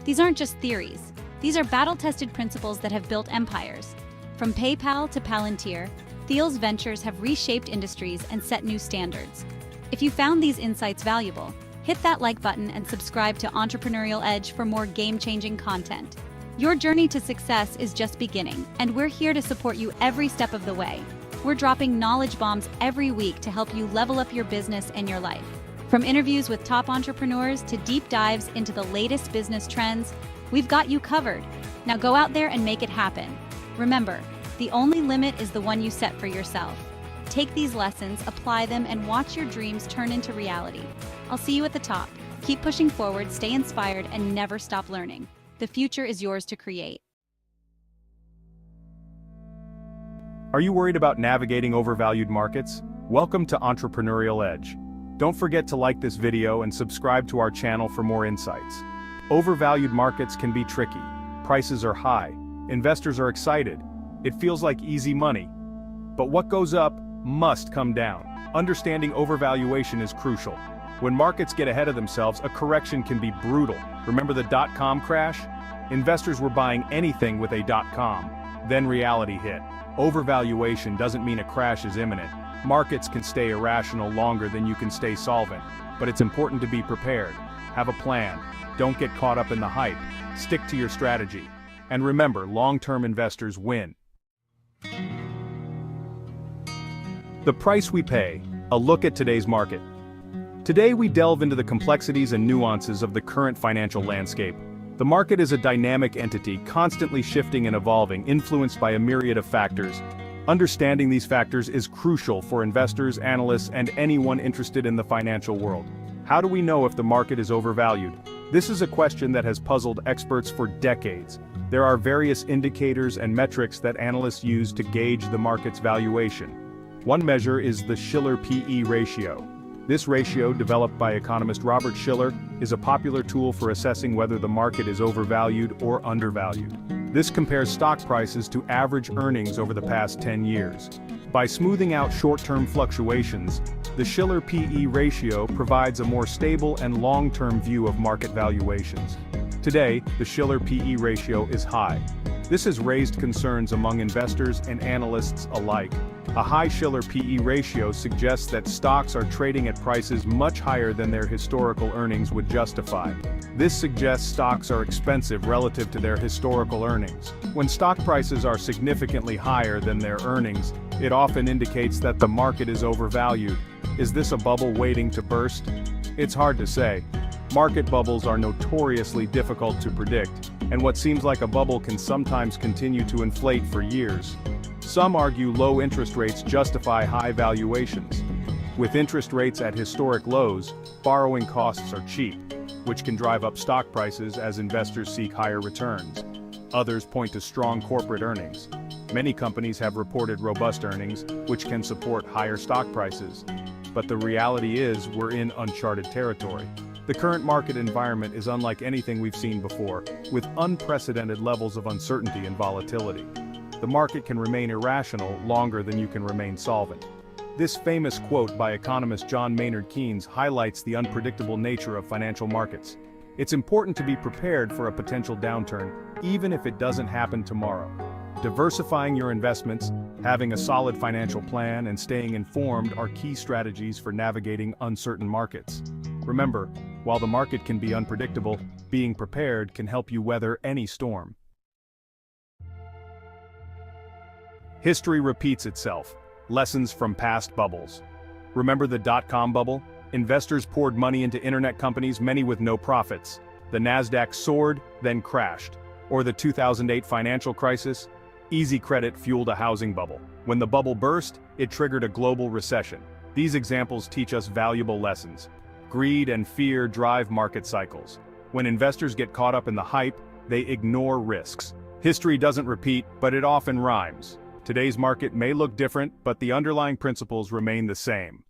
These aren't just theories. These are battle-tested principles that have built empires. From PayPal to Palantir, Thiel's ventures have reshaped industries and set new standards. If you found these insights valuable, hit that like button and subscribe to Entrepreneurial Edge for more game-changing content. Your journey to success is just beginning, and we're here to support you every step of the way. We're dropping knowledge bombs every week to help you level up your business and your life. From interviews with top entrepreneurs to deep dives into the latest business trends, we've got you covered. Now go out there and make it happen. Remember, the only limit is the one you set for yourself. Take these lessons, apply them, and watch your dreams turn into reality. I'll see you at the top. Keep pushing forward, stay inspired, and never stop learning. The future is yours to create. Are you worried about navigating overvalued markets? Welcome to Entrepreneurial Edge. Don't forget to like this video and subscribe to our channel for more insights. Overvalued markets can be tricky. Prices are high. Investors are excited. It feels like easy money. But what goes up must come down. Understanding overvaluation is crucial. When markets get ahead of themselves, a correction can be brutal. Remember the dot-com crash? Investors were buying anything with a .com. Then reality hit. Overvaluation doesn't mean a crash is imminent. Markets can stay irrational longer than you can stay solvent. But it's important to be prepared. Have a plan. Don't get caught up in the hype. Stick to your strategy. And remember, long-term investors win. The price we pay. A look at today's market. Today we delve into the complexities and nuances of the current financial landscape. The market is a dynamic entity, constantly shifting and evolving, influenced by a myriad of factors. Understanding these factors is crucial for investors, analysts, and anyone interested in the financial world. How do we know if the market is overvalued? This is a question that has puzzled experts for decades. There are various indicators and metrics that analysts use to gauge the market's valuation. One measure is the Shiller-PE ratio. This ratio, developed by economist Robert Shiller, is a popular tool for assessing whether the market is overvalued or undervalued. This compares stock prices to average earnings over the past 10 years. By smoothing out short-term fluctuations, the Shiller-PE ratio provides a more stable and long-term view of market valuations. Today, the Shiller-PE ratio is high. This has raised concerns among investors and analysts alike. A high Shiller-PE ratio suggests that stocks are trading at prices much higher than their historical earnings would justify. This suggests stocks are expensive relative to their historical earnings. When stock prices are significantly higher than their earnings, it often indicates that the market is overvalued. Is this a bubble waiting to burst? It's hard to say. Market bubbles are notoriously difficult to predict, and what seems like a bubble can sometimes continue to inflate for years. Some argue low interest rates justify high valuations. With interest rates at historic lows, borrowing costs are cheap, which can drive up stock prices as investors seek higher returns. Others point to strong corporate earnings. Many companies have reported robust earnings, which can support higher stock prices. But the reality is, we're in uncharted territory. The current market environment is unlike anything we've seen before, with unprecedented levels of uncertainty and volatility. The market can remain irrational longer than you can remain solvent. This famous quote by economist John Maynard Keynes highlights the unpredictable nature of financial markets. It's important to be prepared for a potential downturn, even if it doesn't happen tomorrow. Diversifying your investments, having a solid financial plan, and staying informed are key strategies for navigating uncertain markets. Remember, while the market can be unpredictable, being prepared can help you weather any storm. History repeats itself. Lessons from past bubbles. Remember the dot-com bubble? Investors poured money into internet companies, many with no profits. The Nasdaq soared, then crashed. Or the 2008 financial crisis? Easy credit fueled a housing bubble. When the bubble burst, it triggered a global recession. These examples teach us valuable lessons. Greed and fear drive market cycles. When investors get caught up in the hype, they ignore risks. History doesn't repeat, but it often rhymes. Today's market may look different, but the underlying principles remain the same.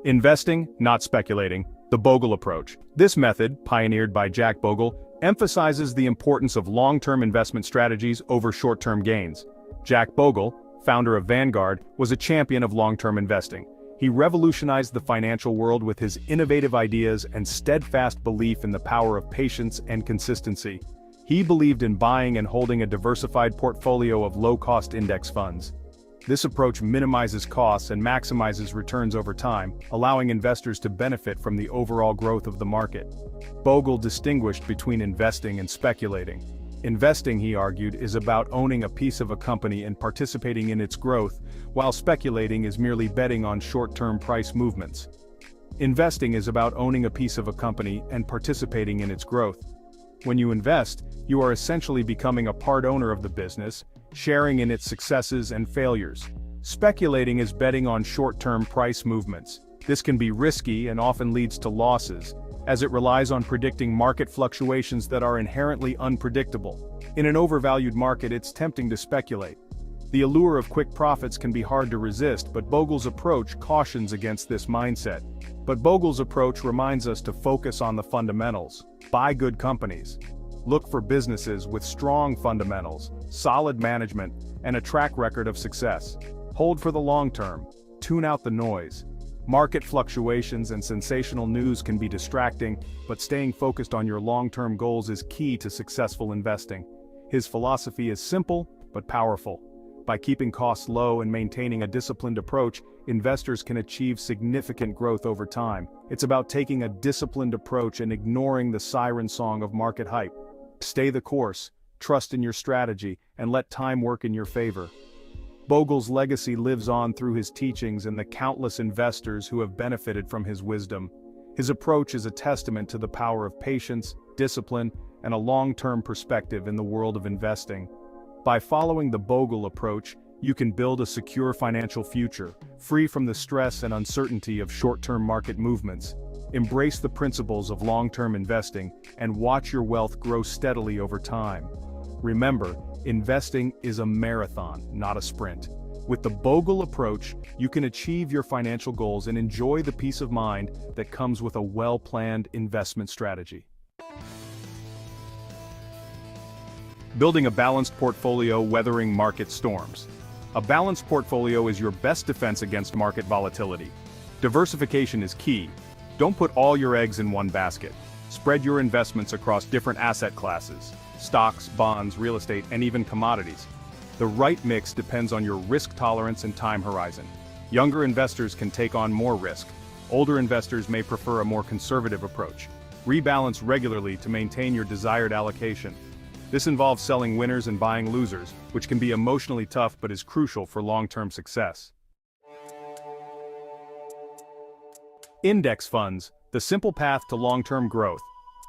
Investing, not speculating. The Bogle approach. This method, pioneered by Jack Bogle, emphasizes the importance of long-term investment strategies over short-term gains. Jack Bogle, founder of Vanguard, was a champion of long-term investing. He revolutionized the financial world with his innovative ideas and steadfast belief in the power of patience and consistency. He believed in buying and holding a diversified portfolio of low-cost index funds. This approach minimizes costs and maximizes returns over time, allowing investors to benefit from the overall growth of the market. Bogle distinguished between investing and speculating. Investing, he argued, is about owning a piece of a company and participating in its growth, while speculating is merely betting on short-term price movements. Investing is about owning a piece of a company and participating in its growth. When you invest, you are essentially becoming a part owner of the business, sharing in its successes and failures. Speculating is betting on short-term price movements. This can be risky and often leads to losses, as it relies on predicting market fluctuations that are inherently unpredictable. In an overvalued market, it's tempting to speculate. The allure of quick profits can be hard to resist, but Bogle's approach cautions against this mindset. But Bogle's approach reminds us to focus on the fundamentals. Buy good companies. Look for businesses with strong fundamentals, solid management, and a track record of success. Hold for the long term. Tune out the noise. Market fluctuations and sensational news can be distracting, but staying focused on your long-term goals is key to successful investing. His philosophy is simple, but powerful. By keeping costs low and maintaining a disciplined approach, investors can achieve significant growth over time. It's about taking a disciplined approach and ignoring the siren song of market hype. Stay the course, trust in your strategy, and let time work in your favor. Bogle's legacy lives on through his teachings and the countless investors who have benefited from his wisdom. His approach is a testament to the power of patience, discipline, and a long-term perspective in the world of investing. By following the Bogle approach, you can build a secure financial future, free from the stress and uncertainty of short-term market movements. Embrace the principles of long-term investing and watch your wealth grow steadily over time. Remember, investing is a marathon, not a sprint. With the Bogle approach, you can achieve your financial goals and enjoy the peace of mind that comes with a well-planned investment strategy. Building a balanced portfolio weathering market storms. A balanced portfolio is your best defense against market volatility. Diversification is key. Don't put all your eggs in one basket. Spread your investments across different asset classes: stocks, bonds, real estate, and even commodities. The right mix depends on your risk tolerance and time horizon. Younger investors can take on more risk. Older investors may prefer a more conservative approach. Rebalance regularly to maintain your desired allocation. This involves selling winners and buying losers, which can be emotionally tough but is crucial for long-term success. Index funds, the simple path to long-term growth.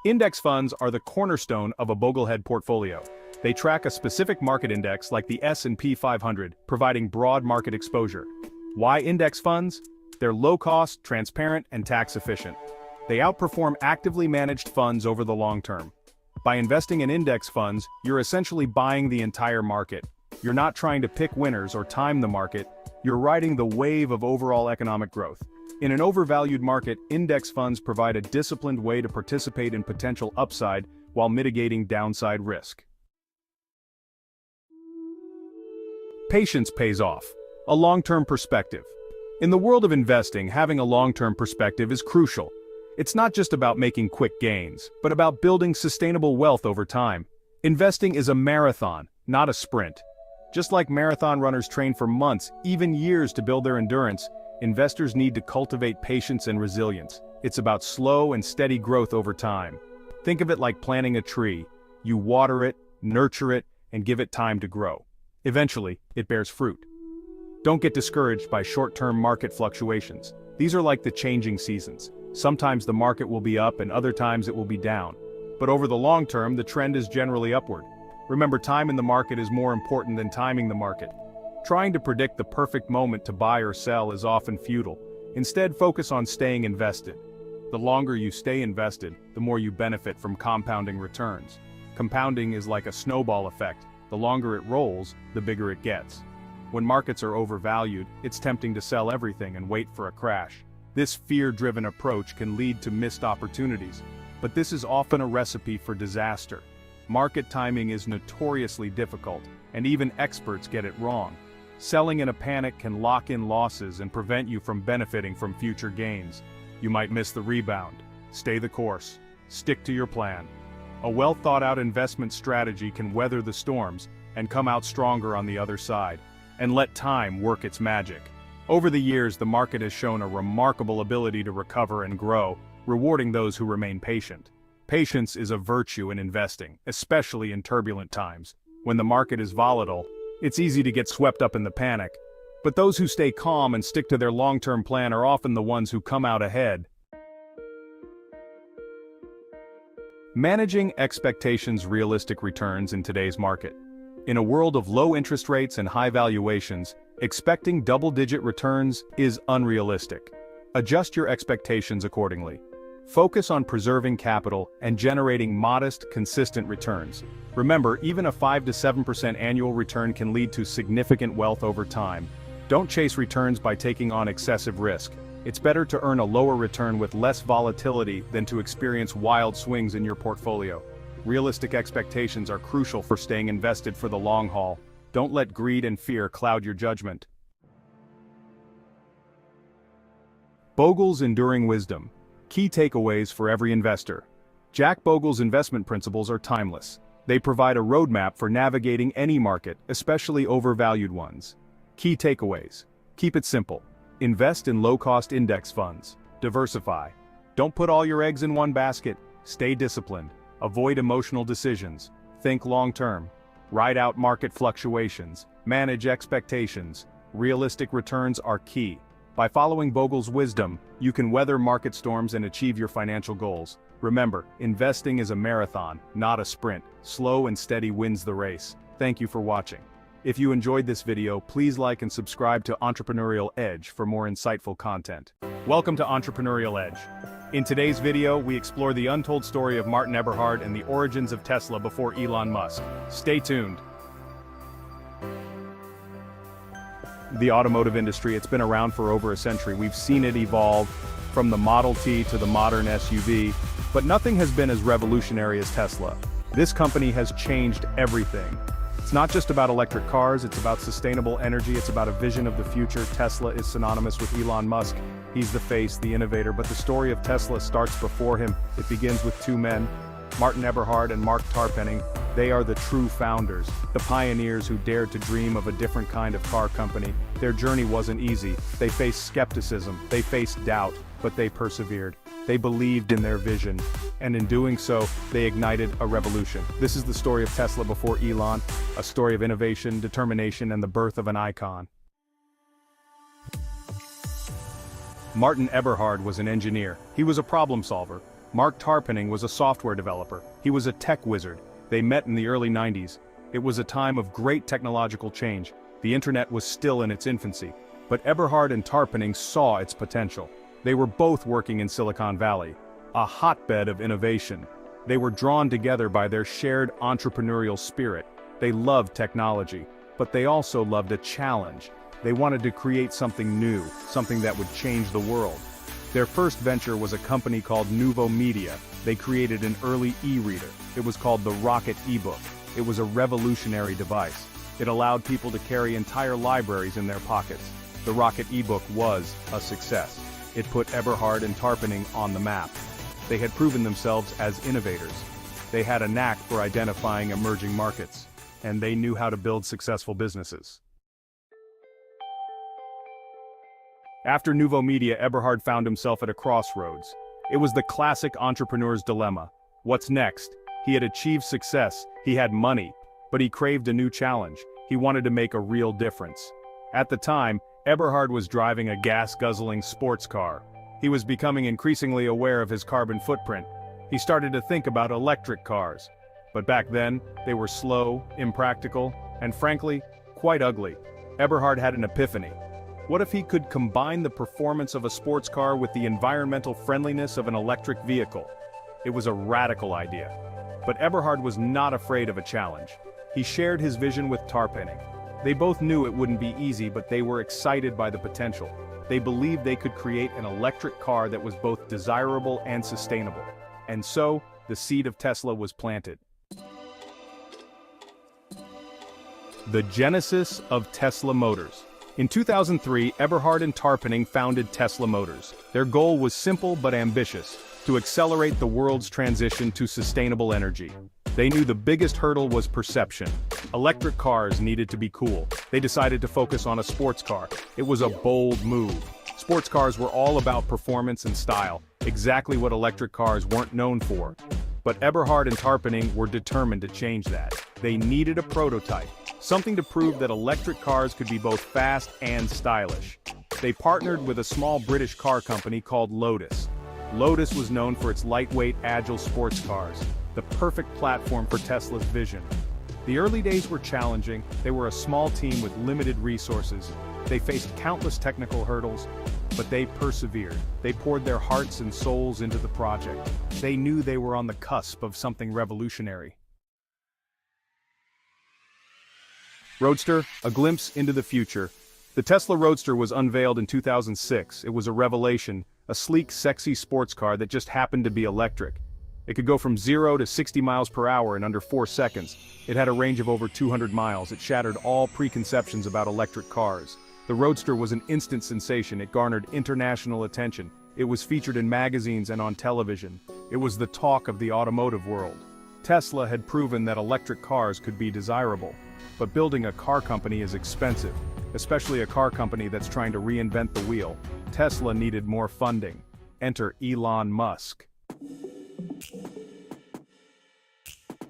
Index funds are the cornerstone of a Boglehead portfolio. They track a specific market index like the S&P 500, providing broad market exposure. Why index funds? They're low-cost, transparent, and tax-efficient. They outperform actively managed funds over the long term. By investing in index funds, you're essentially buying the entire market. You're not trying to pick winners or time the market, you're riding the wave of overall economic growth. In an overvalued market, index funds provide a disciplined way to participate in potential upside while mitigating downside risk. Patience pays off. A long-term perspective. In the world of investing, having a long-term perspective is crucial. It's not just about making quick gains, but about building sustainable wealth over time. Investing is a marathon, not a sprint. Just like marathon runners train for months, even years to build their endurance, investors need to cultivate patience and resilience. It's about slow and steady growth over time. Think of it like planting a tree. You water it, nurture it, and give it time to grow. Eventually, it bears fruit. Don't get discouraged by short-term market fluctuations. These are like the changing seasons. Sometimes the market will be up and other times it will be down. But over the long term, the trend is generally upward. Remember, time in the market is more important than timing the market. Trying to predict the perfect moment to buy or sell is often futile. Instead, focus on staying invested. The longer you stay invested, the more you benefit from compounding returns. Compounding is like a snowball effect. The longer it rolls, the bigger it gets. When markets are overvalued, it's tempting to sell everything and wait for a crash. This fear-driven approach can lead to missed opportunities, but this is often a recipe for disaster. Market timing is notoriously difficult, and even experts get it wrong. Selling in a panic can lock in losses and prevent you from benefiting from future gains. You might miss the rebound. Stay the course. Stick to your plan. A well-thought-out investment strategy can weather the storms and come out stronger on the other side. And let time work its magic. Over the years, the market has shown a remarkable ability to recover and grow, rewarding those who remain patient. Patience is a virtue in investing, especially in turbulent times. When the market is volatile, it's easy to get swept up in the panic. But those who stay calm and stick to their long-term plan are often the ones who come out ahead. Managing expectations: realistic returns in today's market. In a world of low interest rates and high valuations, expecting double-digit returns is unrealistic. Adjust your expectations accordingly. Focus on preserving capital and generating modest, consistent returns. Remember, even a 5 to 7% annual return can lead to significant wealth over time. Don't chase returns by taking on excessive risk. It's better to earn a lower return with less volatility than to experience wild swings in your portfolio. Realistic expectations are crucial for staying invested for the long haul. Don't let greed and fear cloud your judgment. Bogle's enduring wisdom. Key takeaways for every investor. Jack Bogle's investment principles are timeless. They provide a roadmap for navigating any market, especially overvalued ones. Key takeaways. Keep it simple. Invest in low-cost index funds. Diversify. Don't put all your eggs in one basket. Stay disciplined. Avoid emotional decisions. Think long-term. Ride out market fluctuations. Manage expectations. Realistic returns are key. By following Bogle's wisdom, you can weather market storms and achieve your financial goals. Remember, investing is a marathon, not a sprint. Slow and steady wins the race. Thank you for watching. If you enjoyed this video, please like and subscribe to Entrepreneurial Edge for more insightful content. Welcome to Entrepreneurial Edge. In today's video, we explore the untold story of Martin Eberhard and the origins of Tesla before Elon Musk. Stay tuned. The automotive industry, it's been around for over a century. We've seen it evolve from the Model T to the modern SUV, but nothing has been as revolutionary as Tesla. This company has changed everything. It's not just about electric cars, it's about sustainable energy, it's about a vision of the future. Tesla is synonymous with Elon Musk. He's the face, the innovator, but the story of Tesla starts before him. It begins with two men, Martin Eberhard and Mark Tarpenning. They are the true founders, the pioneers who dared to dream of a different kind of car company. Their journey wasn't easy. They faced skepticism, they faced doubt, but they persevered. They believed in their vision, and in doing so, they ignited a revolution. This is the story of Tesla before Elon, a story of innovation, determination, and the birth of an icon. Martin Eberhard was an engineer. He was a problem solver. Mark Tarpenning was a software developer. He was a tech wizard. They met in the early 90s. It was a time of great technological change. The internet was still in its infancy, but Eberhard and Tarpenning saw its potential. They were both working in Silicon Valley, a hotbed of innovation. They were drawn together by their shared entrepreneurial spirit. They loved technology, but they also loved a challenge. They wanted to create something new, something that would change the world. Their first venture was a company called Nouveau Media. They created an early e-reader. It was called the Rocket eBook. It was a revolutionary device. It allowed people to carry entire libraries in their pockets. The Rocket eBook was a success. It put Eberhard and Tarpenning on the map. They had proven themselves as innovators. They had a knack for identifying emerging markets, and they knew how to build successful businesses. After Nouveau Media, Eberhard found himself at a crossroads. It was the classic entrepreneur's dilemma. What's next? He had achieved success, he had money, but he craved a new challenge. He wanted to make a real difference. At the time, Eberhard was driving a gas-guzzling sports car. He was becoming increasingly aware of his carbon footprint. He started to think about electric cars. But back then, they were slow, impractical, and frankly, quite ugly. Eberhard had an epiphany. What if he could combine the performance of a sports car with the environmental friendliness of an electric vehicle? It was a radical idea. But Eberhard was not afraid of a challenge. He shared his vision with Tarpenning. They both knew it wouldn't be easy, but they were excited by the potential. They believed they could create an electric car that was both desirable and sustainable. And so, the seed of Tesla was planted. The genesis of Tesla Motors. In 2003, Eberhard and Tarpenning founded Tesla Motors. Their goal was simple but ambitious: to accelerate the world's transition to sustainable energy. They knew the biggest hurdle was perception. Electric cars needed to be cool. They decided to focus on a sports car. It was a bold move. Sports cars were all about performance and style, exactly what electric cars weren't known for. But Eberhard and Tarpenning were determined to change that. They needed a prototype, something to prove that electric cars could be both fast and stylish. They partnered with a small British car company called Lotus. Lotus was known for its lightweight, agile sports cars, the perfect platform for Tesla's vision. The early days were challenging. They were a small team with limited resources. They faced countless technical hurdles, but they persevered. They poured their hearts and souls into the project. They knew they were on the cusp of something revolutionary. Roadster, a glimpse into the future. The Tesla Roadster was unveiled in 2006. It was a revelation, a sleek, sexy sports car that just happened to be electric. It could go from 0 to 60 miles per hour in under 4 seconds. It had a range of over 200 miles. It shattered all preconceptions about electric cars. The Roadster was an instant sensation. It garnered international attention. It was featured in magazines and on television. It was the talk of the automotive world. Tesla had proven that electric cars could be desirable. But building a car company is expensive, especially a car company that's trying to reinvent the wheel. Tesla needed more funding. Enter Elon Musk.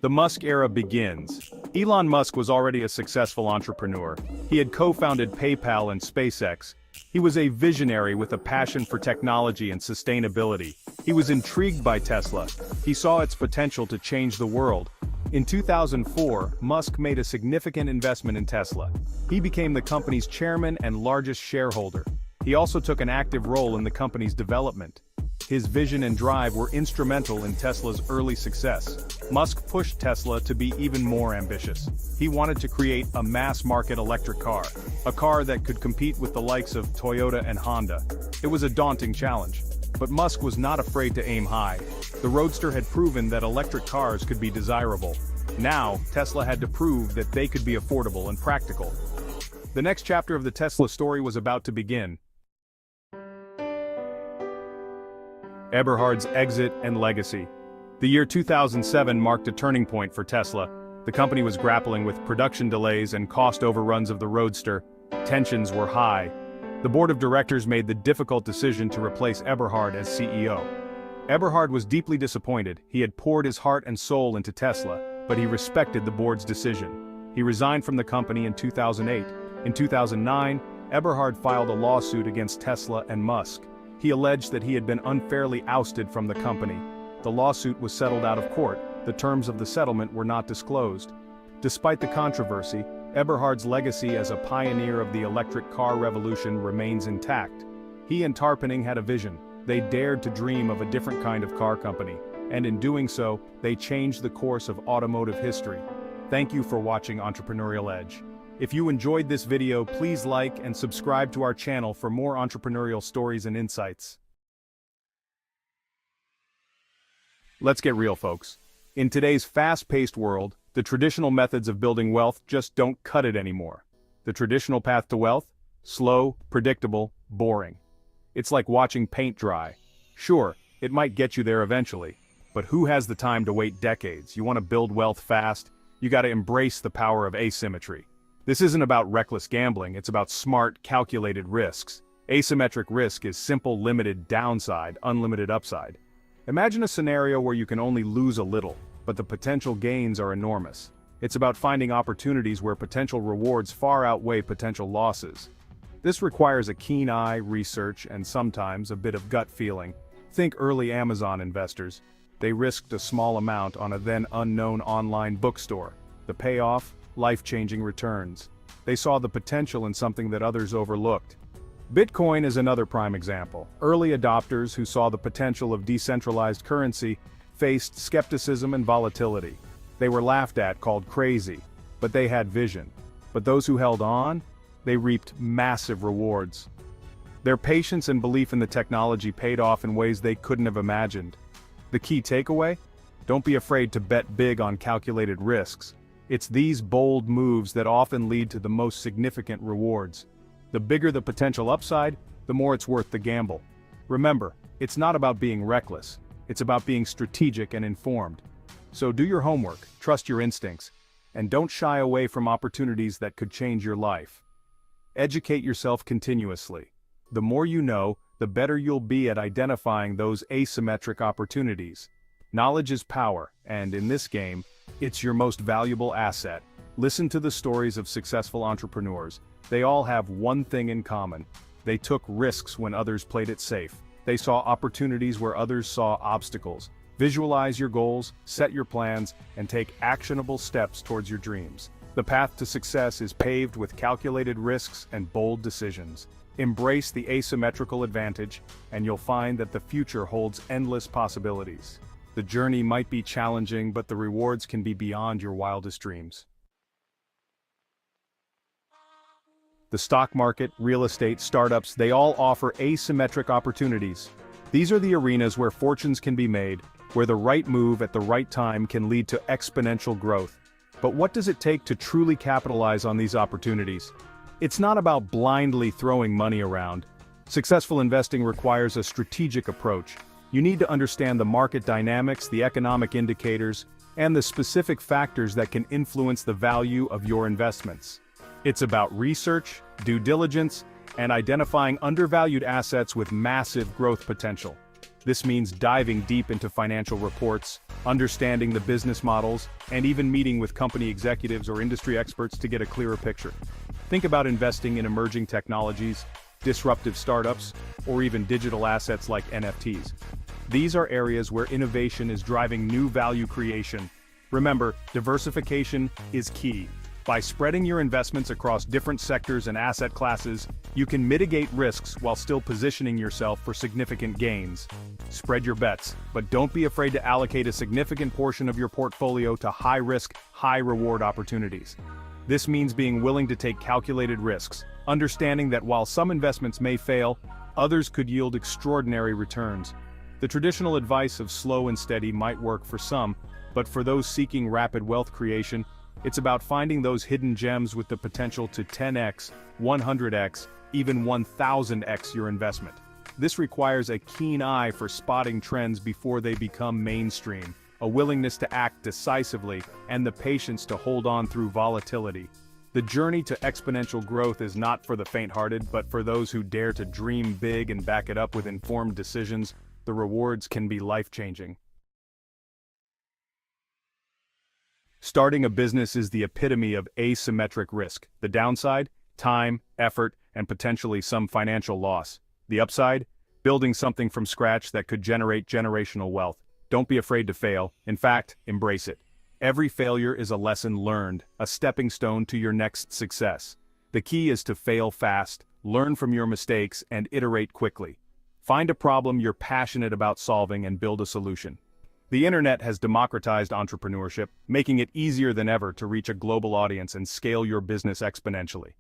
The Musk era begins. Elon Musk was already a successful entrepreneur. He had co-founded PayPal and SpaceX. He was a visionary with a passion for technology and sustainability. He was intrigued by Tesla. He saw its potential to change the world. In 2004, Musk made a significant investment in Tesla. He became the company's chairman and largest shareholder. He also took an active role in the company's development. His vision and drive were instrumental in Tesla's early success. Musk pushed Tesla to be even more ambitious. He wanted to create a mass-market electric car, a car that could compete with the likes of Toyota and Honda. It was a daunting challenge, but Musk was not afraid to aim high. The Roadster had proven that electric cars could be desirable. Now, Tesla had to prove that they could be affordable and practical. The next chapter of the Tesla story was about to begin. Eberhard's exit and legacy. The year 2007 marked a turning point for Tesla. The company was grappling with production delays and cost overruns of the Roadster. Tensions were high. The board of directors made the difficult decision to replace Eberhard as CEO. Eberhard was deeply disappointed. He had poured his heart and soul into Tesla, but he respected the board's decision. He resigned from the company in 2008. In 2009, Eberhard filed a lawsuit against Tesla and Musk. He alleged that he had been unfairly ousted from the company. The lawsuit was settled out of court. The terms of the settlement were not disclosed. Despite the controversy, Eberhard's legacy as a pioneer of the electric car revolution remains intact. He and Tarpenning had a vision. They dared to dream of a different kind of car company, and in doing so, they changed the course of automotive history. Thank you for watching Entrepreneurial Edge. If you enjoyed this video, please like and subscribe to our channel for more entrepreneurial stories and insights. Let's get real, folks. In today's fast-paced world, the traditional methods of building wealth just don't cut it anymore. The traditional path to wealth? Slow, predictable, boring. It's like watching paint dry. Sure, it might get you there eventually, but who has the time to wait decades? You want to build wealth fast? You got to embrace the power of asymmetry. This isn't about reckless gambling, it's about smart, calculated risks. Asymmetric risk is simple, limited downside, unlimited upside. Imagine a scenario where you can only lose a little, but the potential gains are enormous. It's about finding opportunities where potential rewards far outweigh potential losses. This requires a keen eye, research, and sometimes a bit of gut feeling. Think early Amazon investors. They risked a small amount on a then unknown online bookstore. The payoff? Life-changing returns. They saw the potential in something that others overlooked. Bitcoin is another prime example. Early adopters who saw the potential of decentralized currency faced skepticism and volatility. They were laughed at, called crazy, but they had vision. But those who held on, they reaped massive rewards. Their patience and belief in the technology paid off in ways they couldn't have imagined. The key takeaway? Don't be afraid to bet big on calculated risks. It's these bold moves that often lead to the most significant rewards. The bigger the potential upside, the more it's worth the gamble. Remember, it's not about being reckless. It's about being strategic and informed. So do your homework, trust your instincts, and don't shy away from opportunities that could change your life. Educate yourself continuously. The more you know, the better you'll be at identifying those asymmetric opportunities. Knowledge is power, and in this game, it's your most valuable asset. Listen to the stories of successful entrepreneurs. They all have one thing in common. They took risks when others played it safe. They saw opportunities where others saw obstacles. Visualize your goals, set your plans, and take actionable steps towards your dreams. The path to success is paved with calculated risks and bold decisions. Embrace the asymmetrical advantage, and you'll find that the future holds endless possibilities. The journey might be challenging, but the rewards can be beyond your wildest dreams. The stock market, real estate, startups, they all offer asymmetric opportunities. These are the arenas where fortunes can be made, where the right move at the right time can lead to exponential growth. But what does it take to truly capitalize on these opportunities? It's not about blindly throwing money around. Successful investing requires a strategic approach. You need to understand the market dynamics, the economic indicators, and the specific factors that can influence the value of your investments. It's about research, due diligence, and identifying undervalued assets with massive growth potential. This means diving deep into financial reports, understanding the business models, and even meeting with company executives or industry experts to get a clearer picture. Think about investing in emerging technologies, disruptive startups, or even digital assets like NFTs. These are areas where innovation is driving new value creation. Remember, diversification is key. By spreading your investments across different sectors and asset classes, you can mitigate risks while still positioning yourself for significant gains. Spread your bets, but don't be afraid to allocate a significant portion of your portfolio to high-risk, high-reward opportunities. This means being willing to take calculated risks, understanding that while some investments may fail, others could yield extraordinary returns. The traditional advice of slow and steady might work for some, but for those seeking rapid wealth creation, it's about finding those hidden gems with the potential to 10x, 100x, even 1000x your investment. This requires a keen eye for spotting trends before they become mainstream, a willingness to act decisively, and the patience to hold on through volatility. The journey to exponential growth is not for the faint-hearted, but for those who dare to dream big and back it up with informed decisions. The rewards can be life-changing. Starting a business is the epitome of asymmetric risk. The downside? Time, effort, and potentially some financial loss. The upside? Building something from scratch that could generate generational wealth. Don't be afraid to fail. In fact, embrace it. Every failure is a lesson learned, a stepping stone to your next success. The key is to fail fast, learn from your mistakes, and iterate quickly. Find a problem you're passionate about solving and build a solution. The internet has democratized entrepreneurship, making it easier than ever to reach a global audience and scale your business exponentially.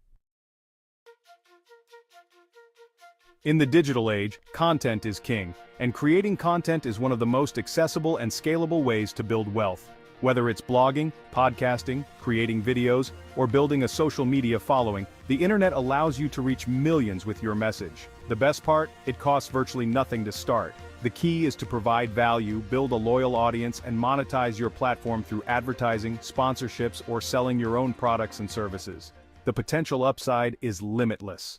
In the digital age, content is king, and creating content is one of the most accessible and scalable ways to build wealth. Whether it's blogging, podcasting, creating videos, or building a social media following, the internet allows you to reach millions with your message. The best part? It costs virtually nothing to start. The key is to provide value, build a loyal audience, and monetize your platform through advertising, sponsorships, or selling your own products and services. The potential upside is limitless.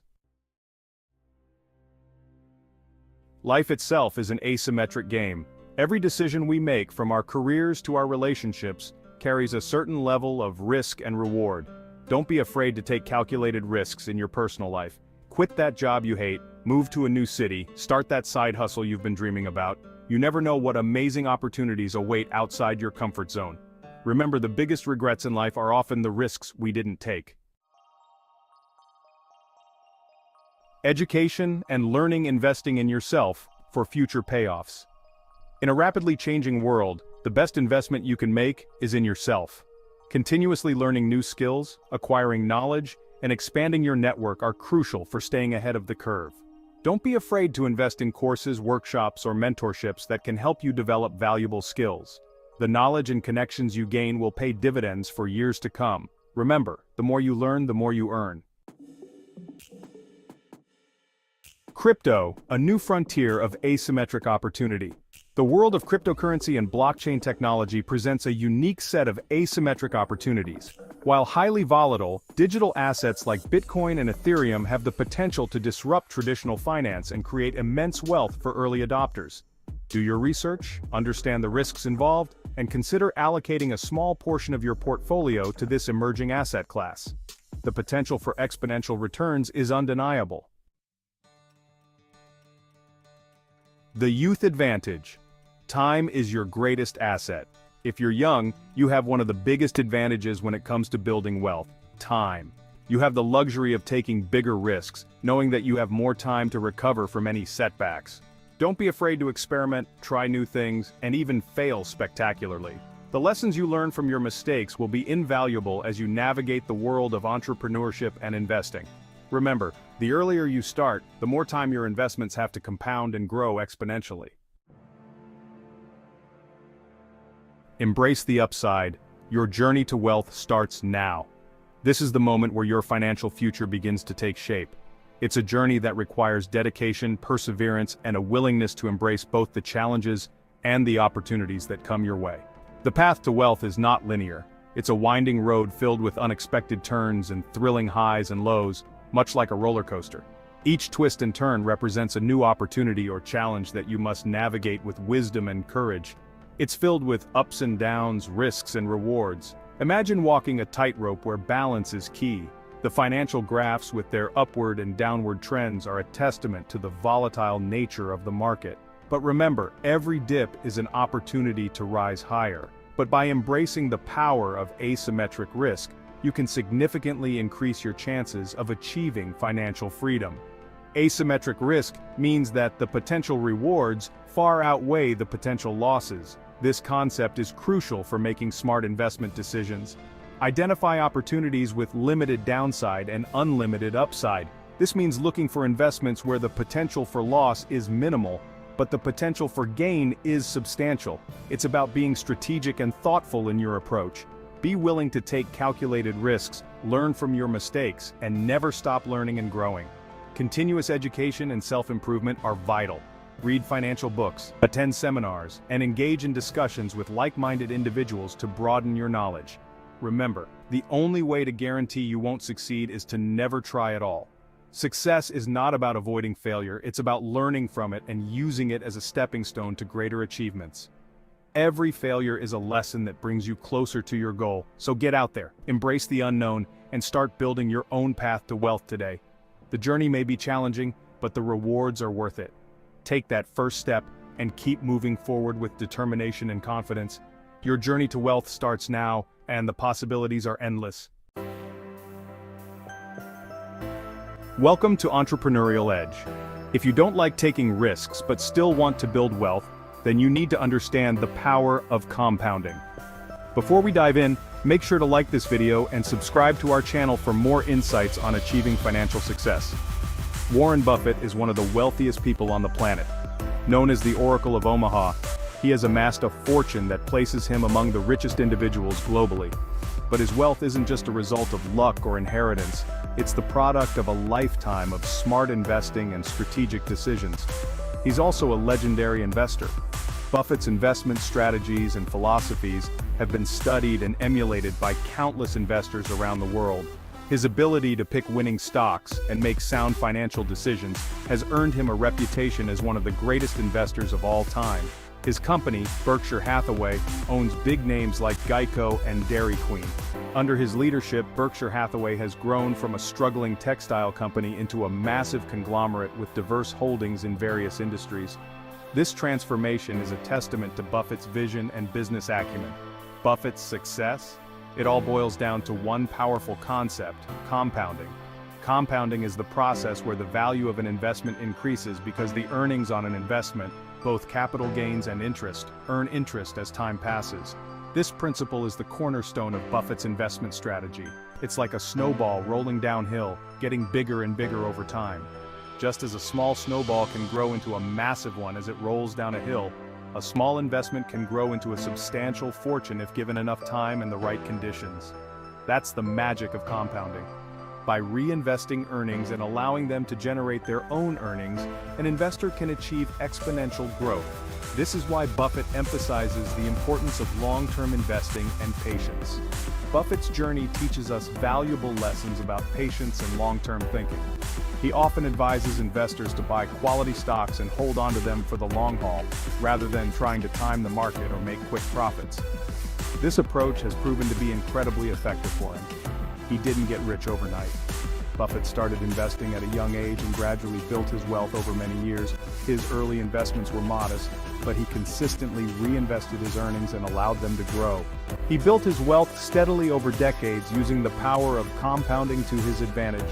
Life itself is an asymmetric game. Every decision we make, from our careers to our relationships, carries a certain level of risk and reward. Don't be afraid to take calculated risks in your personal life. Quit that job you hate, move to a new city, start that side hustle you've been dreaming about. You never know what amazing opportunities await outside your comfort zone. Remember, the biggest regrets in life are often the risks we didn't take. Education and learning investing in yourself for future payoffs. In a rapidly changing world, the best investment you can make is in yourself. Continuously learning new skills, acquiring knowledge, and expanding your network are crucial for staying ahead of the curve. Don't be afraid to invest in courses, workshops, or mentorships that can help you develop valuable skills. The knowledge and connections you gain will pay dividends for years to come. Remember, the more you learn, the more you earn. Crypto, a new frontier of asymmetric opportunity. The world of cryptocurrency and blockchain technology presents a unique set of asymmetric opportunities. While highly volatile, digital assets like Bitcoin and Ethereum have the potential to disrupt traditional finance and create immense wealth for early adopters. Do your research, understand the risks involved, and consider allocating a small portion of your portfolio to this emerging asset class. The potential for exponential returns is undeniable. The youth advantage. Time is your greatest asset. If you're young, you have one of the biggest advantages when it comes to building wealth: time. You have the luxury of taking bigger risks, knowing that you have more time to recover from any setbacks. Don't be afraid to experiment, try new things, and even fail spectacularly. The lessons you learn from your mistakes will be invaluable as you navigate the world of entrepreneurship and investing. Remember, the earlier you start, the more time your investments have to compound and grow exponentially. Embrace the upside. Your journey to wealth starts now. This is the moment where your financial future begins to take shape. It's a journey that requires dedication, perseverance, and a willingness to embrace both the challenges and the opportunities that come your way. The path to wealth is not linear. It's a winding road filled with unexpected turns and thrilling highs and lows, much like a roller coaster. Each twist and turn represents a new opportunity or challenge that you must navigate with wisdom and courage. It's filled with ups and downs, risks and rewards. Imagine walking a tightrope where balance is key. The financial graphs with their upward and downward trends are a testament to the volatile nature of the market. But remember, every dip is an opportunity to rise higher. But by embracing the power of asymmetric risk, you can significantly increase your chances of achieving financial freedom. Asymmetric risk means that the potential rewards far outweigh the potential losses. This concept is crucial for making smart investment decisions. Identify opportunities with limited downside and unlimited upside. This means looking for investments where the potential for loss is minimal, but the potential for gain is substantial. It's about being strategic and thoughtful in your approach. Be willing to take calculated risks, learn from your mistakes, and never stop learning and growing. Continuous education and self-improvement are vital. Read financial books, attend seminars, and engage in discussions with like-minded individuals to broaden your knowledge. Remember, the only way to guarantee you won't succeed is to never try at all. Success is not about avoiding failure, it's about learning from it and using it as a stepping stone to greater achievements. Every failure is a lesson that brings you closer to your goal, so get out there, embrace the unknown, and start building your own path to wealth today. The journey may be challenging, but the rewards are worth it. Take that first step and keep moving forward with determination and confidence. Your journey to wealth starts now, and the possibilities are endless. Welcome to Entrepreneurial Edge. If you don't like taking risks but still want to build wealth, then you need to understand the power of compounding. Before we dive in, make sure to like this video and subscribe to our channel for more insights on achieving financial success. Warren Buffett is one of the wealthiest people on the planet. Known as the Oracle of Omaha, he has amassed a fortune that places him among the richest individuals globally. But his wealth isn't just a result of luck or inheritance, it's the product of a lifetime of smart investing and strategic decisions. He's also a legendary investor. Buffett's investment strategies and philosophies have been studied and emulated by countless investors around the world. His ability to pick winning stocks and make sound financial decisions has earned him a reputation as one of the greatest investors of all time. His company, Berkshire Hathaway, owns big names like Geico and Dairy Queen. Under his leadership, Berkshire Hathaway has grown from a struggling textile company into a massive conglomerate with diverse holdings in various industries. This transformation is a testament to Buffett's vision and business acumen. Buffett's success? It all boils down to one powerful concept: compounding. Compounding is the process where the value of an investment increases because the earnings on an investment, both capital gains and interest, earn interest as time passes. This principle is the cornerstone of Buffett's investment strategy. It's like a snowball rolling downhill, getting bigger and bigger over time. Just as a small snowball can grow into a massive one as it rolls down a hill, a small investment can grow into a substantial fortune if given enough time and the right conditions. That's the magic of compounding. By reinvesting earnings and allowing them to generate their own earnings, an investor can achieve exponential growth. This is why Buffett emphasizes the importance of long-term investing and patience. Buffett's journey teaches us valuable lessons about patience and long-term thinking. He often advises investors to buy quality stocks and hold on to them for the long haul, rather than trying to time the market or make quick profits. This approach has proven to be incredibly effective for him. He didn't get rich overnight. Buffett started investing at a young age and gradually built his wealth over many years. His early investments were modest, but he consistently reinvested his earnings and allowed them to grow. He built his wealth steadily over decades using the power of compounding to his advantage.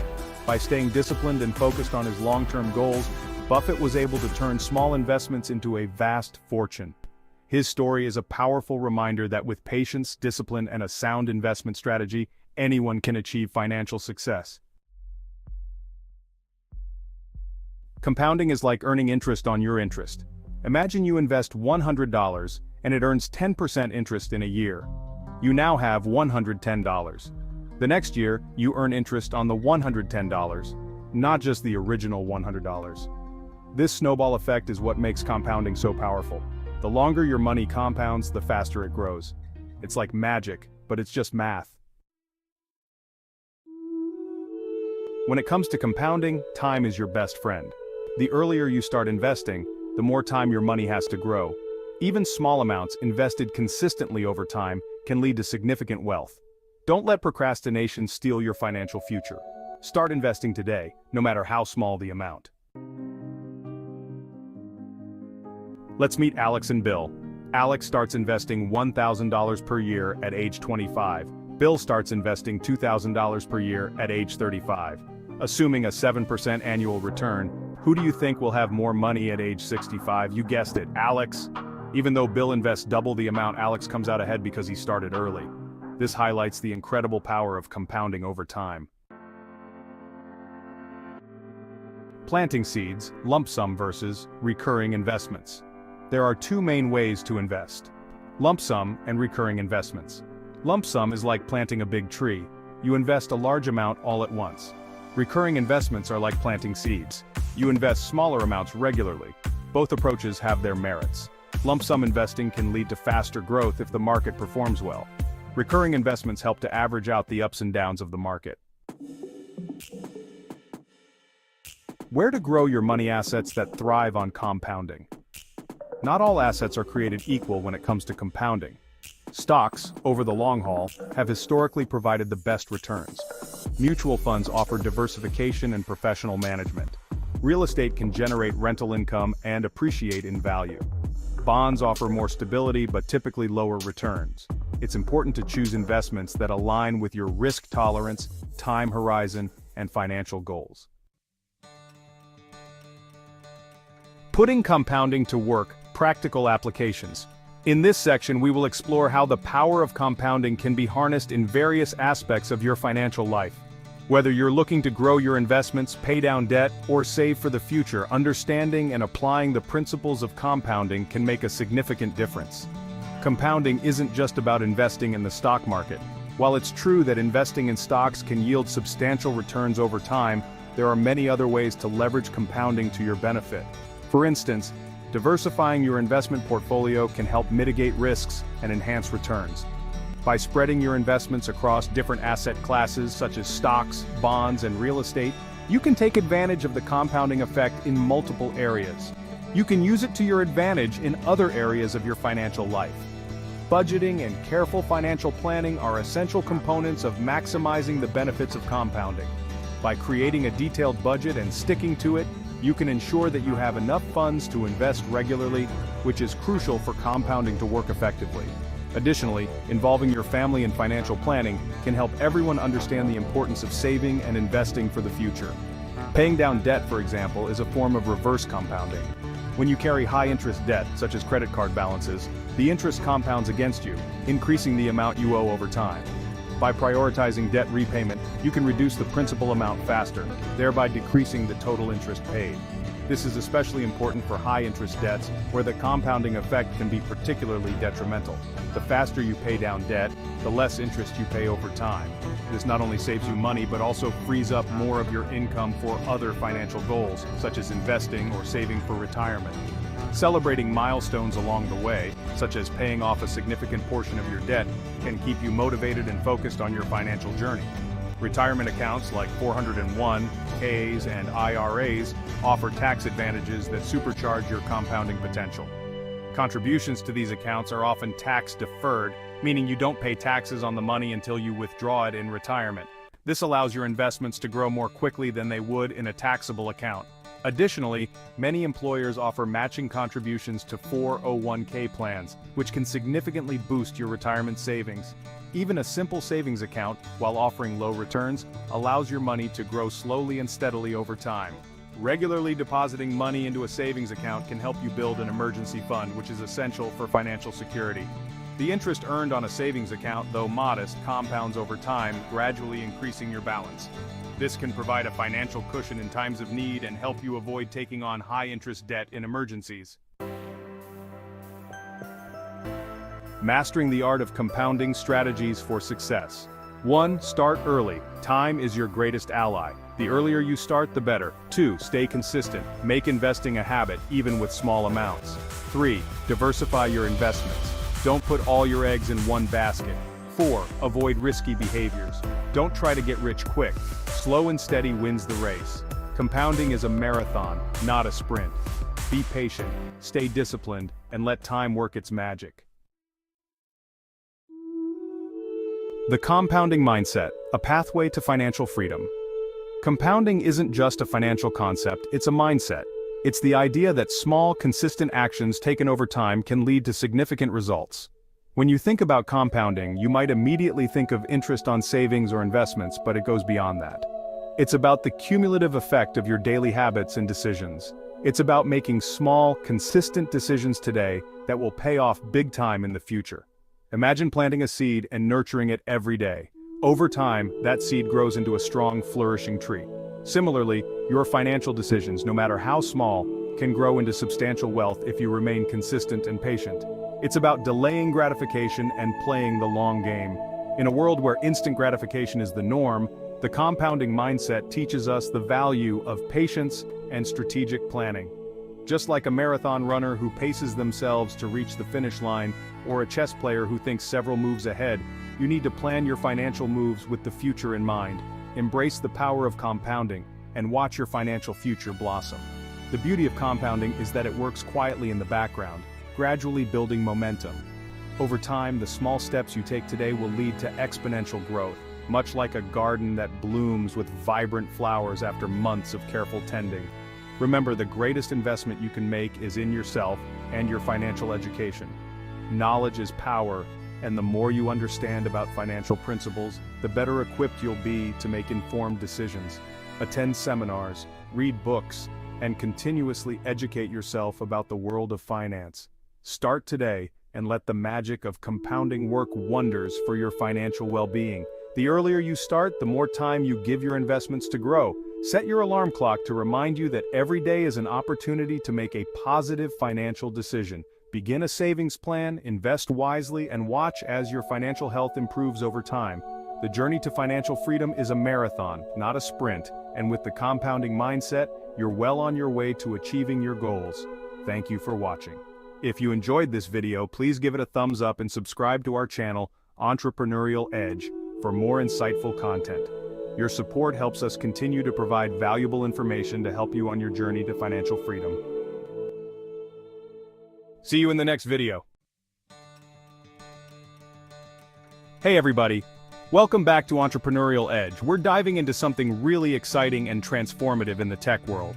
By staying disciplined and focused on his long-term goals, Buffett was able to turn small investments into a vast fortune. His story is a powerful reminder that with patience, discipline, and a sound investment strategy, anyone can achieve financial success. Compounding is like earning interest on your interest. Imagine you invest $100 and it earns 10% interest in a year. You now have $110. The next year, you earn interest on the $110, not just the original $100. This snowball effect is what makes compounding so powerful. The longer your money compounds, the faster it grows. It's like magic, but it's just math. When it comes to compounding, time is your best friend. The earlier you start investing, the more time your money has to grow. Even small amounts invested consistently over time can lead to significant wealth. Don't let procrastination steal your financial future. Start investing today, no matter how small the amount. Let's meet Alex and Bill. Alex starts investing $1,000 per year at age 25. Bill starts investing $2,000 per year at age 35. Assuming a 7% annual return, who do you think will have more money at age 65? You guessed it, Alex. Even though Bill invests double the amount, Alex comes out ahead because he started early. This highlights the incredible power of compounding over time. Planting seeds, lump sum versus recurring investments. There are two main ways to invest: lump sum and recurring investments. Lump sum is like planting a big tree. You invest a large amount all at once. Recurring investments are like planting seeds. You invest smaller amounts regularly. Both approaches have their merits. Lump sum investing can lead to faster growth if the market performs well. Recurring investments help to average out the ups and downs of the market. Where to grow your money assets that thrive on compounding. Not all assets are created equal when it comes to compounding. Stocks, over the long haul, have historically provided the best returns. Mutual funds offer diversification and professional management. Real estate can generate rental income and appreciate in value. Bonds offer more stability but typically lower returns. It's important to choose investments that align with your risk tolerance, time horizon, and financial goals. Putting compounding to work, practical applications. In this section, we will explore how the power of compounding can be harnessed in various aspects of your financial life. Whether you're looking to grow your investments, pay down debt, or save for the future, understanding and applying the principles of compounding can make a significant difference. Compounding isn't just about investing in the stock market. While it's true that investing in stocks can yield substantial returns over time, there are many other ways to leverage compounding to your benefit. For instance, diversifying your investment portfolio can help mitigate risks and enhance returns. By spreading your investments across different asset classes such as stocks, bonds, and real estate, you can take advantage of the compounding effect in multiple areas. You can use it to your advantage in other areas of your financial life. Budgeting and careful financial planning are essential components of maximizing the benefits of compounding. By creating a detailed budget and sticking to it, you can ensure that you have enough funds to invest regularly, which is crucial for compounding to work effectively. Additionally, involving your family in financial planning can help everyone understand the importance of saving and investing for the future. Paying down debt, for example, is a form of reverse compounding. When you carry high-interest debt, such as credit card balances, the interest compounds against you, increasing the amount you owe over time. By prioritizing debt repayment, you can reduce the principal amount faster, thereby decreasing the total interest paid. This is especially important for high-interest debts, where the compounding effect can be particularly detrimental. The faster you pay down debt, the less interest you pay over time. This not only saves you money, but also frees up more of your income for other financial goals, such as investing or saving for retirement. Celebrating milestones along the way, such as paying off a significant portion of your debt, can keep you motivated and focused on your financial journey. Retirement accounts like 401(k)s and IRAs offer tax advantages that supercharge your compounding potential. Contributions to these accounts are often tax deferred, meaning you don't pay taxes on the money until you withdraw it in retirement. This allows your investments to grow more quickly than they would in a taxable account. Additionally, many employers offer matching contributions to 401(k) plans, which can significantly boost your retirement savings. Even a simple savings account, while offering low returns, allows your money to grow slowly and steadily over time. Regularly depositing money into a savings account can help you build an emergency fund, which is essential for financial security. The interest earned on a savings account, though modest, compounds over time, gradually increasing your balance. This can provide a financial cushion in times of need and help you avoid taking on high-interest debt in emergencies. Mastering the art of compounding strategies for success. 1. Start early. Time is your greatest ally. The earlier you start, the better. 2. Stay consistent. Make investing a habit, even with small amounts. 3. Diversify your investments. Don't put all your eggs in one basket. 4. Avoid risky behaviors. Don't try to get rich quick. Slow and steady wins the race. Compounding is a marathon, not a sprint. Be patient, stay disciplined, and let time work its magic. The compounding mindset, a pathway to financial freedom. Compounding isn't just a financial concept, it's a mindset. It's the idea that small, consistent actions taken over time can lead to significant results. When you think about compounding, you might immediately think of interest on savings or investments, but it goes beyond that. It's about the cumulative effect of your daily habits and decisions. It's about making small, consistent decisions today that will pay off big time in the future. Imagine planting a seed and nurturing it every day. Over time, that seed grows into a strong, flourishing tree. Similarly, your financial decisions, no matter how small, can grow into substantial wealth if you remain consistent and patient. It's about delaying gratification and playing the long game. In a world where instant gratification is the norm, the compounding mindset teaches us the value of patience and strategic planning. Just like a marathon runner who paces themselves to reach the finish line, or a chess player who thinks several moves ahead, you need to plan your financial moves with the future in mind. Embrace the power of compounding, and watch your financial future blossom. The beauty of compounding is that it works quietly in the background, gradually building momentum. Over time, the small steps you take today will lead to exponential growth, much like a garden that blooms with vibrant flowers after months of careful tending. Remember, the greatest investment you can make is in yourself and your financial education. Knowledge is power, and the more you understand about financial principles, the better equipped you'll be to make informed decisions. Attend seminars, read books, and continuously educate yourself about the world of finance. Start today and let the magic of compounding work wonders for your financial well-being. The earlier you start, the more time you give your investments to grow. Set your alarm clock to remind you that every day is an opportunity to make a positive financial decision. Begin a savings plan, invest wisely, and watch as your financial health improves over time. The journey to financial freedom is a marathon, not a sprint, and with the compounding mindset, you're well on your way to achieving your goals. Thank you for watching. If you enjoyed this video, please give it a thumbs up and subscribe to our channel, Entrepreneurial Edge, for more insightful content. Your support helps us continue to provide valuable information to help you on your journey to financial freedom. See you in the next video. Hey everybody, welcome back to Entrepreneurial Edge. We're diving into something really exciting and transformative in the tech world.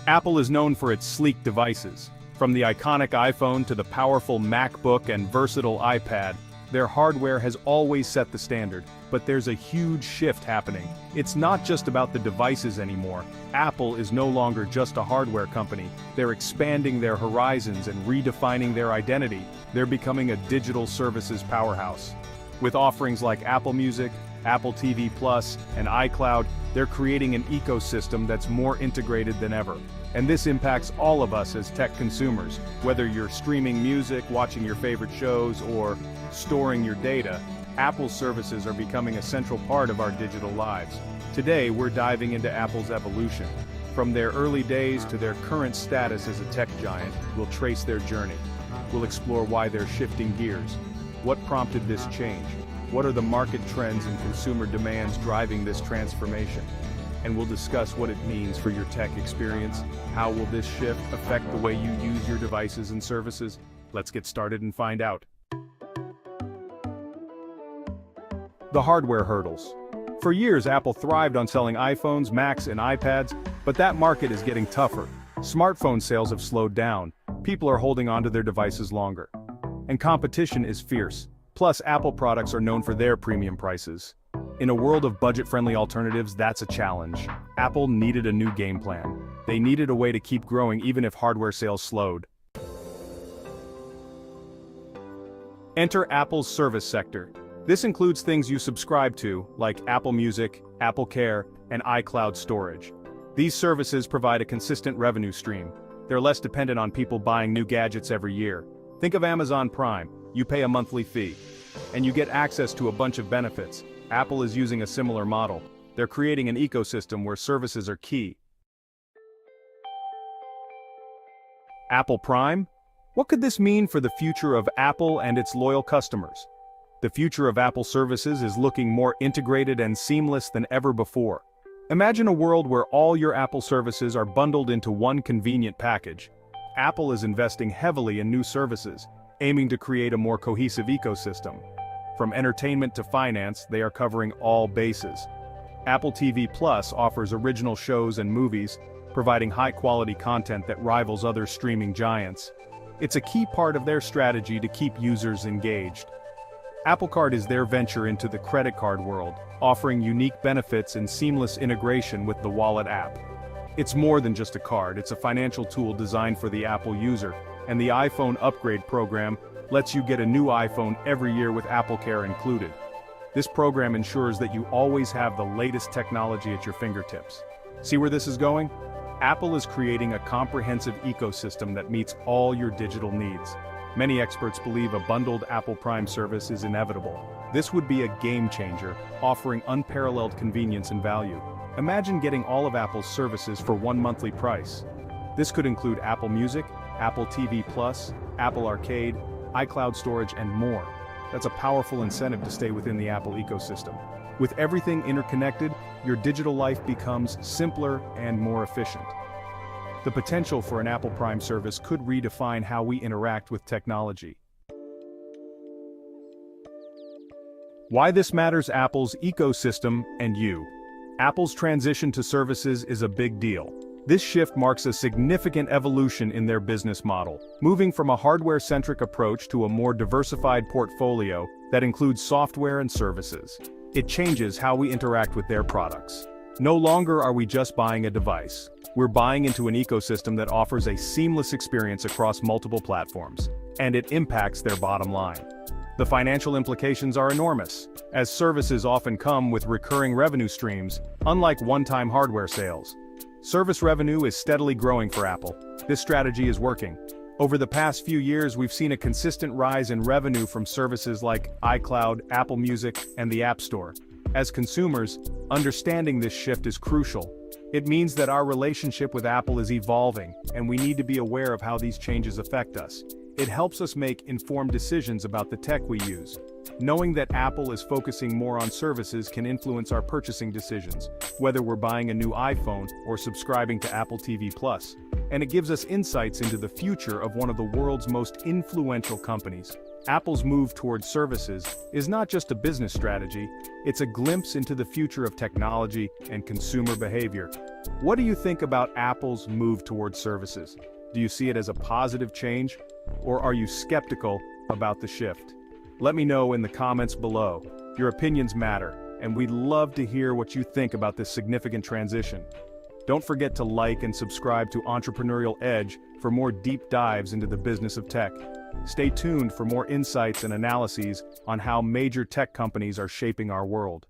Apple is known for its sleek devices. From the iconic iPhone to the powerful MacBook and versatile iPad, their hardware has always set the standard, but there's a huge shift happening. It's not just about the devices anymore. Apple is no longer just a hardware company. They're expanding their horizons and redefining their identity. They're becoming a digital services powerhouse. With offerings like Apple Music, Apple TV+, and iCloud, they're creating an ecosystem that's more integrated than ever. And this impacts all of us as tech consumers. Whether you're streaming music, watching your favorite shows, or storing your data, Apple's services are becoming a central part of our digital lives. Today, we're diving into Apple's evolution. From their early days to their current status as a tech giant, we'll trace their journey. We'll explore why they're shifting gears. What prompted this change? What are the market trends and consumer demands driving this transformation? And we'll discuss what it means for your tech experience. How will this shift affect the way you use your devices and services? Let's get started and find out. The hardware hurdles. For years, Apple thrived on selling iPhones, Macs, and iPads, but that market is getting tougher. Smartphone sales have slowed down. People are holding onto their devices longer. And competition is fierce. Plus, Apple products are known for their premium prices. In a world of budget-friendly alternatives, that's a challenge. Apple needed a new game plan. They needed a way to keep growing even if hardware sales slowed. Enter Apple's service sector. This includes things you subscribe to, like Apple Music, Apple Care, and iCloud storage. These services provide a consistent revenue stream. They're less dependent on people buying new gadgets every year. Think of Amazon Prime. You pay a monthly fee, and you get access to a bunch of benefits, Apple is using a similar model. They're creating an ecosystem where services are key. Apple Prime? What could this mean for the future of Apple and its loyal customers? The future of Apple services is looking more integrated and seamless than ever before. Imagine a world where all your Apple services are bundled into one convenient package. Apple is investing heavily in new services, aiming to create a more cohesive ecosystem. From entertainment to finance, they are covering all bases. Apple TV Plus offers original shows and movies, providing high-quality content that rivals other streaming giants. It's a key part of their strategy to keep users engaged. Apple Card is their venture into the credit card world, offering unique benefits and seamless integration with the Wallet app. It's more than just a card, it's a financial tool designed for the Apple user, and the iPhone upgrade program lets you get a new iPhone every year with AppleCare included. This program ensures that you always have the latest technology at your fingertips. See where this is going? Apple is creating a comprehensive ecosystem that meets all your digital needs. Many experts believe a bundled Apple Prime service is inevitable. This would be a game changer, offering unparalleled convenience and value. Imagine getting all of Apple's services for one monthly price. This could include Apple Music, Apple TV Plus, Apple Arcade, iCloud storage, and more. That's a powerful incentive to stay within the Apple ecosystem. With everything interconnected, your digital life becomes simpler and more efficient. The potential for an Apple Prime service could redefine how we interact with technology. Why this matters: Apple's ecosystem and you. Apple's transition to services is a big deal. This shift marks a significant evolution in their business model, moving from a hardware-centric approach to a more diversified portfolio that includes software and services. It changes how we interact with their products. No longer are we just buying a device. We're buying into an ecosystem that offers a seamless experience across multiple platforms, and it impacts their bottom line. The financial implications are enormous, as services often come with recurring revenue streams, unlike one-time hardware sales. Service revenue is steadily growing for Apple. This strategy is working. Over the past few years, we've seen a consistent rise in revenue from services like iCloud, Apple Music, and the App Store. As consumers, understanding this shift is crucial. It means that our relationship with Apple is evolving, and we need to be aware of how these changes affect us. It helps us make informed decisions about the tech we use. Knowing that Apple is focusing more on services can influence our purchasing decisions, whether we're buying a new iPhone or subscribing to Apple TV Plus. And it gives us insights into the future of one of the world's most influential companies. Apple's move towards services is not just a business strategy, it's a glimpse into the future of technology and consumer behavior. What do you think about Apple's move towards services? Do you see it as a positive change, or are you skeptical about the shift? Let me know in the comments below. Your opinions matter, and we'd love to hear what you think about this significant transition. Don't forget to like and subscribe to Entrepreneurial Edge for more deep dives into the business of tech. Stay tuned for more insights and analyses on how major tech companies are shaping our world.